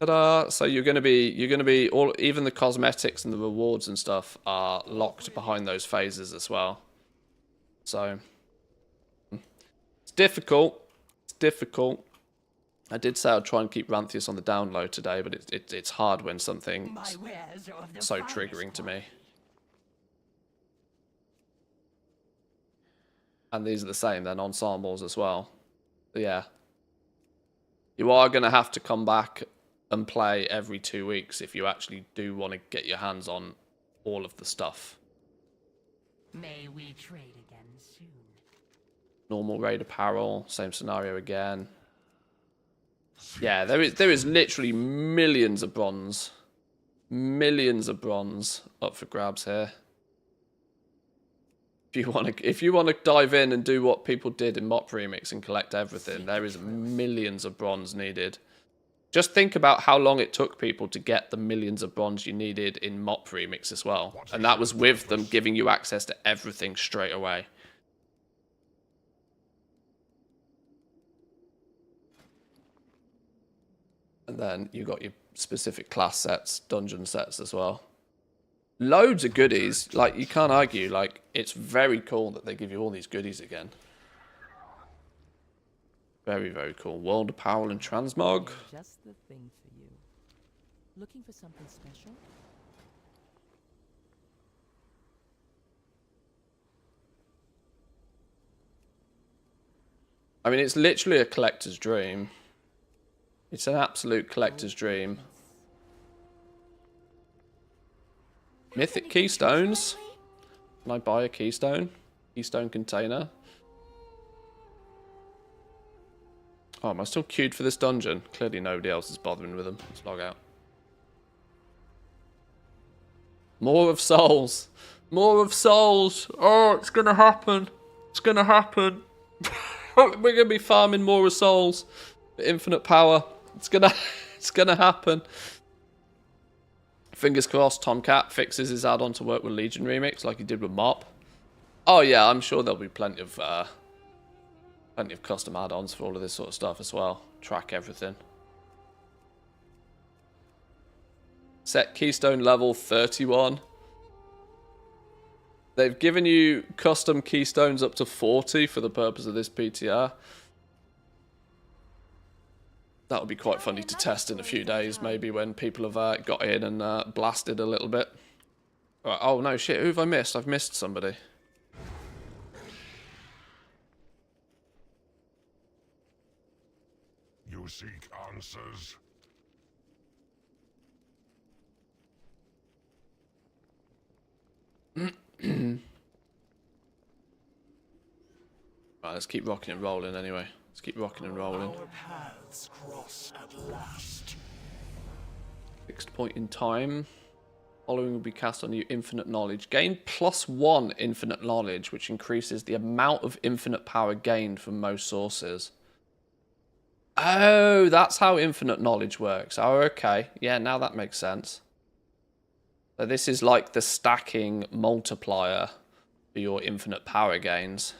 Ta-da! So you're gonna be all, even the cosmetics and the rewards and stuff are locked behind those phases as well. So it's difficult. It's difficult. I did say I'd try and keep Ranthius on the download today, but it's hard when something's so triggering to me. And these are the same, then, ensembles as well. But yeah. You are going to have to come back and play every 2 weeks if you actually do want to get your hands on all of the stuff. May we trade again soon? Normal raid apparel, same scenario again. Yeah, there is literally millions of bronze. Millions of bronze up for grabs here. If you want to dive in and do what people did in Mop Remix and collect everything, there is millions of bronze needed. Just think about how long it took people to get the millions of bronze you needed in Mop Remix as well. And that was with them giving you access to everything straight away. And then you got your specific class sets, dungeon sets as well. Loads of goodies. Like, you can't argue. Like, it's very cool that they give you all these goodies again. Very, very cool. World Apparel and Transmog. Just the thing for you. Looking for something special? I mean, it's literally a collector's dream. It's an absolute collector's dream. Mythic Keystones. Can I buy a Keystone? Keystone container. Oh, am I still queued for this dungeon? Clearly nobody else is bothering with them. Let's log out. More of souls. More of souls. Oh, it's going to happen. It's going to happen. We're going to be farming more of souls. For infinite power. It's gonna happen. Fingers crossed Tomcat fixes his add-on to work with Legion Remix like he did with Mop. Oh yeah, I'm sure there'll be plenty of custom add-ons for all of this sort of stuff as well. Track everything. Set Keystone level 31. They've given you custom Keystones up to 40 for the purpose of this PTR. That would be quite funny to test in a few days, maybe when people have got in and blasted a little bit. Right, oh no, shit, who have I missed? I've missed somebody. You seek answers? Right, let's keep rocking and rolling anyway. Let's keep rocking and rolling. Our paths cross at last. Fixed point in time. Following will be cast on you infinite knowledge. Gain +1 infinite knowledge, which increases the amount of infinite power gained from most sources. Oh, that's how infinite knowledge works. Oh, okay. Yeah, now that makes sense. So this is like the stacking multiplier for your infinite power gains.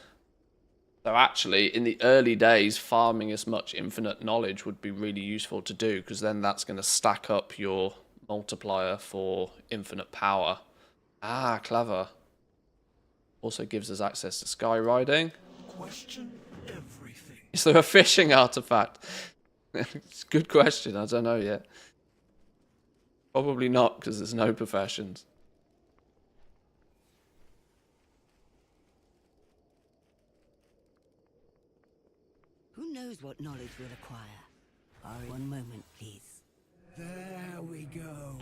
So actually, in the early days, farming as much infinite knowledge would be really useful to do, because then that's going to stack up your multiplier for infinite power. Ah, clever. Also gives us access to sky riding. Question everything. Is there a fishing artifact? It's a good question. I don't know yet. Probably not, because there's no professions. Who knows what knowledge we'll acquire? One moment, please. There we go.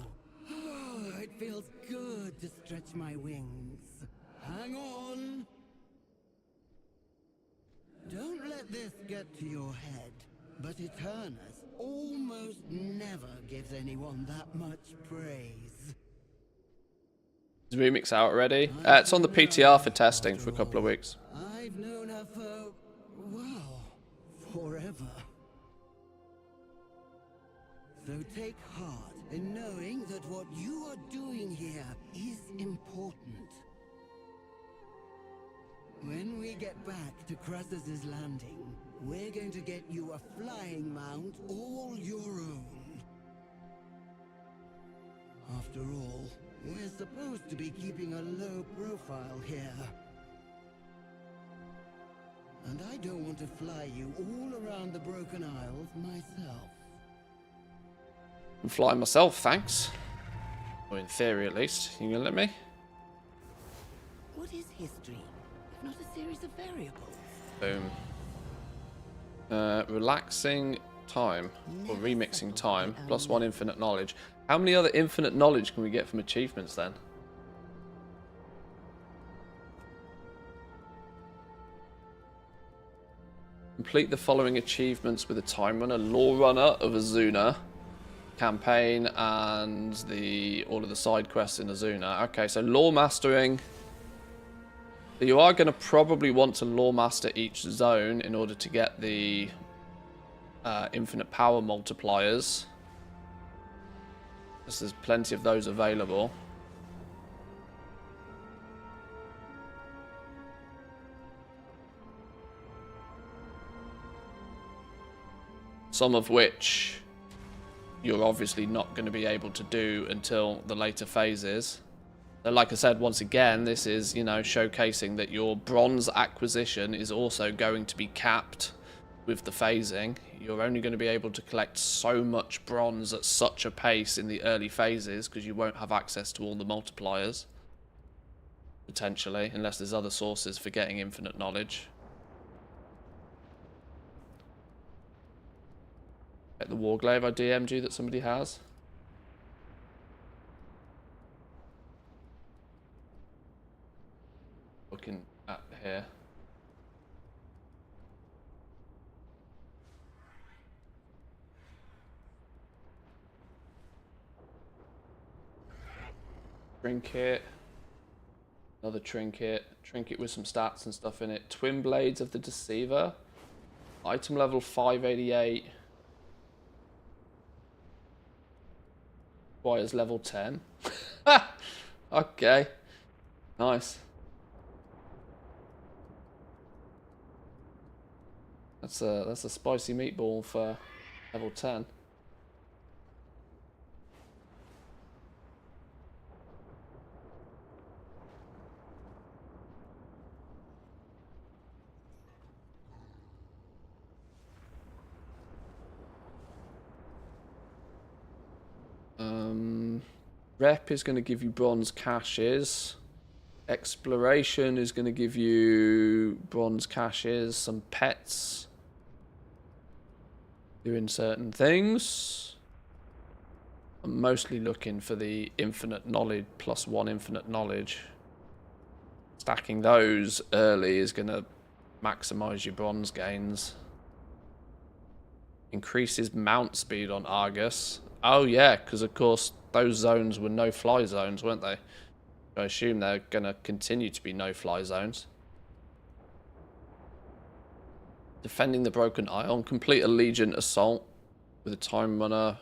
to your head, but Eternus almost never gives anyone that much praise. Is REMIX out already? It's on the PTR for testing for a couple of weeks. I've known her for, well, forever. So take heart in knowing that what you are doing here is important. When we get back to Crassus's Landing, we're going to get you a flying mount all your own. After all, we're supposed to be keeping a low profile here. And I don't want to fly you all around the Broken Isles myself. I'm flying myself, thanks. Or in theory, at least. You gonna let me? What is history, if not a series of variables? Boom. Relaxing time, or remixing time, +1 infinite knowledge. How many other infinite knowledge can we get from achievements then? Complete the following achievements with a time runner, lore runner of Azuna, campaign, and all of the side quests in Azuna. Okay, so lore mastering. You are going to probably want to lore master each zone in order to get the infinite power multipliers. Because there's plenty of those available. Some of which you're obviously not going to be able to do until the later phases. So like I said, once again, this is, you know, showcasing that your bronze acquisition is also going to be capped with the phasing. You're only going to be able to collect so much bronze at such a pace in the early phases because you won't have access to all the multipliers. Potentially, unless there's other sources for getting infinite knowledge. Get the Warglaive I DM'd you that somebody has. Looking at here. Trinket. Another trinket. Trinket with some stats and stuff in it. Twin Blades of the Deceiver. Item level 588. Requires level 10. Okay. Nice. That's a spicy meatball for level 10. Rep is going to give you bronze caches. Exploration is going to give you bronze caches, some pets. Doing certain things. I'm mostly looking for the infinite knowledge, +1 infinite knowledge. Stacking those early is going to maximize your bronze gains. Increases mount speed on Argus. Oh yeah, because of course those zones were no-fly zones, weren't they? I assume they're going to continue to be no-fly zones. Defending the Broken Isle. Complete a Legion Assault with a Time Runner.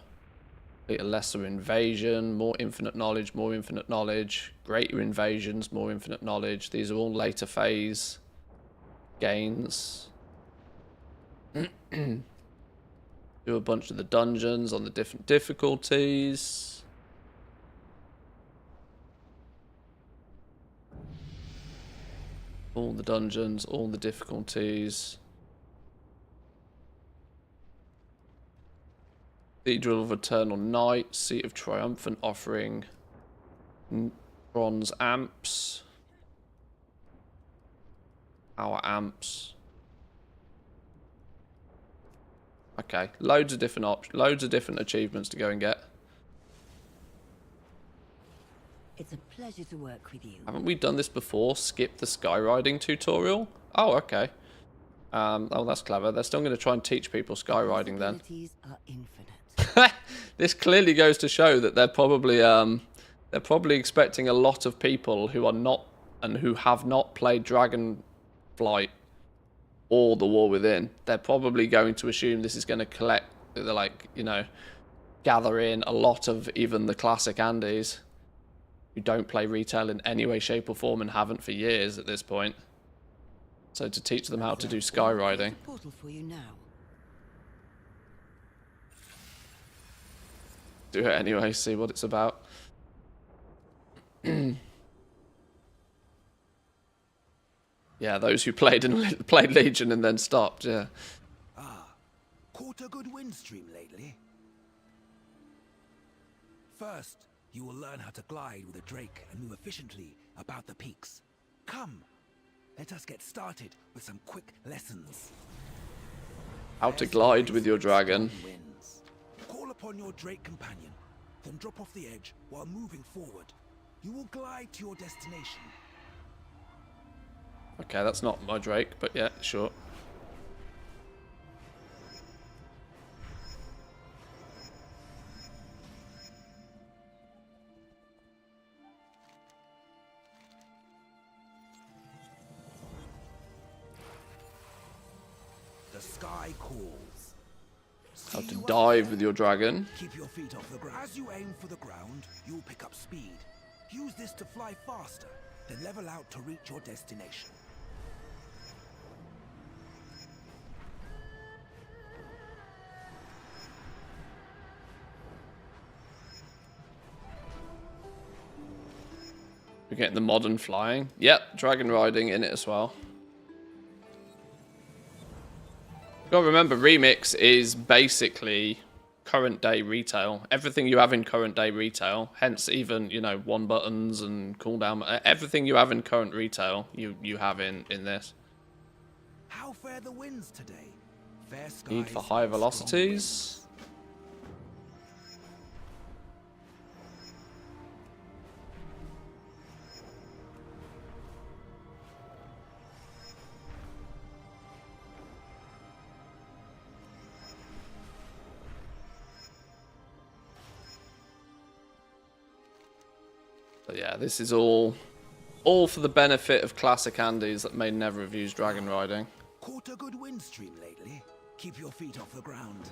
Complete a Lesser Invasion. More infinite knowledge, more infinite knowledge. Greater Invasions, more infinite knowledge. These are all later phase gains. Do a bunch of the dungeons on the different difficulties. All the dungeons, all the difficulties. Cathedral of Eternal Night, Seat of Triumphant offering bronze amps. Power amps. Okay, loads of different loads of different achievements to go and get. It's a pleasure to work with you. Haven't we done this before? Skip the skywriding tutorial? Oh, okay. Oh, that's clever. They're still going to try and teach people skyriding then. Possibilities are infinite. This clearly goes to show that they're probably expecting a lot of people who are not and who have not played Dragonflight or The War Within. They're probably going to assume this is going to collect, like, you know, gather in a lot of even the classic Andes who don't play retail in any way, shape, or form and haven't for years at this point. So to teach them how to do skyriding. Portal for you now. Do it anyway, see what it's about. Yeah, those who played Legion and then stopped, yeah. Caught a good wind stream lately? First, you will learn how to glide with a drake and move efficiently about the peaks. Come, let us get started with some quick lessons. How to glide with your dragon. Winds. Call upon your drake companion, then drop off the edge while moving forward. You will glide to your destination. Okay, that's not my drake, but yeah, sure. The sky calls. How See to you up dive there. with your dragon. Keep your feet off the ground. As you aim for the ground, you'll pick up speed. Use this to fly faster, then level out to reach your destination. We're getting the modern flying. Yep, dragon riding in it as well. Got to remember, Remix is basically current day retail. Everything you have in current day retail, hence even, you know, one buttons and cooldown, everything you have in current retail, you have in this. How fare the winds today? Fair skies Need for and high strong velocities. But yeah, this is all for the benefit of classic Andes that may never have used dragon riding. Caught a good wind stream lately? Keep your feet off the ground.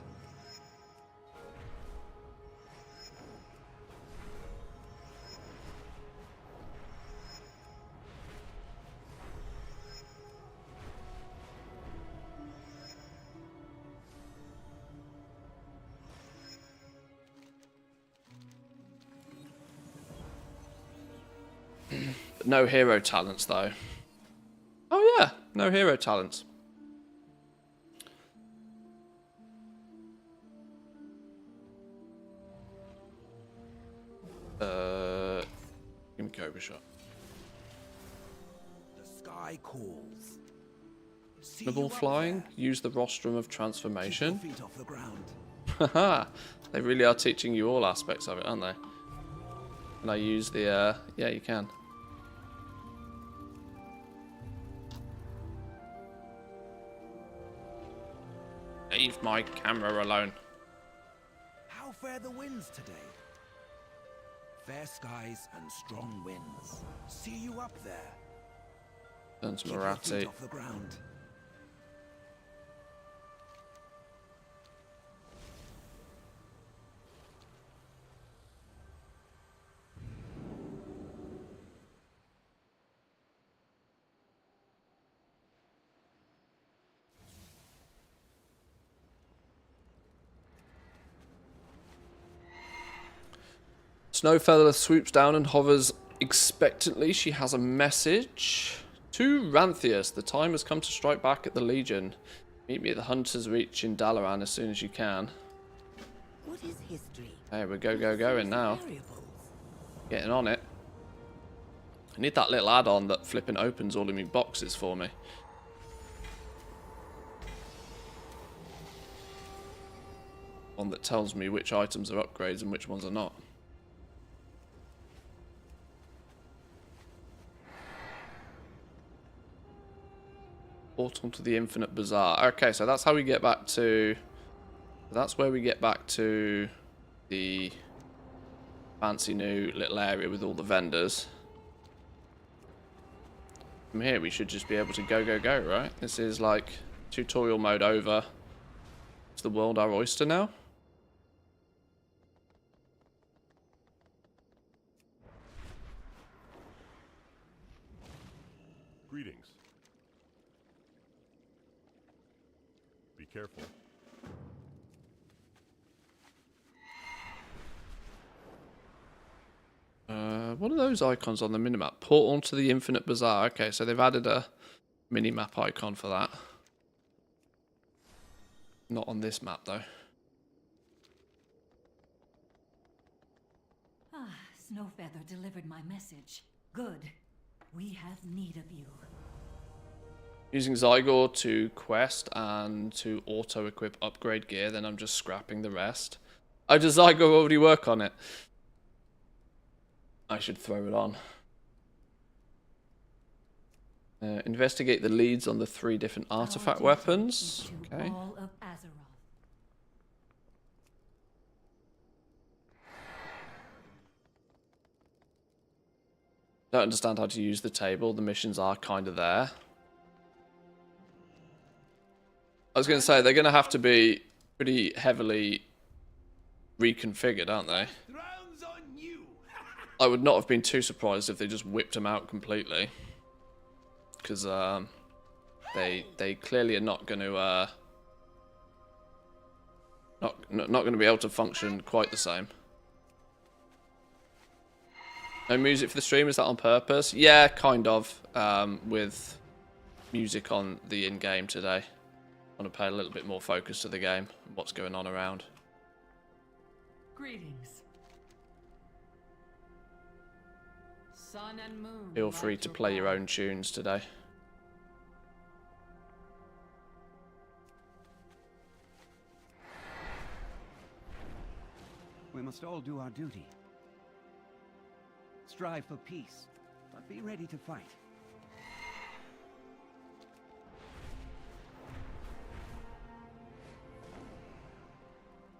But no hero talents though. Oh yeah, no hero talents. Give me Cobra Shot. The sky calls. See Double you up flying. there. Use the rostrum of transformation. Keep your feet off the ground. Haha. They really are teaching you all aspects of it, aren't they? Can I use the yeah, you can. Leave my camera alone. How fare the winds today? Fair skies and strong winds. See you up there. Turn to Keep your feet Marathi. off the ground. Snowfeather swoops down and hovers expectantly. She has a message. To Ranthius, the time has come to strike back at the Legion. Meet me at the Hunter's Reach in Dalaran as soon as you can. What is history? Hey, we're going now. Variables. Getting on it. I need that little add-on that flipping opens all of my boxes for me. One that tells me which items are upgrades and which ones are not. Portal to the Infinite Bazaar. Okay, so that's how we get back to... That's where we get back to the fancy new little area with all the vendors. From here, we should just be able to go, right? This is like tutorial mode over. Is the world our oyster now? Greetings. Be careful. What are those icons on the minimap? Portal to the Infinite Bazaar. Okay, so they've added a minimap icon for that. Not on this map, though. Ah, Snowfeather delivered my message. Good. We have need of you. Using Zygor to quest and to auto-equip upgrade gear, then I'm just scrapping the rest. Oh, does Zygor already work on it? I should throw it on. Investigate the leads on the 3 different artifact weapons. Okay. All of Azeroth. Don't understand how to use the table. The missions are kind of there. I was going to say, they're going to have to be pretty heavily reconfigured, aren't they? I would not have been too surprised if they just whipped them out completely. Because they clearly are not going to not going to be able to function quite the same. No music for the stream, is that on purpose? Yeah, kind of. With music on the in-game today. I want to pay a little bit more focus to the game and what's going on around. Greetings. Sun and moon. Feel free to play your own tunes today. We must all do our duty. Strive for peace, but be ready to fight.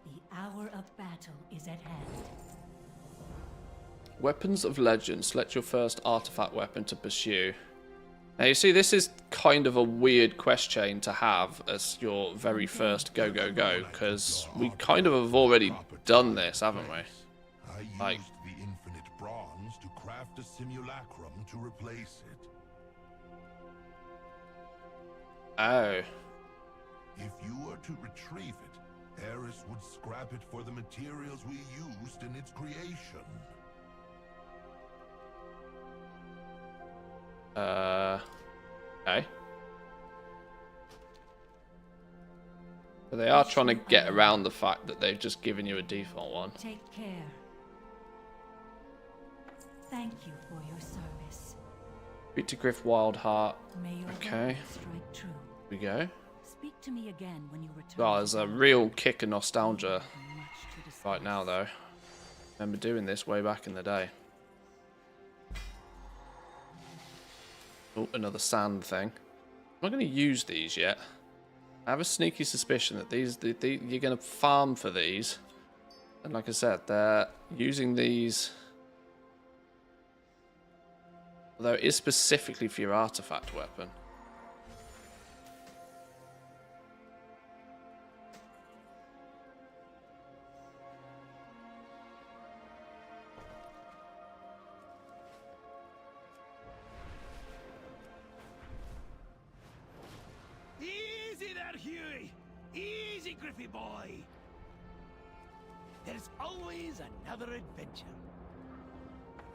The hour of battle is at hand. Weapons of Legend. Select your first artifact weapon to pursue. Now you see, this is kind of a weird quest chain to have as your very first go, because we kind of have already done this, haven't we? I used the infinite bronze to craft a simulacrum to replace it. Oh. If you were to retrieve it, Eris would scrap it for the materials we used in its creation. Okay. So they are trying to get around the fact that they've just given you a default one. Take care. Thank you for your service. Speak to Griff Wildheart. May your Okay. word strike true. Here we go. Speak to me again when you return. Oh, there's a real kick of nostalgia right now, though. Remember doing this way back in the day. Oh, another sand thing. I'm not going to use these yet. I have a sneaky suspicion that you're going to farm for these. And like I said, they're using these... Although it is specifically for your artifact weapon. Easy there, Huey! Easy, Griffy boy! There's always another adventure.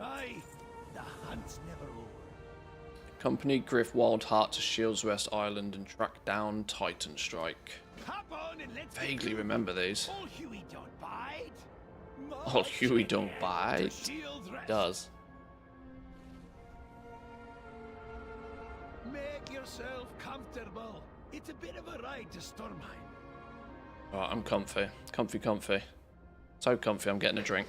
Aye, the hunt's never over. Accompany Griff Wildheart to Shields Rest Island and track down Titan Strike. Hop on and let's Vaguely remember these. Old Huey don't bite. Oh, Huey don't bite. Shields Rest. Does. Make yourself comfortable. It's a bit of a ride to Stormheim. Alright, I'm comfy. Comfy. So comfy, I'm getting a drink.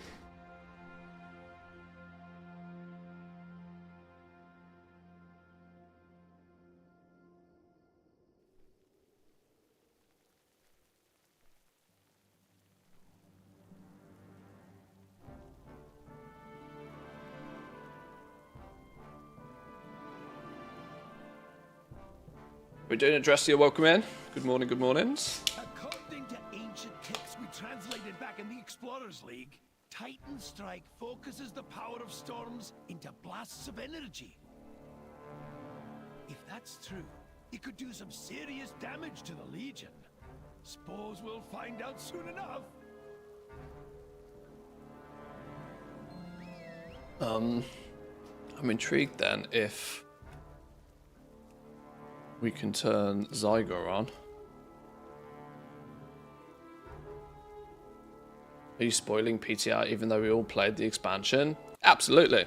We're doing a Dressier welcome in. Good morning, good mornings. According to ancient texts we translated back in the Explorers League, Titan Strike focuses the power of storms into blasts of energy. If that's true, it could do some serious damage to the Legion. Suppose we'll find out soon enough. I'm intrigued then if we can turn Zyger on. Are you spoiling PTR even though we all played the expansion? Absolutely.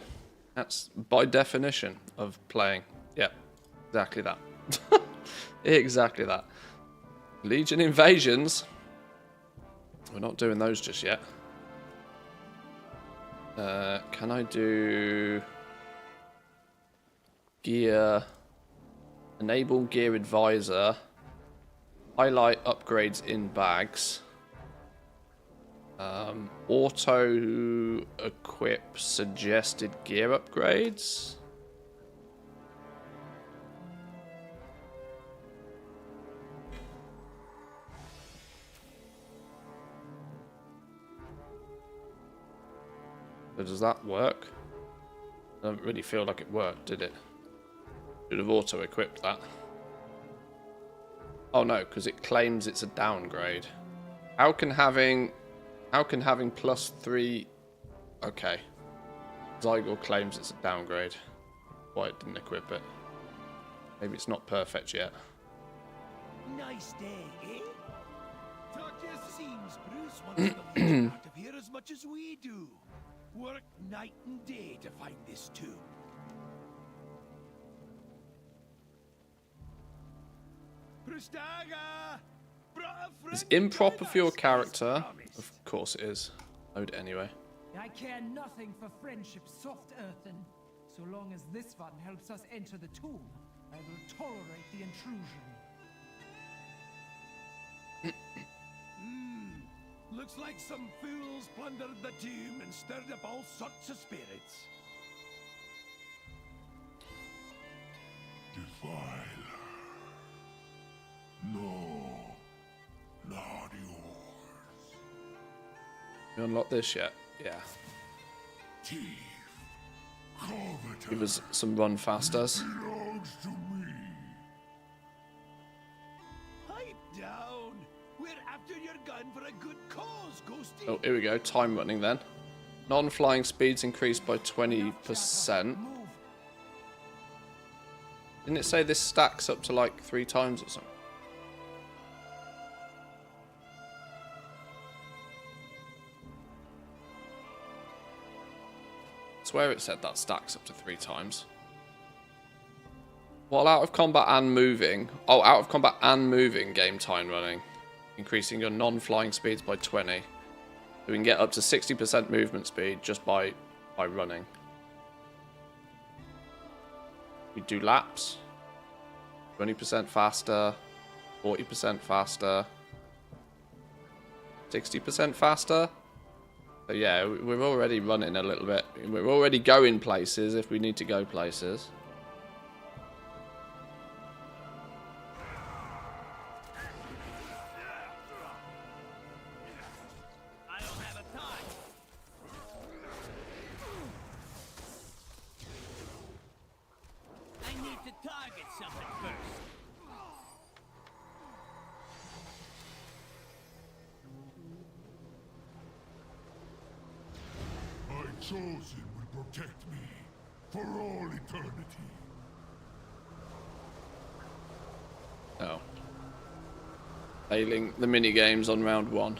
That's by definition of playing. Yeah, exactly that. Exactly that. Legion invasions. We're not doing those just yet. Can I do gear, enable gear advisor, highlight upgrades in bags, auto equip suggested gear upgrades? So does that work? I don't really feel like it worked, did it? Should have auto-equipped that. Oh no, because it claims it's a downgrade. How can having +3... Okay. Zyger claims it's a downgrade. Why it didn't equip it. Maybe it's not perfect yet. Nice day, eh? Thought just seems Bruce wants the Legion out of here as much as we do. Work night and day to find this tomb. It's improper for your character. Of course it is. Load it anyway. I care nothing for friendship soft earthen. So long as this one helps us enter the tomb, I will tolerate the intrusion. Looks like some fools plundered the tomb and stirred up all sorts of spirits. Defiler. No, not yours. You unlocked this yet? Yeah. Thief. Coveter. Give us some run fasters. Belongs to me. Pipe down. We're after your gun for a good cause, Ghosty. Oh, here we go. Time running then. Non-flying speeds increased by 20%. Didn't it say this stacks up to like 3 times or something? I swear it said that stacks up to 3 times. While out of combat and moving... Oh, out of combat and moving game time running. Increasing your non-flying speeds by 20. So we can get up to 60% movement speed just by running. We do laps. 20% faster. 40% faster. 60% faster. So yeah, we're already running a little bit. We're already going places if we need to go places. Chosen will protect me for all eternity. Oh. Failing the mini games on round 1.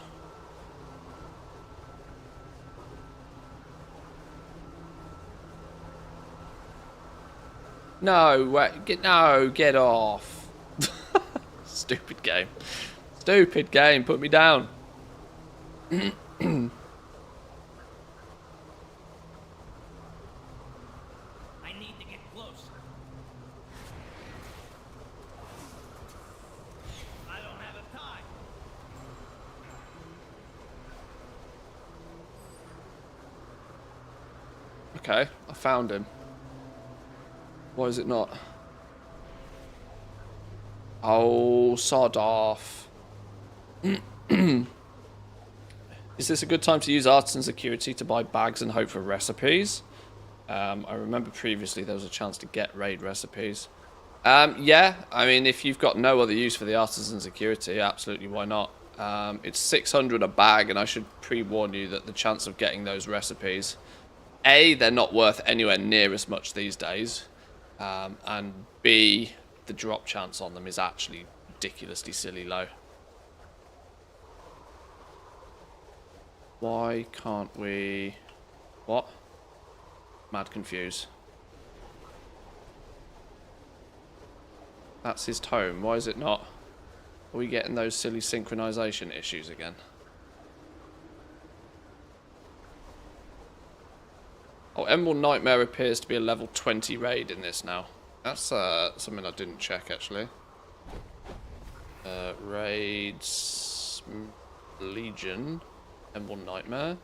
No, wait, get off. Stupid game. Stupid game, put me down. Okay, I found him. Why is it not? Oh, sod off. Is this a good time to use Artisan Security to buy bags and hope for recipes? I remember previously there was a chance to get raid recipes. Yeah, I mean, if you've got no other use for the Artisan Security, absolutely, why not? It's 600 a bag, and I should pre-warn you that the chance of getting those recipes, A, they're not worth anywhere near as much these days, and B, the drop chance on them is actually ridiculously silly low. Why can't we... What? Mad confused. That's his tome. Why is it not? Are we getting those silly synchronization issues again? Oh, Emerald Nightmare appears to be a level 20 raid in this now. That's something I didn't check, actually. Raids... Legion. Emerald Nightmare.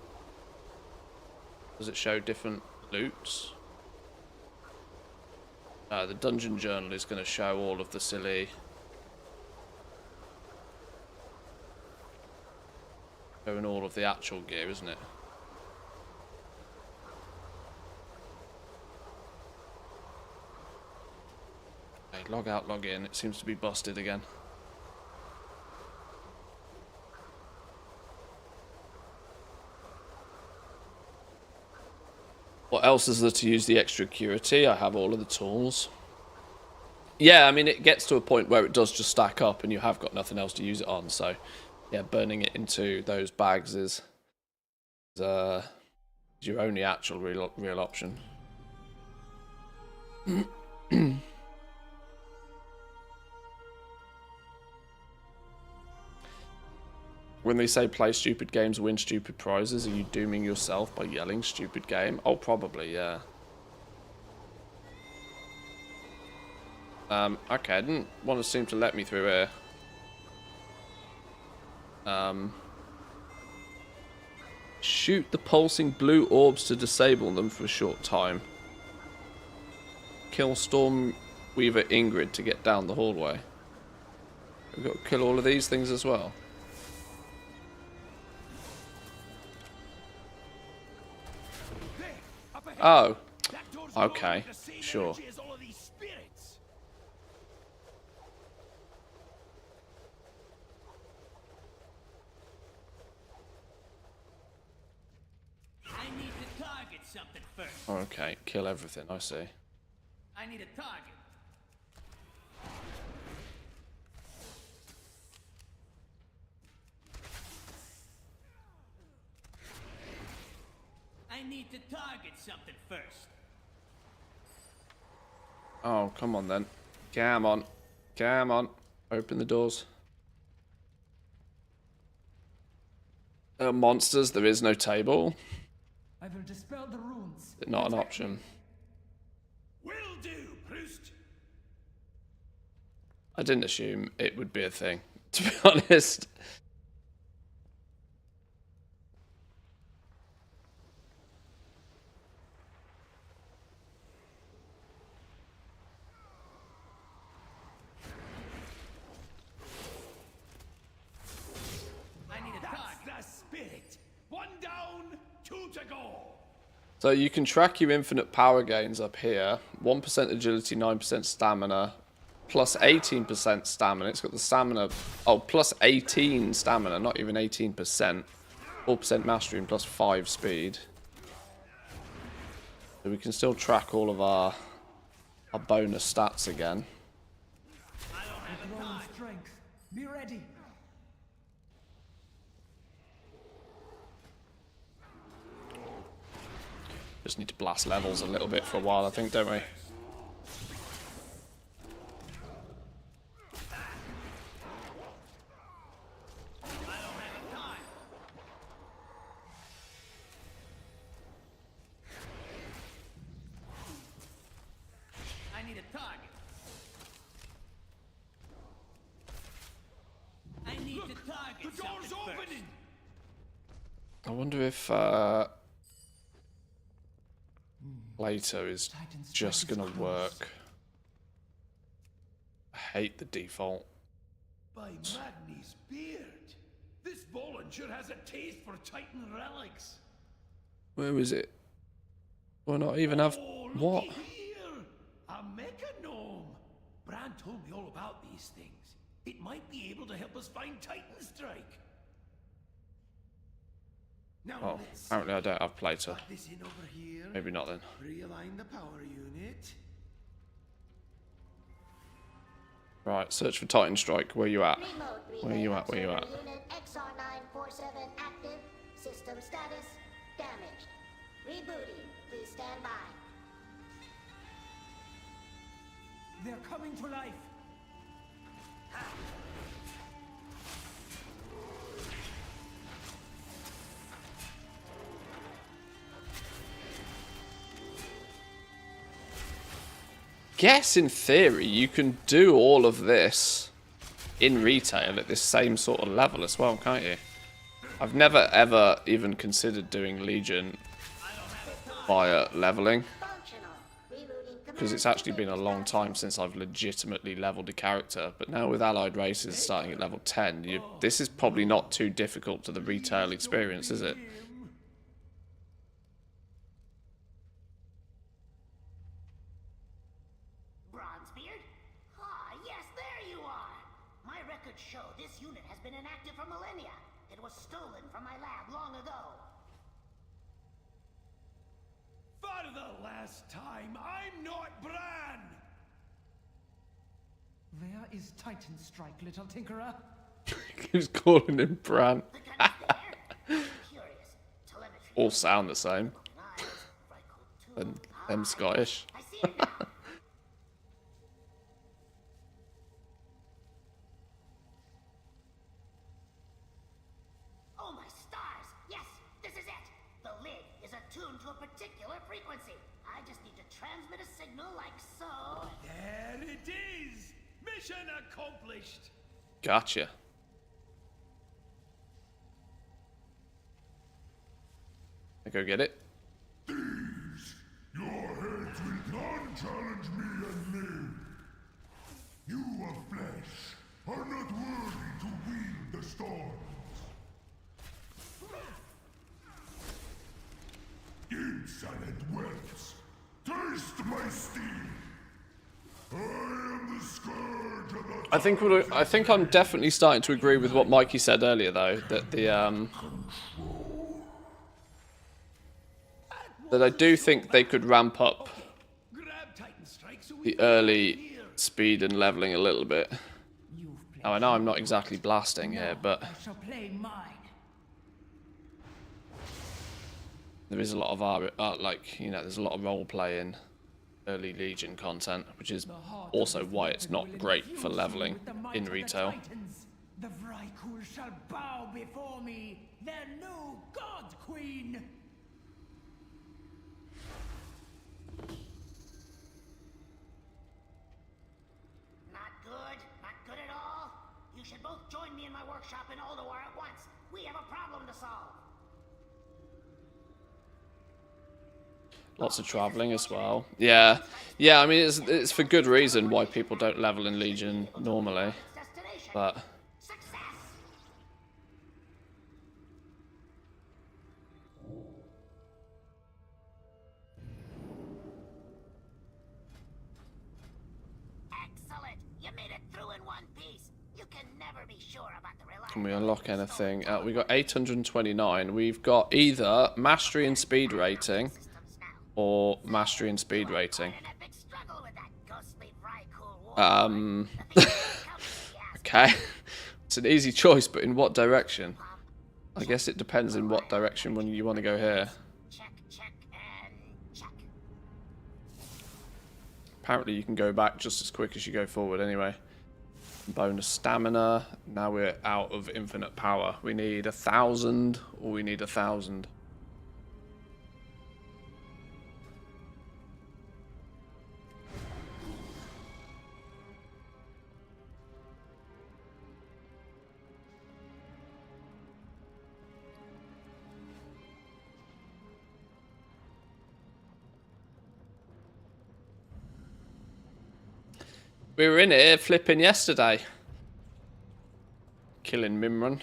Does it show different loots? The Dungeon Journal is going to show all of the silly... Showing all of the actual gear, isn't it? Okay, log out, log in. It seems to be busted again. What else is there to use the extra acuity? I have all of the tools. Yeah, I mean, it gets to a point where it does just stack up and you have got nothing else to use it on. So, yeah, burning it into those bags is your only actual real option. When they say play stupid games, win stupid prizes, are you dooming yourself by yelling stupid game? Oh, probably, yeah. Okay, I didn't want to seem to let me through here. Shoot the pulsing blue orbs to disable them for a short time. Kill Stormweaver Ingrid to get down the hallway. We've got to kill all of these things as well. Oh, okay, sure. I need to target something first. Okay, kill everything, I see. I need a target. I need to target something first. Oh, come on then. Come on. Come on. Open the doors. Monsters, there is no table. I will dispel the runes. Not an option. Will do, Proust. I didn't assume it would be a thing, to be honest. So you can track your infinite power gains up here. 1% agility, 9% stamina, plus 18% stamina. It's got the stamina, oh, plus 18 stamina, not even 18%. 4% mastery and plus 5 speed. So we can still track all of our bonus stats again. Strength. Be ready. Just need to blast levels a little bit for a while, I think, don't we? I need a target. I need to target. The door's opening. I wonder if later is just gonna work. I hate the default. By Magni's beard, this Bolin sure has a taste for Titan relics. Where is it? Why not even have what? Here, a mecha gnome. Bran told me all about these things. It might be able to help us find Titan Strike. Now Oh, apparently I don't have Plato. this in over here. Maybe not then. Realign the power unit. Right, search for Titan Strike. Where you at? Where you at? Where you at? Unit XR947 active. System status damaged. Rebooting. Please stand by. They're coming to life. Guess in theory you can do all of this in retail at this same sort of level as well, can't you? I've never ever even considered doing Legion via leveling, because it's actually been a long time since I've legitimately leveled a character. But now with allied races starting at level 10, this is probably not too difficult to the retail experience, is it? Bronzebeard? Ah, yes, there you are. My records show this unit has been inactive for millennia. It was stolen from my lab long ago. For the last time, I'm not Bran! Where is Titan Strike, little tinkerer? He's calling him Bran. All sound the same. And them Scottish. Oh my stars! Yes, this is it! The lid is attuned to a particular frequency. I just need to transmit a signal like so. There it is! Mission accomplished! Gotcha. I go get it. Your heads will not challenge me and live. You of flesh are not worthy to wield the storms. Insolent whelps, taste my steel. I am the scourge of the I think I'm definitely starting to agree with what Mikey said earlier, though, that that I do think they could ramp up the early speed and leveling a little bit. Now, I know I'm not exactly blasting here, but there is a lot of there's a lot of role playing early Legion content, which is also why it's not great for leveling in retail. The Vrykul shall bow before me, their new god queen. Not good, not good at all. You should both join me in my workshop in Ulduar at once. We have a problem to solve. Lots of traveling as well. Yeah. I mean, it's for good reason why people don't level in Legion normally. But Excellent. You made it through in one piece. You can never be sure about the reliability. can we unlock anything? We got 829. We've got either Mastery and Speed Rating or Mastery and Speed Rating. Okay. It's an easy choice, but in what direction? I guess it depends in what direction when you want to go here. Apparently you can go back just as quick as you go forward anyway. Bonus stamina. Now we're out of infinite power. We need 1,000 or we need 1,000. We were in here flipping yesterday. killing Mimran.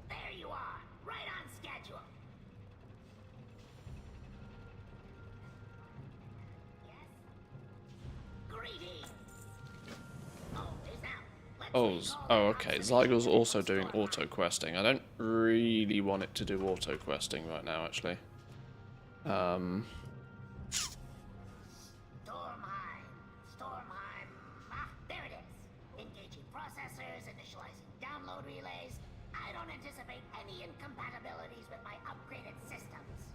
There you are, right on schedule. Yes? Greetings. Oh, okay. Zygo's also doing auto questing. I don't really want it to do auto questing right now, actually. Stormheim. Ah, there it is. Engaging processors, initializing download relays. I don't anticipate any incompatibilities with my upgraded systems.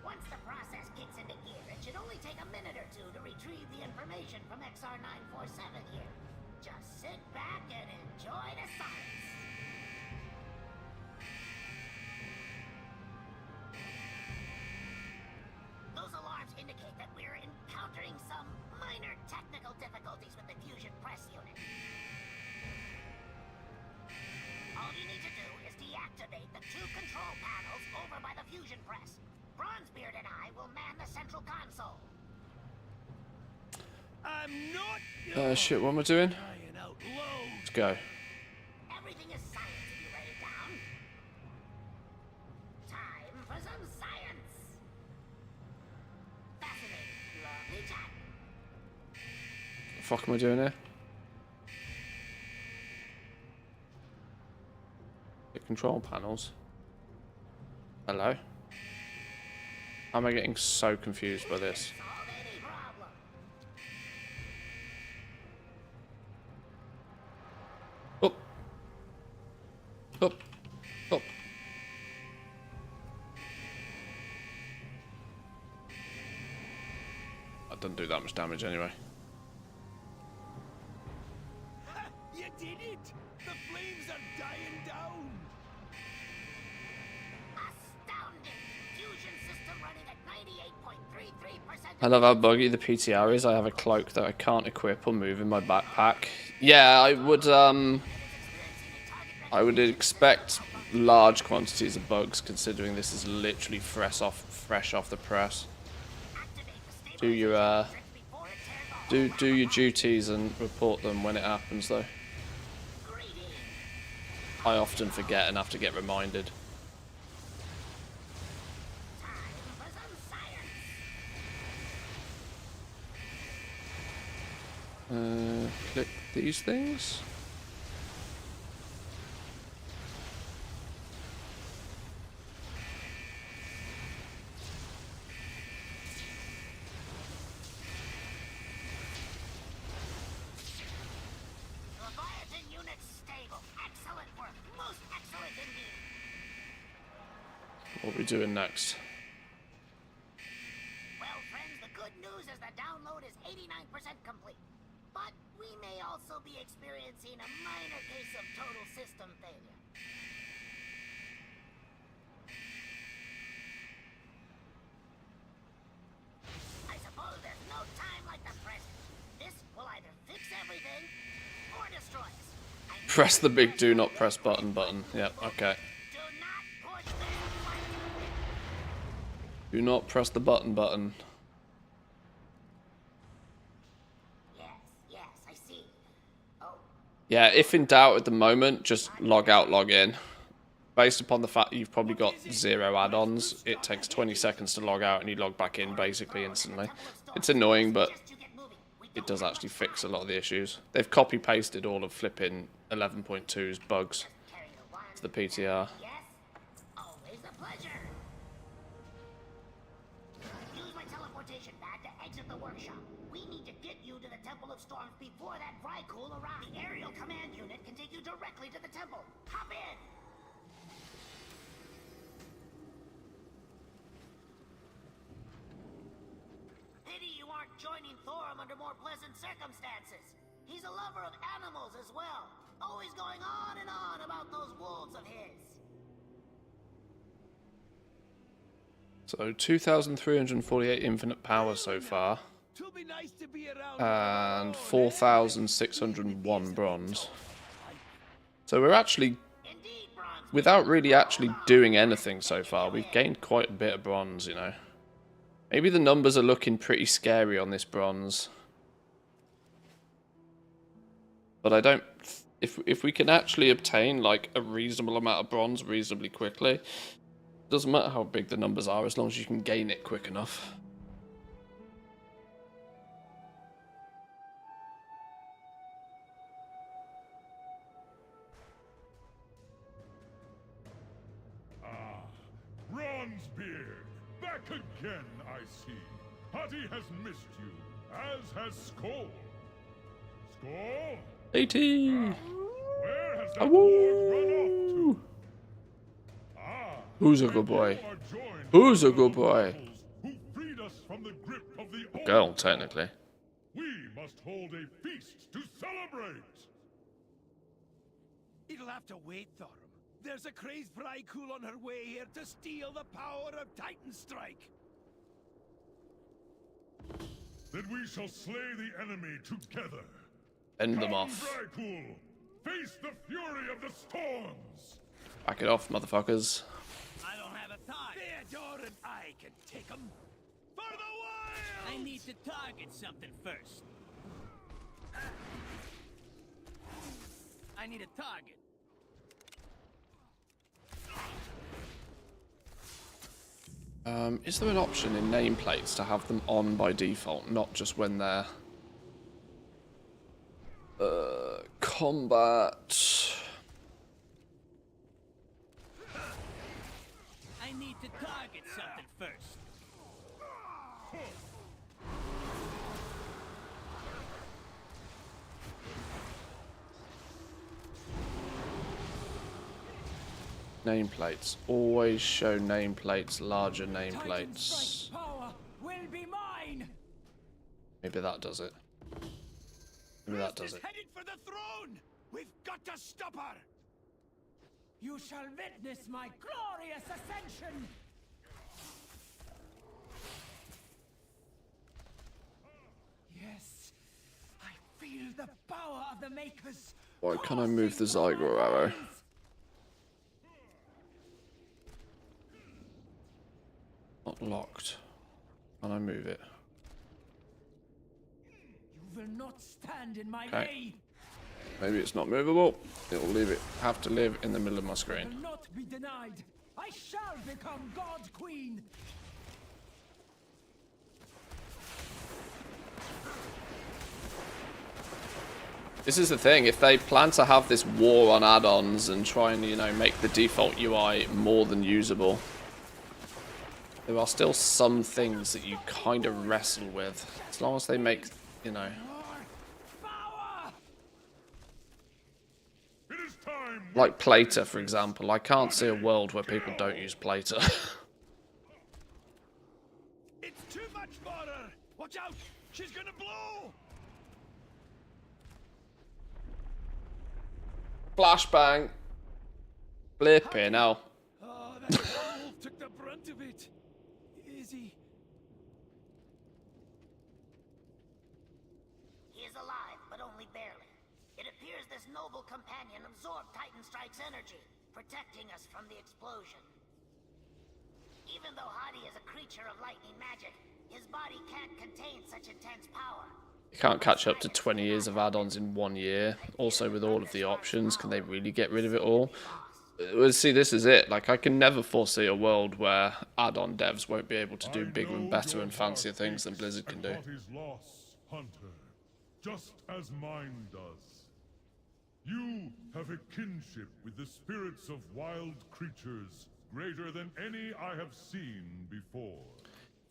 Once the process kicks into gear, it should only take a minute or two to retrieve the information from XR947 here. Just sit back and enjoy the science. Those alarms indicate that we're encountering some minor technical difficulties with the fusion press unit. All you need to do is deactivate the 2 control panels over by the fusion press. Bronzebeard and I will man the central console. I'm not. Shit, what am I doing? Let's go. Everything is science if you write it down. Time for some science. Fascinating. Lovely chat. What the fuck am I doing here? The control panels. Hello? How am I getting so confused by this? Up. Up. Up. That doesn't do that much damage anyway. You did it! The flames are dying down! Astounding! Fusion system running at 98.33%. I love how buggy the PTR is. I have a cloak that I can't equip or move in my backpack. Yeah, I would expect large quantities of bugs, considering this is literally fresh off the press. Do your do your duties and report them when it happens, though. I often forget and have to get reminded. Click these things. Leviathan unit stable. Excellent work. Most excellent indeed. What are we doing next? Well, friends, the good news is the download is 89% complete. But we may also be experiencing a minor case of total system failure. I suppose there's no time like the present. This will either fix everything or destroy us. Press the big do not press button. Yep, okay. Do not press the button. Yes, I see. Oh. Yeah, if in doubt at the moment, just log out, log in. Based upon the fact that you've probably got 0 add-ons, it takes 20 seconds to log out and you log back in basically instantly. It's annoying, but it does actually fix a lot of the issues. They've copy-pasted all of flipping 11.2's bugs to the PTR. Always a pleasure. Use my teleportation pad to exit the workshop. We need to get you to the Temple of Storms before that Vrykul arrives. The aerial command unit can take you directly to the temple. Hop in. Pity you aren't joining Thorum under more pleasant circumstances. He's a lover of animals as well. Always going on and on about those wolves of his. So 2,348 infinite power so far. And 4,601 bronze. So we're actually, without really actually doing anything so far, we've gained quite a bit of bronze, you know. Maybe the numbers are looking pretty scary on this bronze. But I don't... If we can actually obtain, like, a reasonable amount of bronze reasonably quickly, doesn't matter how big the numbers are, as long as you can gain it quick enough. Bronzebeard, back again, I see. Hati has missed you, as has Skull. Skull? AT! Where has that lord run off to? Who's a good boy? Who's a good boy? Who freed us from the grip of the Girl, technically. We must hold a feast to celebrate. It'll have to wait, Thorum. There's a crazed Vrykul on her way here to steal the power of Titan Strike. Then we shall slay the enemy together. End them off. Vrykul, face the fury of the storms. Back it off, motherfuckers. I don't have a time. Theodore and I can take them. For the wild! I need to target something first. I need a target. Is there an option in nameplates to have them on by default, not just when they're combat? I need to target something first. Nameplates. Always show nameplates, larger nameplates. Power will be mine. Maybe that does it. Maybe that does it. Headed for the throne. We've got to stop her. You shall witness my glorious ascension. Yes, I feel the power of the Makers. Why can't I move the Zyger arrow? Not locked. Can I move it? You will not stand in my Okay. way. Maybe it's not movable. It'll leave it. Have to live in the middle of my Will screen. not be denied. I shall become God Queen. This is the thing. If they plan to have this war on add-ons and try and, you know, make the default UI more than usable, there are still some things that you kind of wrestle with. As long as they make, you know... Like Plater, for example. I can't see a world where people don't use Plater. It's too much for her. Watch out. She's gonna blow. Flashbang. Flipping hell. Oh, that wolf took the brunt of it. Is he? He is alive, but only barely. It appears this noble companion absorbed Titan Strike's energy, protecting us from the explosion. Even though Hati is a creature of lightning magic, his body can't contain such intense power. You can't catch up to 20 years of add-ons in 1 year. Also, with all of the options, can they really get rid of it all? Well, see, this is it. Like, I can never foresee a world where add-on devs won't be able to do bigger and better and fancier things than Blizzard can do. Hati's loss, Hunter, just as mine does. You have a kinship with the spirits of wild creatures greater than any I have seen before.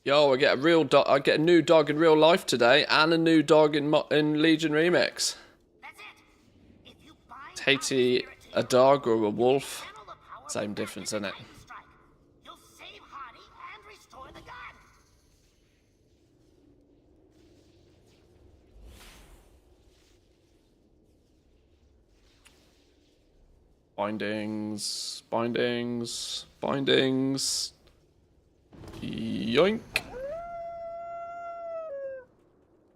Yo, I get a real dog. I get a new dog in real life today, and a new dog in Legion Remix. Is Haiti a dog or a wolf? Same difference, isn't it? You'll save Hati and restore the god. Bindings, bindings, bindings. Yoink. I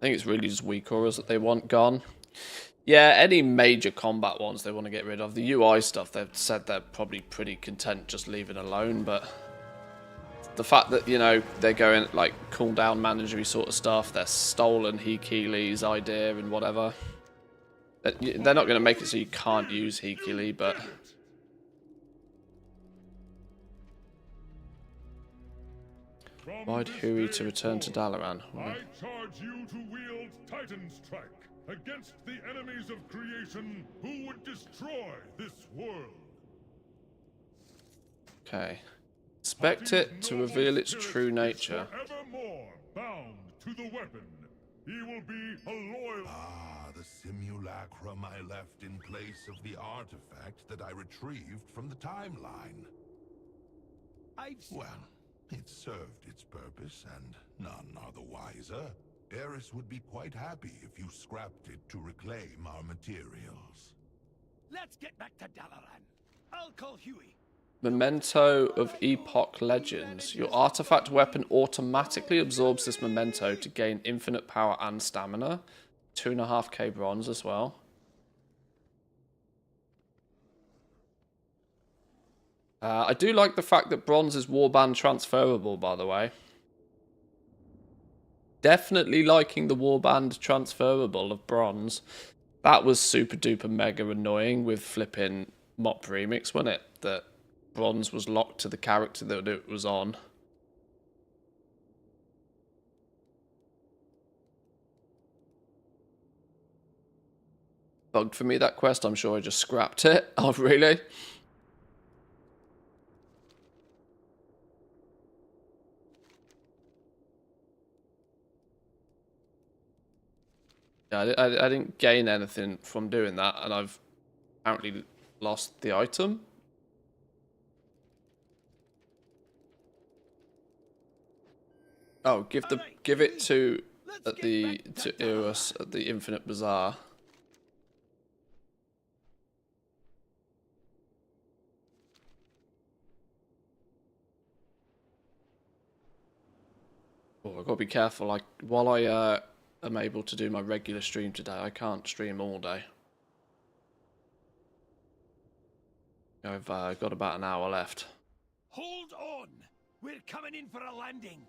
think it's really just weak auras that they want gone. Yeah, any major combat ones they want to get rid of. The UI stuff, they've said they're probably pretty content just leaving alone, but the fact that, you know, they're going like cooldown managery sort of stuff, they're stolen Hikili's idea and whatever. They're not going to make it so you can't use Hikili, but... Why'd Hui to return to Dalaran? I charge you to wield Titan Strike against the enemies of creation who would destroy this world. Okay. Expect it to reveal its true nature. Forevermore bound to the weapon. He will be a loyal... Ah, the simulacrum I left in place of the artifact that I retrieved from the timeline. Well, it served its purpose, and none are the wiser. Eris would be quite happy if you scrapped it to reclaim our materials. Let's get back to Dalaran. I'll call Huey. Memento of Epoch Legends. Your artifact weapon automatically absorbs this memento to gain infinite power and stamina. 2.5k bronze as well. I do like the fact that bronze is warband transferable, by the way. Definitely liking the warband transferable of bronze. That was super duper mega annoying with flipping Mop Remix, wasn't it? That bronze was locked to the character that it was on. Bugged for me, that quest. I'm sure I just scrapped it. Oh, really? Yeah, I didn't gain anything from doing that, and I've apparently lost the item. Oh, give it to us at the Infinite Bazaar. Oh, I've got to be careful. While I am able to do my regular stream today, I can't stream all day. I've got about an hour left. Hold on! We're coming in for a landing.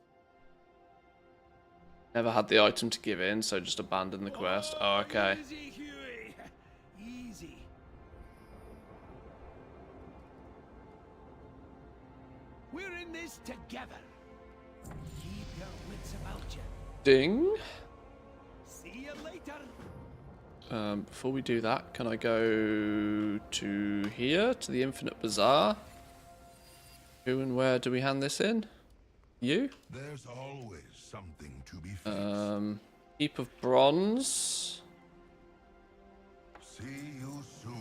Never had the item to give in, so just abandoned the quest. Oh, okay. Easy, Huey. Easy. We're in this together. Keep your wits about you. Ding. See you later. Before we do that, can I go to here, to the Infinite Bazaar? Who and where do we hand this in? You? There's always something to be fixed. Heap of bronze. See you soon.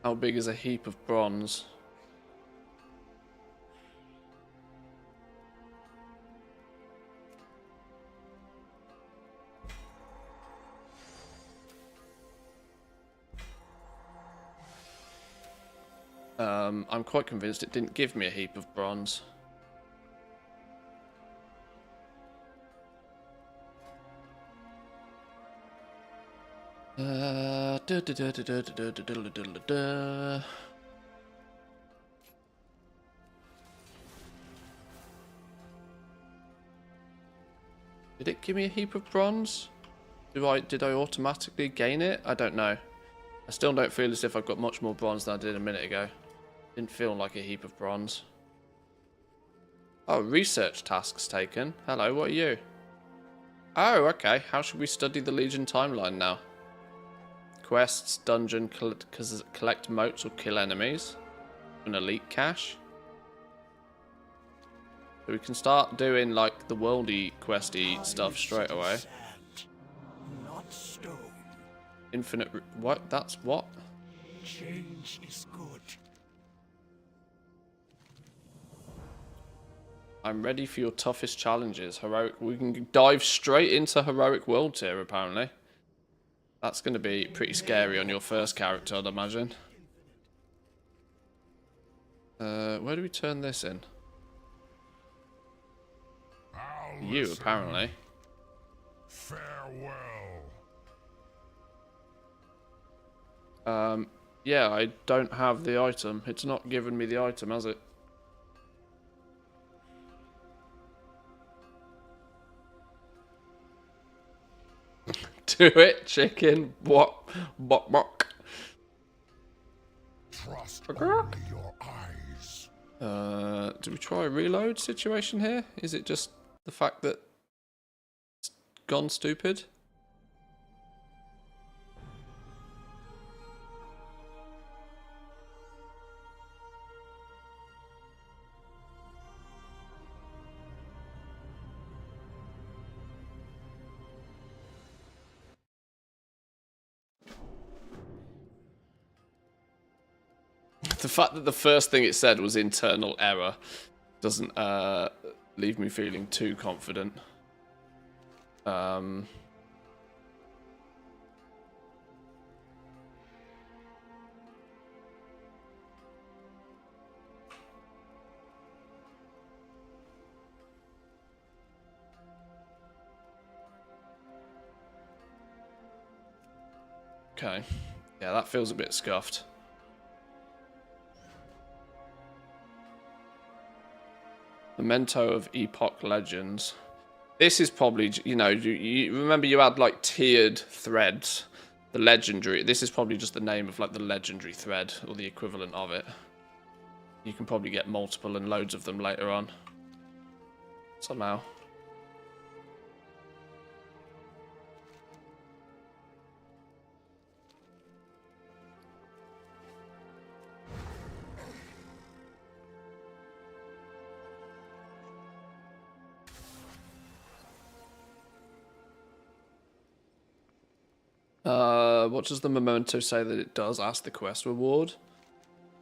How big is a heap of bronze? I'm quite convinced it didn't give me a heap of bronze. Did it give me a heap of bronze? Did I automatically gain it? I don't know. I still don't feel as if I've got much more bronze than I did a minute ago. Didn't feel like a heap of bronze. Oh, research tasks taken. Hello, what are you? Oh, okay. How should we study the Legion timeline now? Quests, dungeon, collect motes or kill enemies. An elite cache. So we can start doing like the worldy questy stuff straight away. Not stone. Infinite. What? That's what? Change is good. I'm ready for your toughest challenges. Heroic. We can dive straight into heroic world tier, apparently. That's going to be pretty scary on your first character, I'd imagine. Where do we turn this in? You, apparently. Farewell. Yeah, I don't have the item. It's not given me the item, has it? Do it, chicken. What? Bok. Trust only your eyes. Do we try a reload situation here? Is it just the fact that it's gone stupid? The fact that the first thing it said was internal error doesn't leave me feeling too confident. Okay. Yeah, that feels a bit scuffed. Memento of Epoch Legends. This is probably, you know, you remember you had like tiered threads. The legendary. This is probably just the name of like the legendary thread or the equivalent of it. You can probably get multiple and loads of them later on. Somehow. What does the memento say that it does? Ask the quest reward.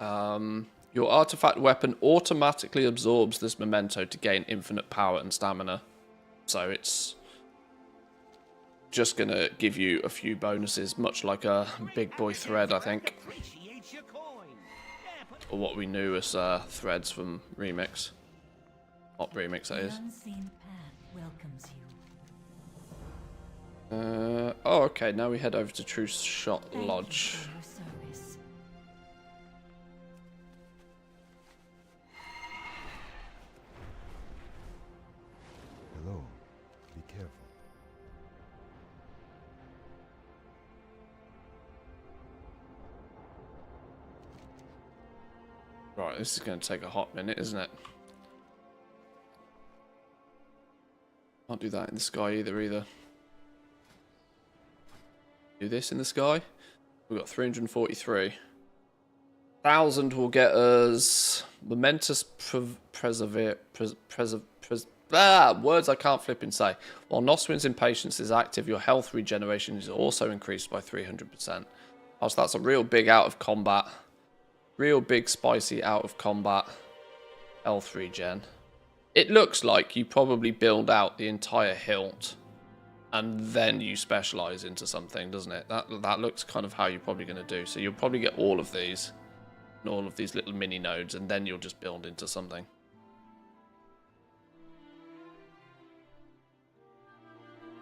Your artifact weapon automatically absorbs this memento to gain infinite power and stamina. So it's just going to give you a few bonuses, much like a big boy thread, I think. Or what we knew as threads from REMIX. Not REMIX, that is. Oh, okay, now we head over to True Shot Lodge. Hello. Be careful. Right, this is going to take a hot minute, isn't it? Can't do that in the sky either. Do this in the sky. We've got 343. 1,000 will get us momentous words I can't flip and say. While Noswin's impatience is active, your health regeneration is also increased by 300%. Oh, so that's a real big out of combat. Real big spicy out of combat health regen. It looks like you probably build out the entire hilt and then you specialize into something, doesn't it? That looks kind of how you're probably going to do. So you'll probably get all of these and all of these little mini nodes, and then you'll just build into something.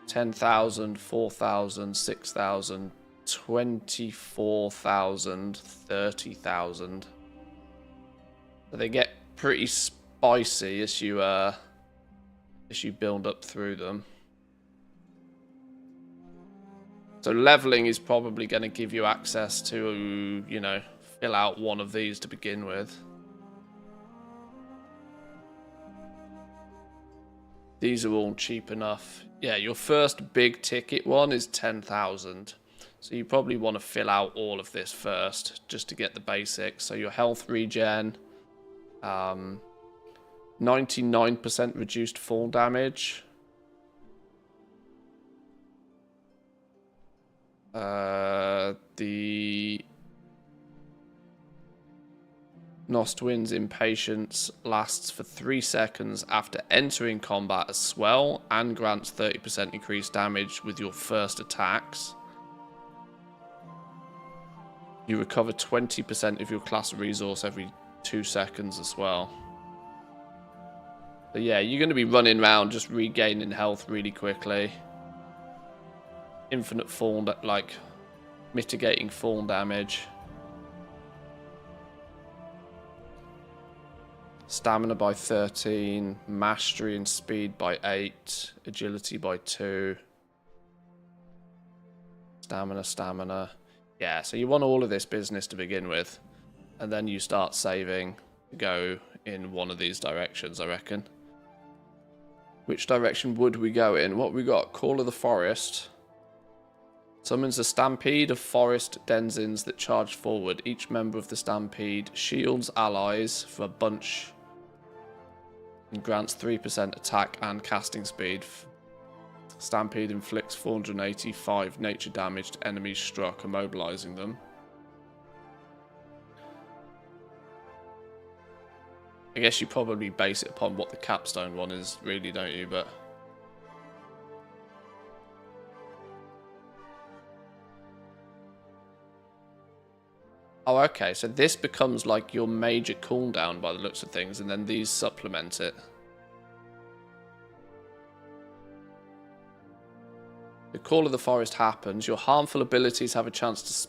$10,000, $4,000, $6,000, $24,000, $30,000. So they get pretty spicy as you build up through them. So leveling is probably going to give you access to, you know, fill out one of these to begin with. These are all cheap enough. Yeah, your first big ticket one is 10,000. So you probably want to fill out all of this first just to get the basics. So your health regen, 99% reduced fall damage. The Nostwin's impatience lasts for 3 seconds after entering combat as well and grants 30% increased damage with your first attacks. You recover 20% of your class resource every 2 seconds as well. So yeah, you're going to be running around just regaining health really quickly. Infinite fall, like mitigating fall damage. Stamina by 13, mastery and speed by 8, agility by 2. stamina. Yeah, so you want all of this business to begin with. And then you start saving to go in one of these directions, I reckon. Which direction would we go in? What we got? Call of the Forest. Summons a stampede of forest denizens that charge forward. Each member of the stampede shields allies for a bunch and grants 3% attack and casting speed. Stampede inflicts 485 nature damage to enemies struck, immobilizing them. I guess you probably base it upon what the capstone one is, really, don't you? But oh, okay, so this becomes like your major cooldown by the looks of things, and then these supplement it. The Call of the Forest happens. Your harmful abilities have a chance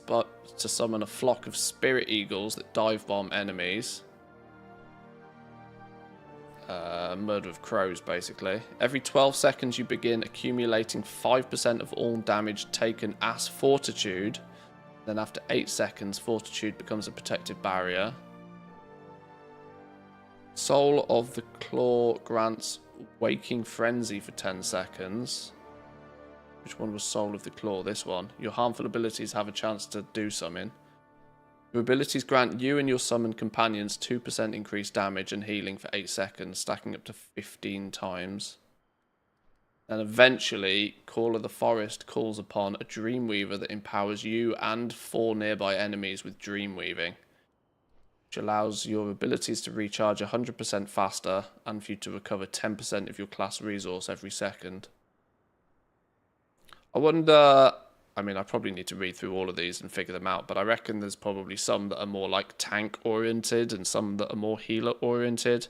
to summon a flock of spirit eagles that dive bomb enemies. Murder of crows, basically. Every 12 seconds you begin accumulating 5% of all damage taken as fortitude. Then after 8 seconds, fortitude becomes a protective barrier. Soul of the Claw grants waking frenzy for 10 seconds. Which one was Soul of the Claw? This one. Your harmful abilities have a chance to do something. Your abilities grant you and your summoned companions 2% increased damage and healing for 8 seconds, stacking up to 15 times. And eventually, Call of the Forest calls upon a Dreamweaver that empowers you and 4 nearby enemies with Dreamweaving, which allows your abilities to recharge 100% faster and for you to recover 10% of your class resource every second. I wonder, I mean, I probably need to read through all of these and figure them out, but I reckon there's probably some that are more like tank-oriented and some that are more healer-oriented,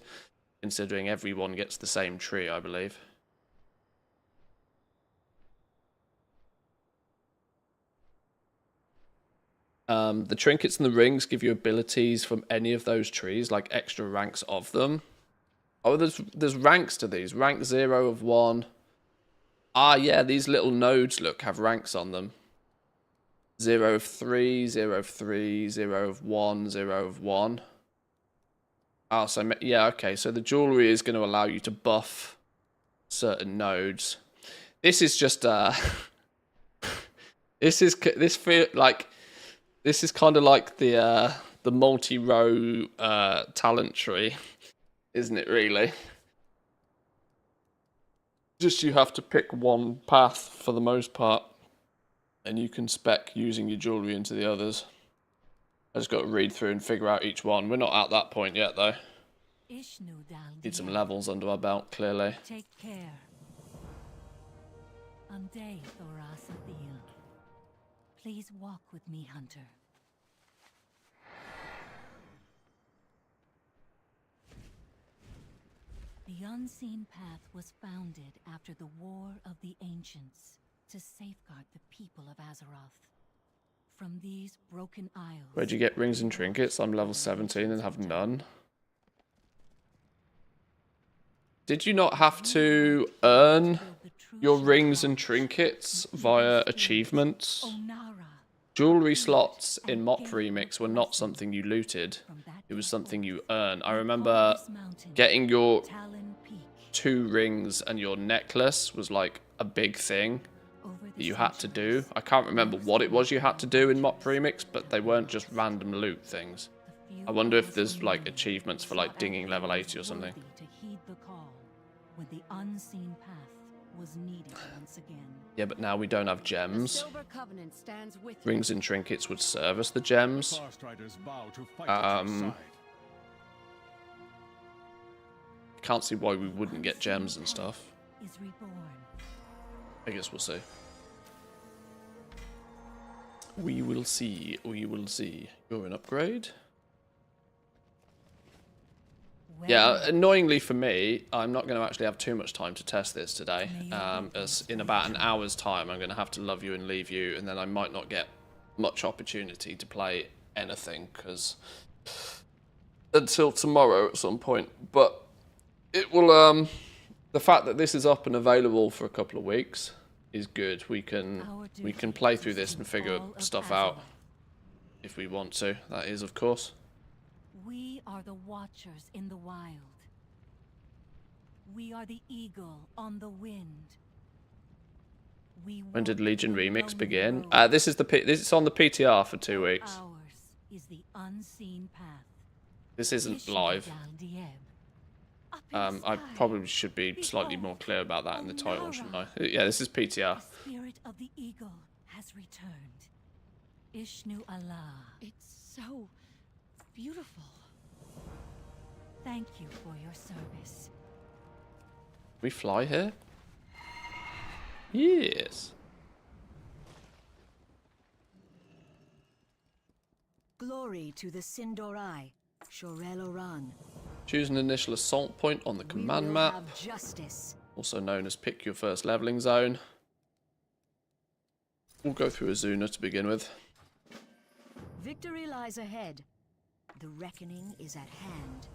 considering everyone gets the same tree, I believe. The trinkets and the rings give you abilities from any of those trees, like extra ranks of them. Oh, there's ranks to these. Rank 0 of 1. Ah, yeah, these little nodes, look, have ranks on them. 0 of 3, 0 of 3, 0 of 1, 0 of 1. Oh, so, yeah, okay, so the jewelry is going to allow you to buff certain nodes. This is just, this is kind of like the multi-row talent tree, isn't it, really? Just you have to pick one path for the most part, and you can spec using your jewelry into the others. I just got to read through and figure out each one. We're not at that point yet, though. Need some levels under our belt, clearly. Take care. Unday, Thorasathil. Please walk with me, Hunter. The Unseen Path was founded after the War of the Ancients to safeguard the people of Azeroth. From these broken isles... Where'd you get rings and trinkets? I'm level 17 and have none. Did you not have to earn your rings and trinkets via achievements? Jewelry slots in Mop Remix were not something you looted. It was something you earned. I remember getting your 2 rings and your necklace was like a big thing that you had to do. I can't remember what it was you had to do in Mop Remix, but they weren't just random loot things. I wonder if there's like achievements for like dinging level 80 or something. When the unseen path was needed once again. Yeah, but now we don't have gems. Rings and trinkets would serve us the gems. Can't see why we wouldn't get gems and stuff. I guess we'll see. We will see. We will see. You're an upgrade. Yeah, annoyingly for me, I'm not going to actually have too much time to test this today. As in about an hour's time, I'm going to have to love you and leave you, and then I might not get much opportunity to play anything, because until tomorrow at some point. But it will, the fact that this is up and available for a couple of weeks is good. We can play through this and figure stuff out if we want to. That is, of course. We are the watchers in the wild. We are the eagle on the wind. When did Legion Remix begin? This is it's on the PTR for 2 weeks. Ours is the unseen path. This isn't live. I probably should be slightly more clear about that in the title, shouldn't I? Yeah, this is PTR. The spirit of the eagle has returned. Ishnu Allah. It's so beautiful. Thank you for your service. We fly here? Yes. Glory to the Sindorai, Shorel Oran. Choose an initial assault point on the command map, Justice. also known as pick your first leveling zone. We'll go through Azuna to begin with. Victory lies ahead. The reckoning is at hand.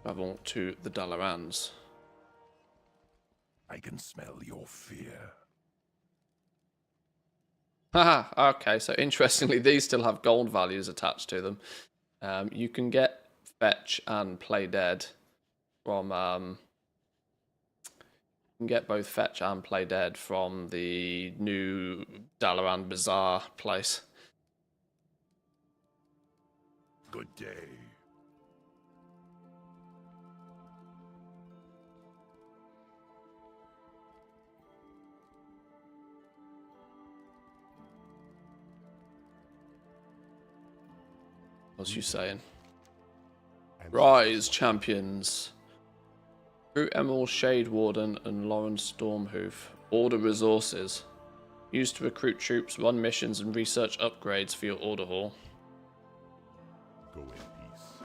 Travel to the Dalarans. I can smell your fear. Haha, okay, so interestingly, these still have gold values attached to them. You can get Fetch and Play Dead from... you can get both Fetch and Play Dead from the new Dalaran Bazaar place. Good day. What's you saying? Rise, champions. Recruit Emerald Shade Warden and Lauren Stormhoof. Order resources. Used to recruit troops, run missions, and research upgrades for your order hall. Go in peace.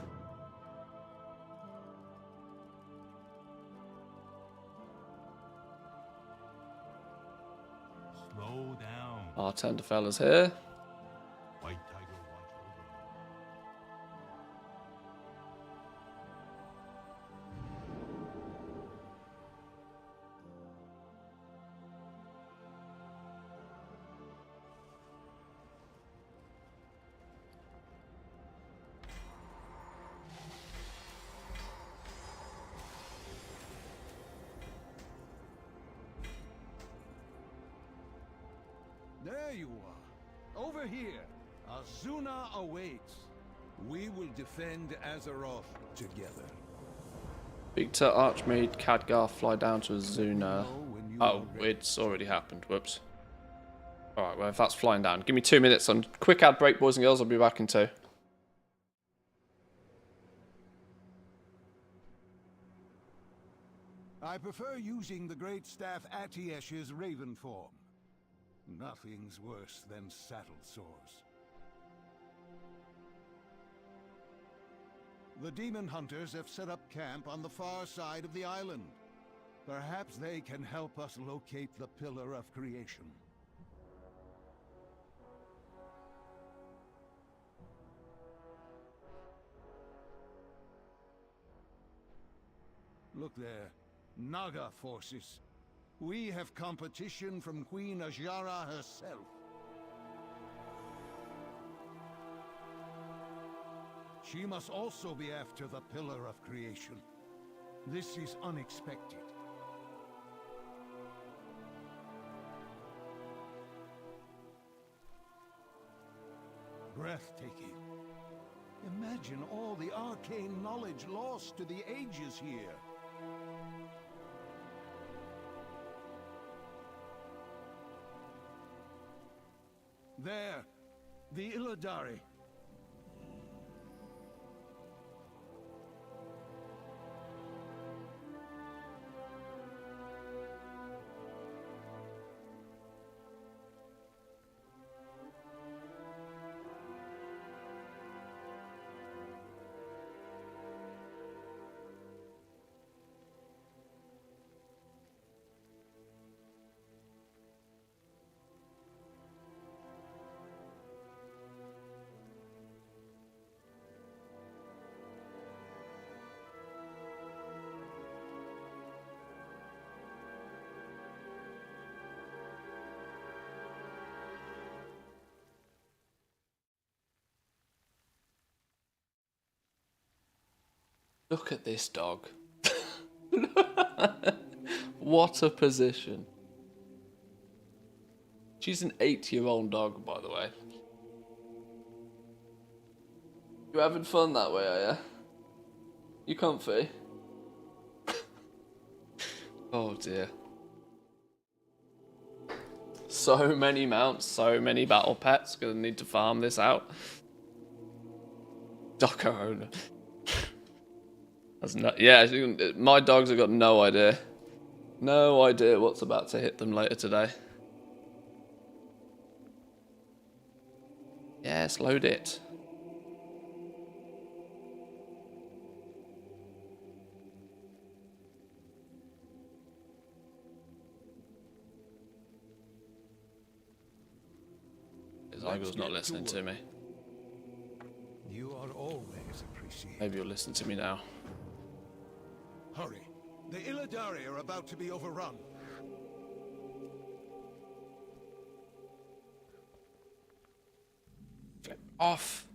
Slow down. Bartender fella's here. White Tiger watch over There you are. Over here. Azuna awaits. We will defend Azeroth together. Speak to Archmage Khadgar, fly down to Azuna. Oh, it's already happened. Whoops. Alright, well, if that's flying down, give me 2 minutes on quick ad break, boys and girls. I'll be back in 2. I prefer using the great staff Atiesh's raven form. Nothing's worse than saddle sores. The demon hunters have set up camp on the far side of the island. Perhaps they can help us locate the Pillar of Creation. Look there. Naga forces. We have competition from Queen Ajara herself. She must also be after the Pillar of Creation. This is unexpected. Breathtaking. Imagine all the arcane knowledge lost to the ages here. There, the Illidari. Look at this dog. What a position. She's an 8-year-old dog, by the way. You having fun that way, are you? You comfy? Oh dear. So many mounts, so many battle pets. Gonna need to farm this out. Doggo owner. That's not, yeah, my dogs have got no idea. No idea what's about to hit them later today. Yes, load it. Zygo's not listening to me. You are always appreciated. Maybe you'll listen to me now. Hurry. The Illidari are about to be overrun. Flip off.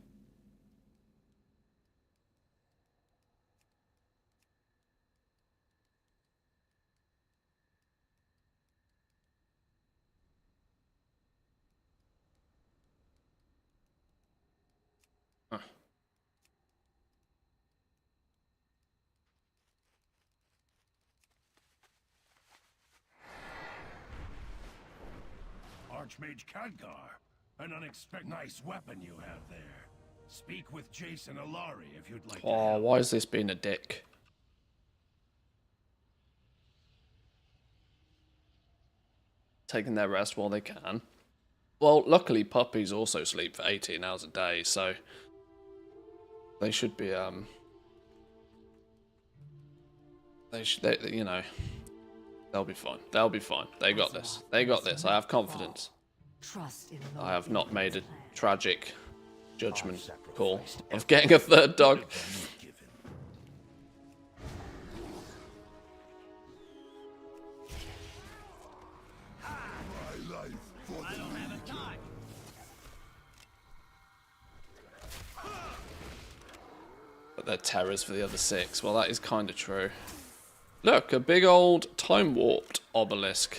Archmage Khadgar, an unexpected nice weapon you have there. Speak with Jason Alari if you'd like to Oh, help. why is this being a dick? Taking their rest while they can. Well, luckily puppies also sleep for 18 hours a day, so they should be they you know, they'll be fine. They'll be fine. They got this. They got this. I have confidence. I have not made a tragic judgment call of getting a third dog. But they're terrors for the other 6. Well, that is kind of true. Look, a big old time-warped obelisk.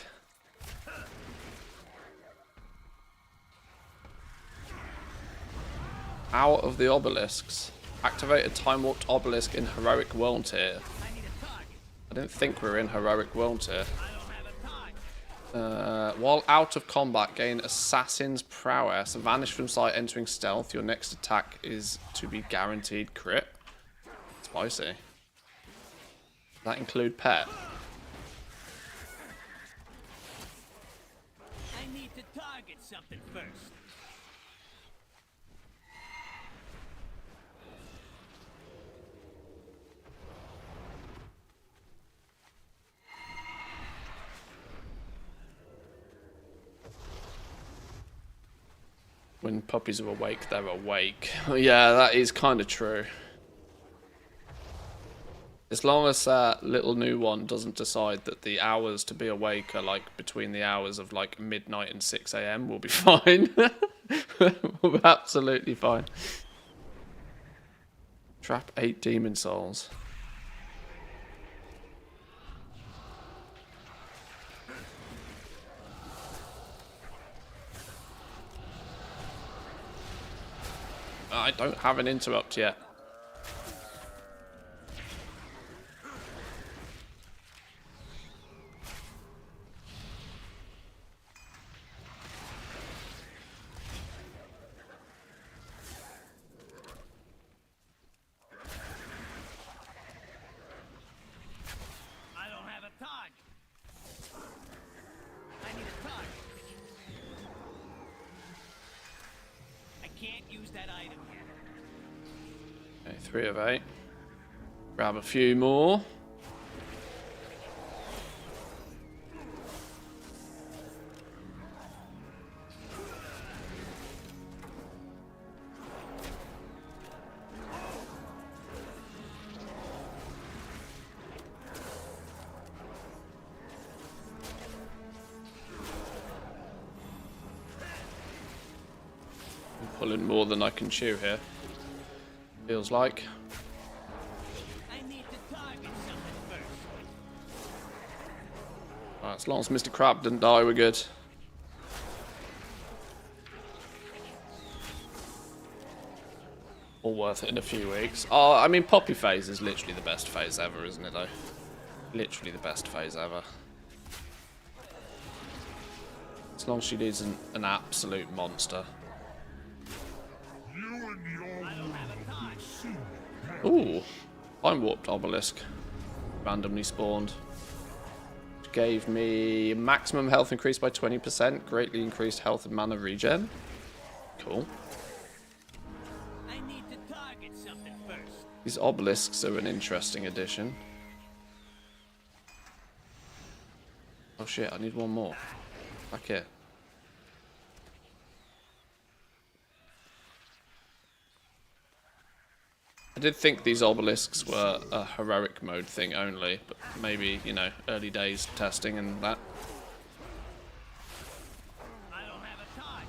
Out of the obelisks. Activate a time-warped obelisk in Heroic World Tier. I didn't think we were in Heroic World Tier. While out of combat, gain Assassin's Prowess. Vanish from sight, entering stealth. Your next attack is to be guaranteed crit. Spicy. Does that include pet? I need to target something first. When puppies are awake, they're awake. Yeah, that is kind of true. As long as that little new one doesn't decide that the hours to be awake are like between the hours of like midnight and 6 AM, we'll be fine. We'll be absolutely fine. Trap 8 demon souls. I don't have an interrupt yet. I don't have a target. I need a target. I can't use that item yet. Okay, 3 of 8. Grab a few more. Pulling more than I can chew here. Feels like. I need As long as Mr. Crab didn't die, we're good. All worth it in a few weeks. Oh, I mean, Poppy phase is literally the best phase ever, isn't it, though? Literally the best phase ever. As long as she isn't an absolute monster. Ooh, time warped obelisk. Randomly spawned. Which gave me maximum health increased by 20%, greatly increased health and mana regen. Cool. I need to target something first. These obelisks are an interesting addition. Oh shit, I need one more. Back here. I did think these obelisks were a heroic mode thing only, but maybe, you know, early days testing and that. I don't have a time.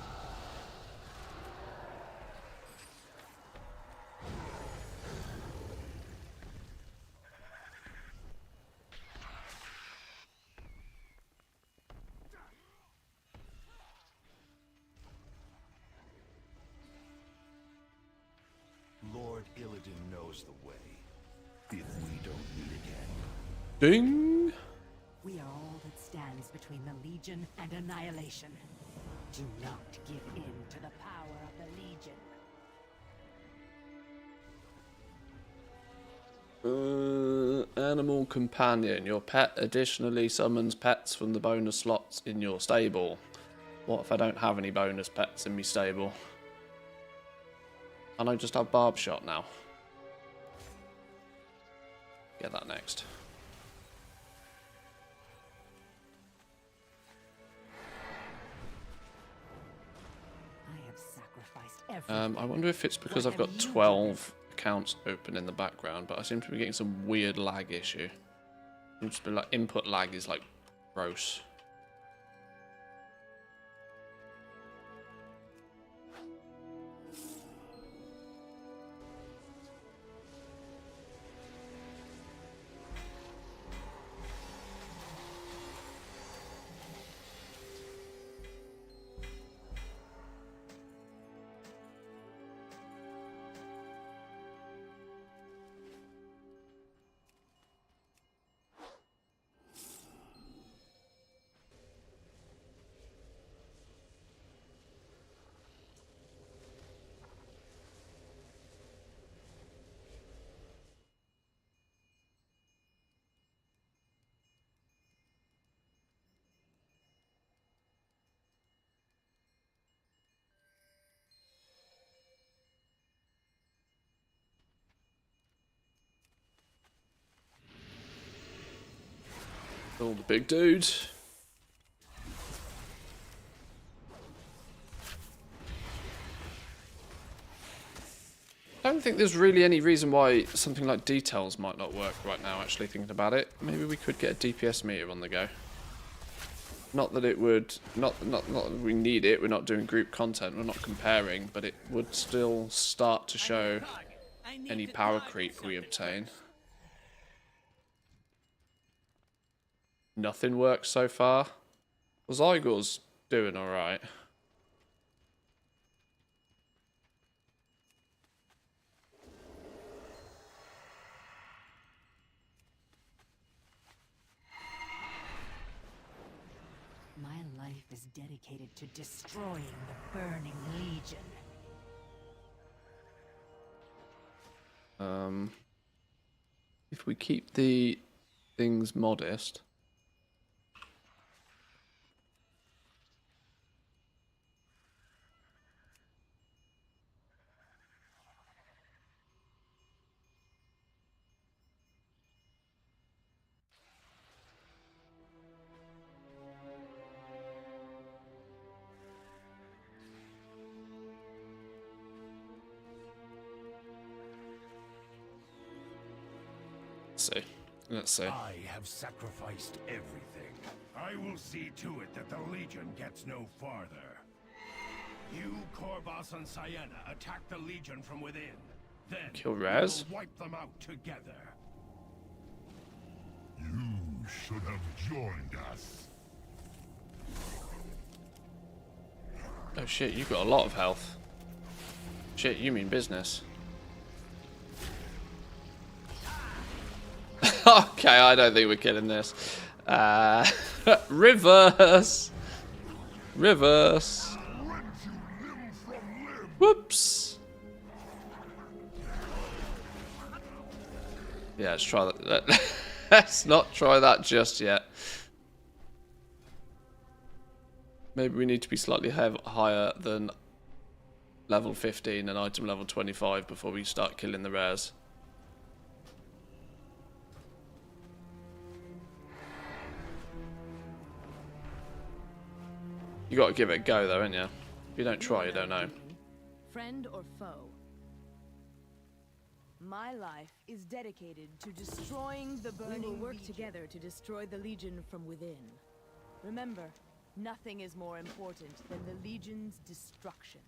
Lord Illidan knows the way. If we don't meet again. Ding! We are all that stands between the Legion and annihilation. Do not give in to the power of the Legion. Animal companion. Your pet additionally summons pets from the bonus slots in your stable. What if I don't have any bonus pets in my stable? And I just have Barb Shot now. Get that next. I have sacrificed everything. I wonder if it's because I've got 12 accounts open in the background, but I seem to be getting some weird lag issue. It's just been like input lag is like gross. All the big dudes. I don't think there's really any reason why something like details might not work right now, actually thinking about it. Maybe we could get a DPS meter on the go. Not that it would, not that we need it, we're not doing group content, we're not comparing, but it would still start to show any power creep we obtain. Nothing works so far. Well, Zygor's doing alright. My life is dedicated to destroying the Burning Legion. If we keep the things modest. Let's see. I have sacrificed everything. I will see to it that the Legion gets no farther. You, Korvas and Sienna, attack the Legion from within. Then Kill Raz. we'll wipe them out together. You should have joined us. Oh shit, you've got a lot of health. Shit, you mean business. Okay, I don't think we're killing this. Reverse! Reverse! Whoops! Yeah, let's try that. Let's not try that just yet. Maybe we need to be slightly higher than level 15 and item level 25 before we start killing the rares. You gotta give it a go though, ain't you? If you don't try, you don't know. Friend or foe? My life is dedicated to destroying the burning. We will work together to destroy the Legion from within. Remember, nothing is more important than the Legion's destruction.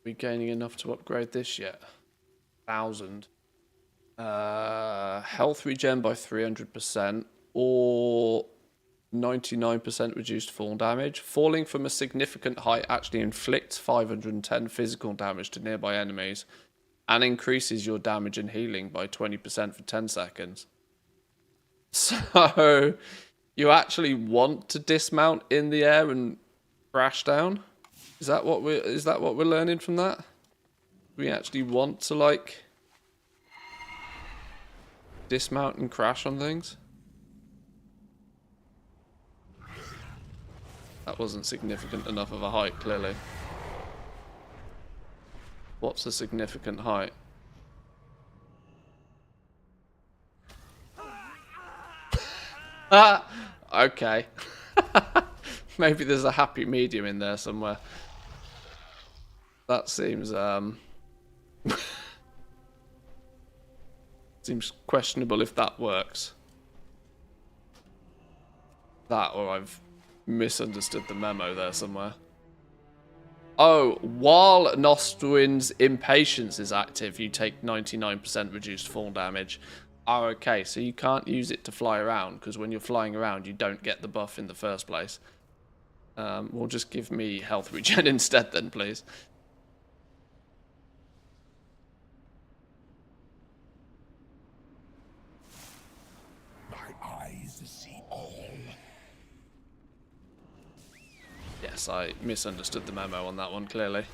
We gaining enough to upgrade this yet? 1,000. Health regen by 300% or 99% reduced fall damage. Falling from a significant height actually inflicts 510 physical damage to nearby enemies and increases your damage and healing by 20% for 10 seconds. So you actually want to dismount in the air and crash down? Is that what we're learning from that? We actually want to like dismount and crash on things? That wasn't significant enough of a height, clearly. What's a significant height? Ah, okay. Maybe there's a happy medium in there somewhere. That seems seems questionable if that works. That, or I've misunderstood the memo there somewhere. Oh, while Nostwin's impatience is active, you take 99% reduced fall damage. Oh, okay, so you can't use it to fly around, because when you're flying around, you don't get the buff in the first place. Well, just give me health regen instead then, please. Yes, I misunderstood the memo on that one, clearly.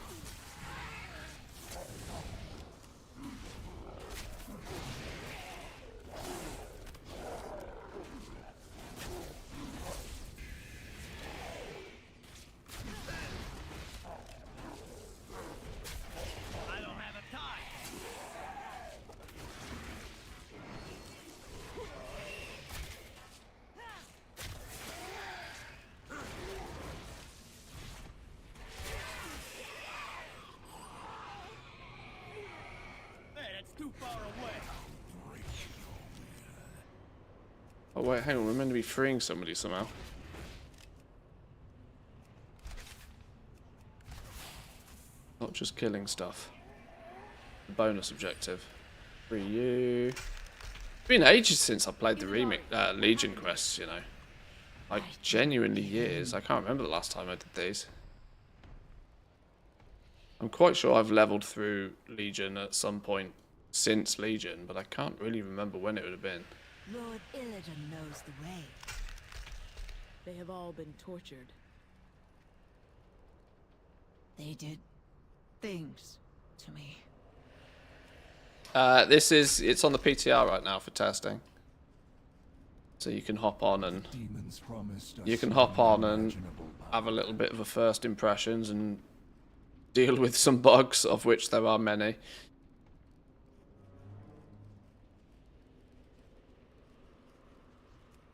Oh wait, hang on, we're meant to be freeing somebody somehow. Not just killing stuff. The bonus objective. Free you. It's been ages since I played the remix Legion quests, you know. Like, genuinely years. I can't remember the last time I did these. I'm quite sure I've leveled through Legion at some point since Legion, but I can't really remember when it would have been. Lord Illidan knows the way. They have all been tortured. They did things to me. It's on the PTR right now for testing. So you can hop on and have a little bit of a first impressions and deal with some bugs, of which there are many.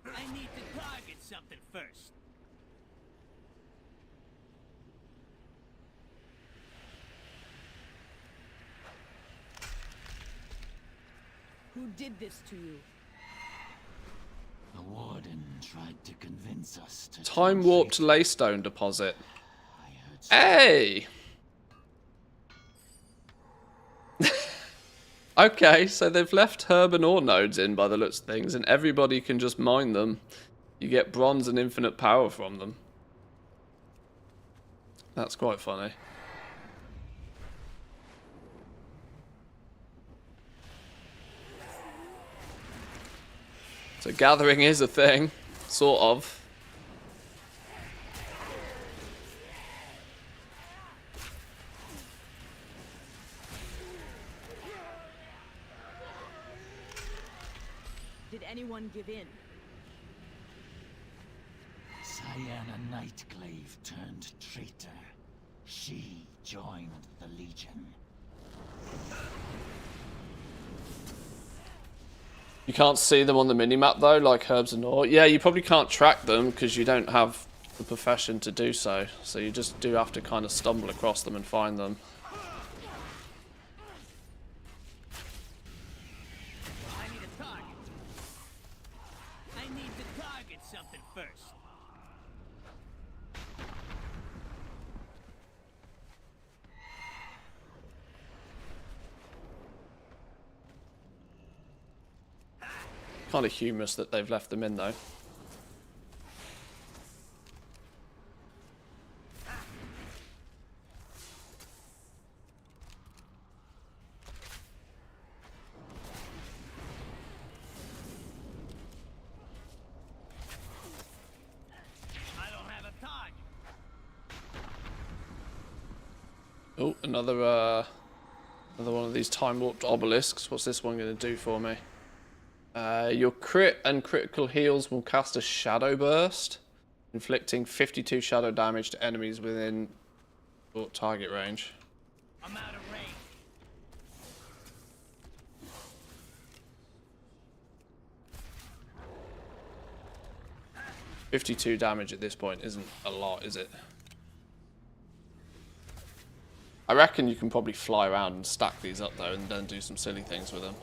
I need to target something first. Who did this to you? The Warden tried to convince us to Time warped laystone deposit. I heard Hey! Okay, so they've left herb and ore nodes in by the looks of things, and everybody can just mine them. You get bronze and infinite power from them. That's quite funny. So gathering is a thing, sort of. Did anyone give in? Diana Nightglaive turned traitor. She joined the Legion. You can't see them on the minimap though, like herbs and ore. Yeah, you probably can't track them because you don't have the profession to do so. So you just do have to kind of stumble across them and find them. I need a target. I need to target something first. Kind of humorous that they've left them in though. I don't have a target. Oh, another one of these time warped obelisks. What's this one going to do for me? Your crit and critical heals will cast a shadow burst, inflicting 52 shadow damage to enemies within your target range. I'm out of range. 52 damage at this point isn't a lot, is it? I reckon you can probably fly around and stack these up though and then do some silly things with them.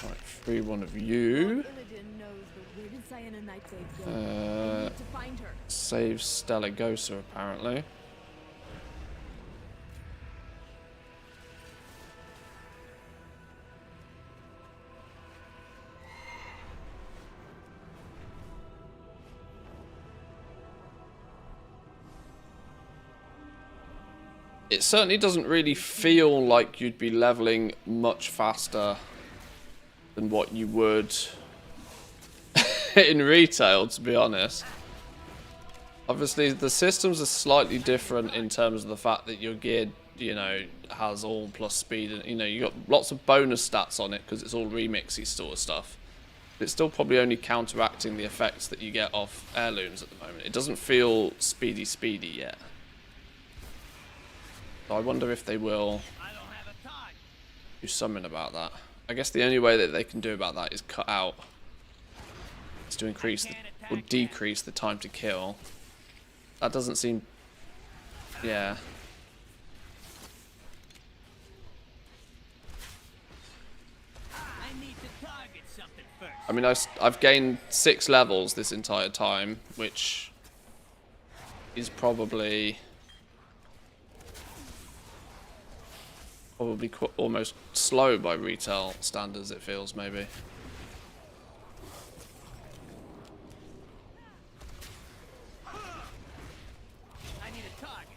Right, free one of you. Save Stellagosa apparently. It certainly doesn't really feel like you'd be leveling much faster than what you would in retail, to be honest. Obviously, the systems are slightly different in terms of the fact that your gear, you know, has all plus speed, and you know, you got lots of bonus stats on it because it's all remixy sort of stuff. But it's still probably only counteracting the effects that you get off heirlooms at the moment. It doesn't feel speedy yet. So I wonder if they will do something about that. I guess the only way that they can do about that is cut out. Is to increase or decrease the time to kill. That doesn't seem... yeah. I mean, I've gained 6 levels this entire time, which is probably almost slow by retail standards, it feels, maybe. I need a target.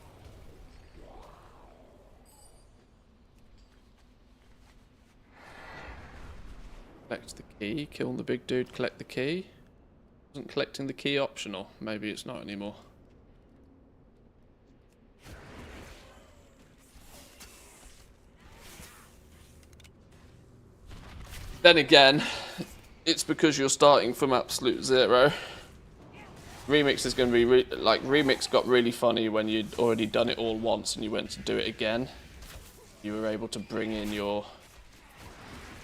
Collect the key, kill the big dude, collect the key. Isn't collecting the key optional? Maybe it's not anymore. Then again, it's because you're starting from absolute zero. Remix is going to be like Remix got really funny when you'd already done it all once and you went to do it again. You were able to bring in your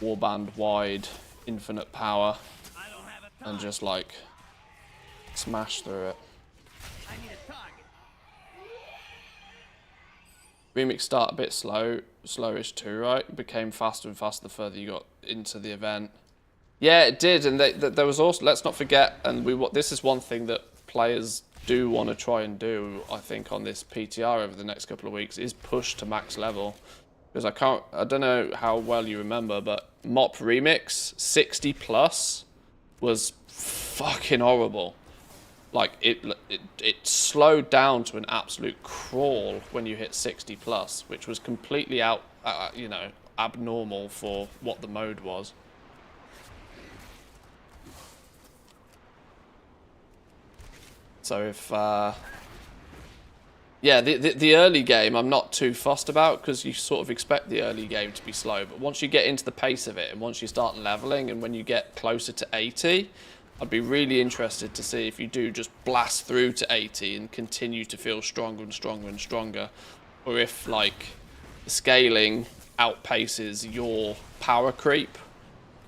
warband wide infinite power and just like smash through it. I need a target. Remix start a bit slowish too, right? It became faster and faster the further you got into the event. Yeah, it did, and there was also, let's not forget, and this is one thing that players do want to try and do, I think, on this PTR over the next couple of weeks, is push to max level. Because I don't know how well you remember, but Mop Remix 60 plus was fucking horrible. Like it slowed down to an absolute crawl when you hit 60 plus, which was completely you know, abnormal for what the mode was. So if, yeah, the early game I'm not too fussed about because you sort of expect the early game to be slow. But once you get into the pace of it and once you start leveling and when you get closer to 80, I'd be really interested to see if you do just blast through to 80 and continue to feel stronger and stronger and stronger. Or if, like, the scaling outpaces your power creep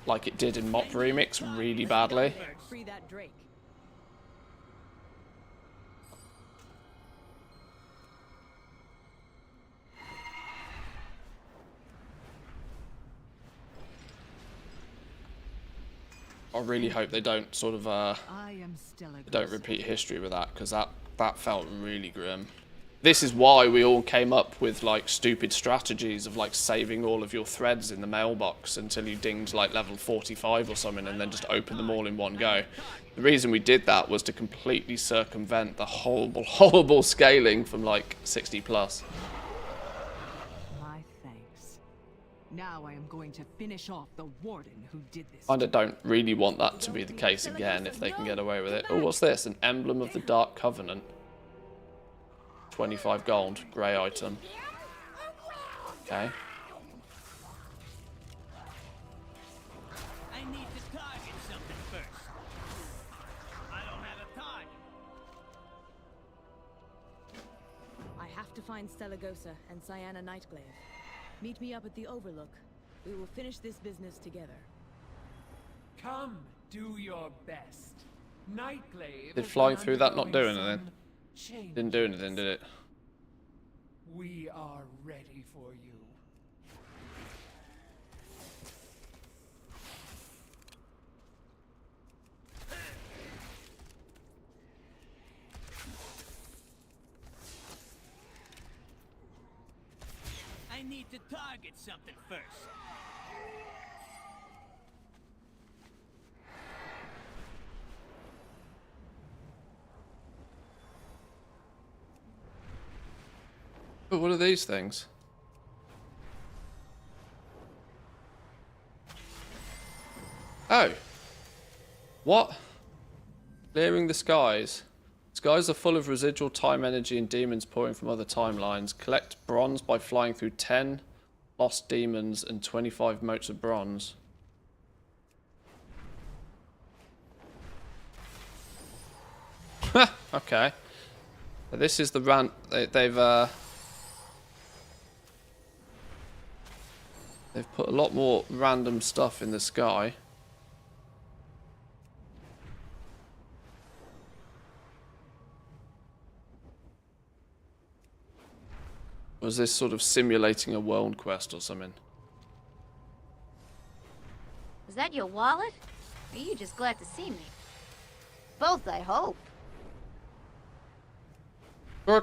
like it did in Mop Remix really badly. Free that Drake. I really hope they don't sort of don't repeat history with that, because that felt really grim. This is why we all came up with like stupid strategies of like saving all of your threads in the mailbox until you dinged like level 45 or something and then just open them all in one go. The reason we did that was to completely circumvent the horrible scaling from like 60 plus. Now I am going to finish off the warden who did this. I don't really want that to be the case again if they can get away with it. Oh, what's this? An emblem of the Dark Covenant. 25 gold, grey item. Okay. I need to target something first. I don't have a target. I have to find Stelagosa and Cyana Nightglaive. Meet me up at the Overlook. We will finish this business together. Come, do your best. Nightglaive. Did flying through that not do anything? Didn't do anything, did it? We are ready for you. I need to target something first. But what are these things? Oh. What? Clearing the skies. Skies are full of residual time energy and demons pouring from other timelines. Collect bronze by flying through 10 lost demons and 25 motes of bronze. Okay. So this is the rant. They've put a lot more random stuff in the sky. Was this sort of simulating a world quest or something? Is that your wallet? Or are you just glad to see me? Both, I hope.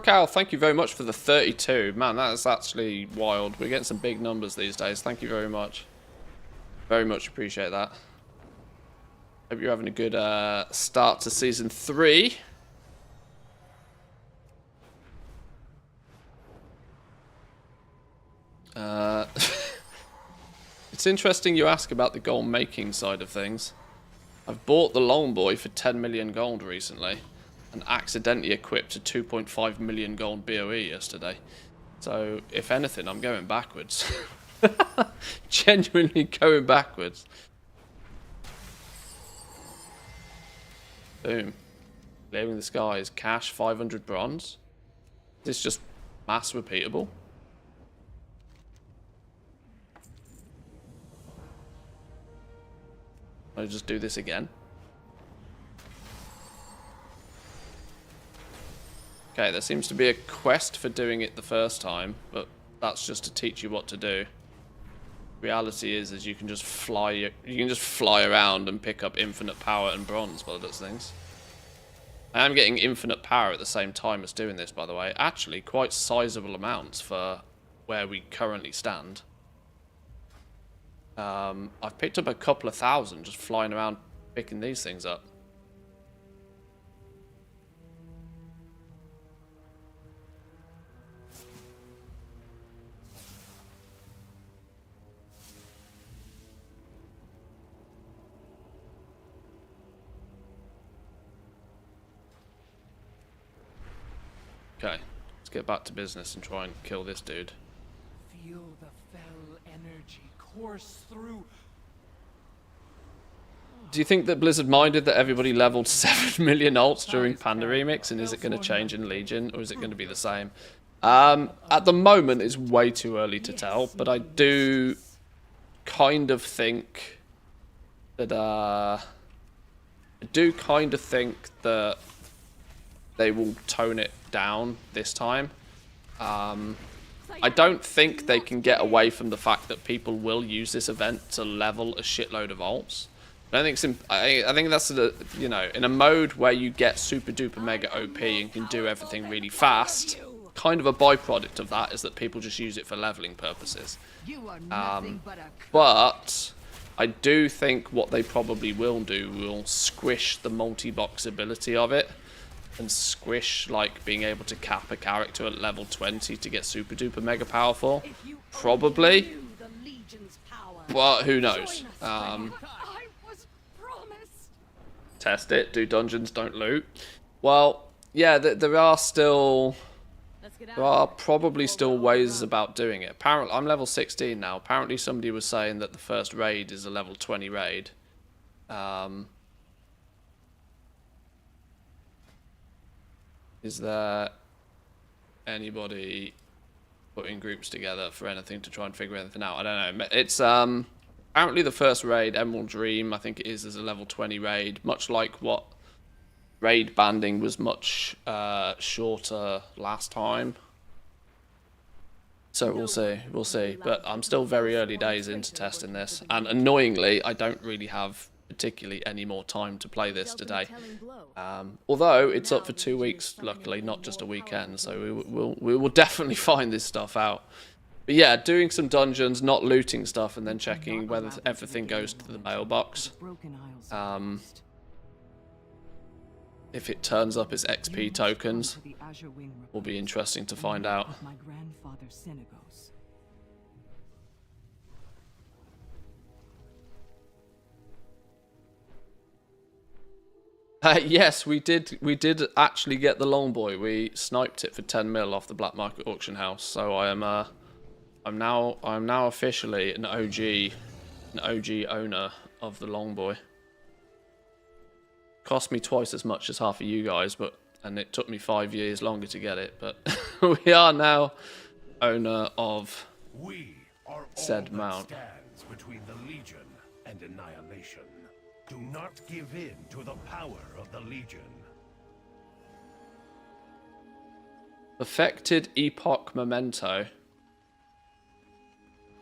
Cal, thank you very much for the 32. Man, that is actually wild. We're getting some big numbers these days. Thank you very much. Very much appreciate that. Hope you're having a good start to Season 3. It's interesting you ask about the gold making side of things. I've bought the Longboy for 10 million gold recently and accidentally equipped a 2.5 million gold BOE yesterday. So, if anything, I'm going backwards. Genuinely going backwards. Boom. Clearing the skies. Cash, 500 bronze. Is this just mass repeatable? I'll just do this again. Okay, there seems to be a quest for doing it the first time, but that's just to teach you what to do. Reality is you can just fly. You can just fly around and pick up infinite power and bronze by the looks of things. I am getting infinite power at the same time as doing this, by the way. Actually, quite sizable amounts for where we currently stand. I've picked up a couple of thousand just flying around picking these things up. Okay, let's get back to business and try and kill this dude. Feel the fell energy course through. Do you think that Blizzard minded that everybody leveled 7 million ults during Panda Remix, and is it going to change in Legion, or is it going to be the same? At the moment, it's way too early to tell, but I do kind of think that they will tone it down this time. I don't think they can get away from the fact that people will use this event to level a shitload of ults. I think that's you know, in a mode where you get super duper mega OP and can do everything really fast. Kind of a byproduct of that is that people just use it for leveling purposes. But I do think what they probably will do will squish the multi-box ability of it. And squish, like, being able to cap a character at level 20 to get super duper mega powerful. Probably. But who knows? Test it, do dungeons, don't loot. Well, yeah, there are probably still ways about doing it. Apparently, I'm level 16 now. Apparently somebody was saying that the first raid is a level 20 raid. Is there anybody putting groups together for anything to try and figure anything out? I don't know. It's apparently the first raid, Emerald Dream, I think it is a level 20 raid, much like what raid banding was much shorter last time. So we'll see. But I'm still very early days into testing this, and annoyingly, I don't really have particularly any more time to play this today. Although it's up for 2 weeks, luckily, not just a weekend, so we will definitely find this stuff out. But yeah, doing some dungeons, not looting stuff, and then checking whether everything goes to the mailbox. If it turns up as XP tokens, will be interesting to find out. Yes, we did actually get the Longboy. We sniped it for 10 mil off the black market auction house. So I'm now officially an OG owner of the Longboy. Cost me twice as much as half of you guys, and it took me 5 years longer to get it. But we are now owner of said mount. Stands between the Legion and annihilation. Do not give in to the power of the Legion. Affected Epoch Memento.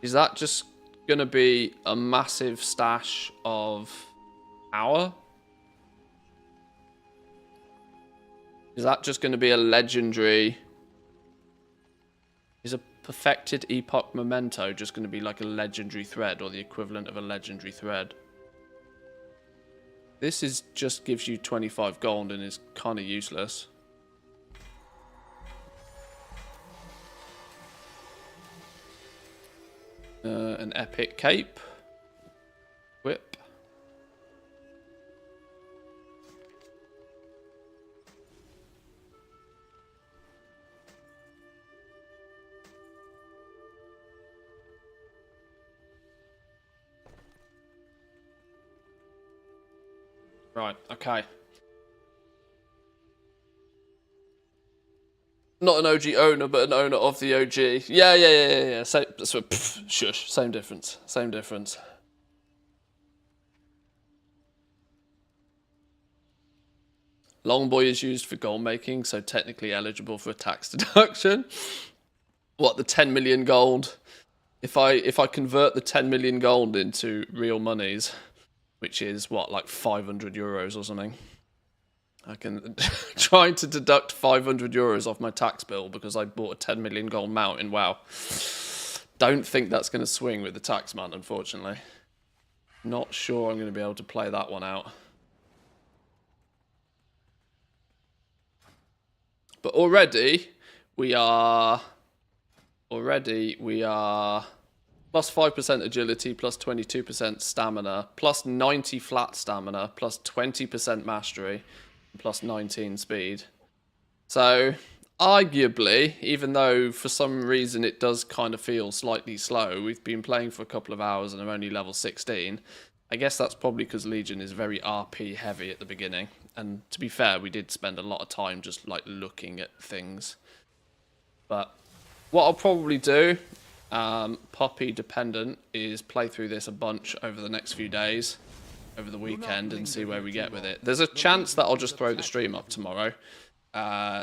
Is that just going to be a massive stash of power? Is that just going to be a legendary... Is a Perfected Epoch Memento just going to be like a legendary thread, or the equivalent of a legendary thread? This is just gives you 25 gold and is kind of useless. An epic cape. Whip. Right, okay. Not an OG owner, but an owner of the OG. Yeah. Shush. Same difference. Same difference. Longboy is used for gold making, so technically eligible for a tax deduction. What, the 10 million gold? If I convert the 10 million gold into real monies, which is what, like 500 euros or something, I can try to deduct 500 euros off my tax bill because I bought a 10 million gold mount in WoW. Don't think that's going to swing with the tax man, unfortunately. Not sure I'm going to be able to play that one out. But already we are plus 5% agility, plus 22% stamina, plus 90 flat stamina, plus 20% mastery, plus 19 speed. So arguably, even though for some reason it does kind of feel slightly slow, we've been playing for a couple of hours and I'm only level 16. I guess that's probably because Legion is very RP heavy at the beginning. And to be fair, we did spend a lot of time just like looking at things. But what I'll probably do, Poppy dependent, is play through this a bunch over the next few days, over the weekend, and see where we get with it. There's a chance that I'll just throw the stream up tomorrow,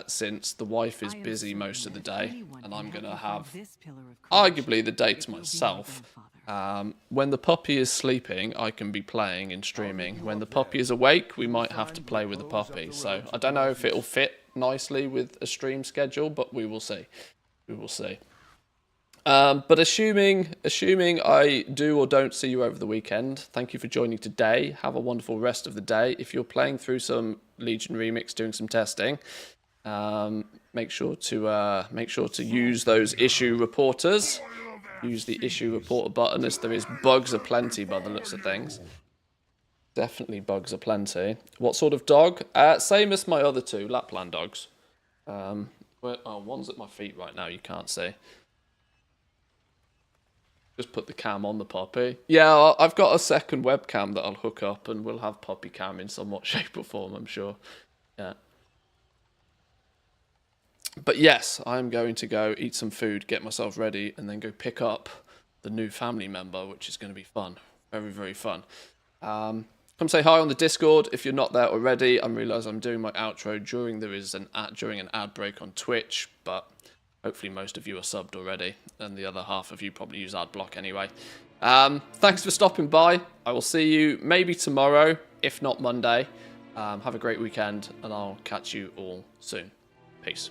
since the wife is busy most of the day, and I'm going to have arguably the day to myself. When the puppy is sleeping, I can be playing and streaming. When the puppy is awake, we might have to play with the puppy. So I don't know if it'll fit nicely with a stream schedule, but we will see. We will see. But assuming I do or don't see you over the weekend, thank you for joining today. Have a wonderful rest of the day. If you're playing through some Legion Remix, doing some testing, make sure to use those issue reporters. Use the issue reporter button, as there is bugs aplenty by the looks of things. Definitely bugs aplenty. What sort of dog? Same as my other two Lapland dogs. One's at my feet right now. You can't see. Just put the cam on the puppy. Yeah, I've got a second webcam that I'll hook up, and we'll have puppy cam in somewhat shape or form, I'm sure. Yeah. But yes, I'm going to go eat some food, get myself ready, and then go pick up the new family member, which is going to be fun. Very, very fun. Come say hi on the Discord if you're not there already. I realise I'm doing my outro during an ad break on Twitch, but hopefully most of you are subbed already, and the other half of you probably use ad block anyway. Thanks for stopping by. I will see you maybe tomorrow, if not Monday. Have a great weekend, and I'll catch you all soon. Peace.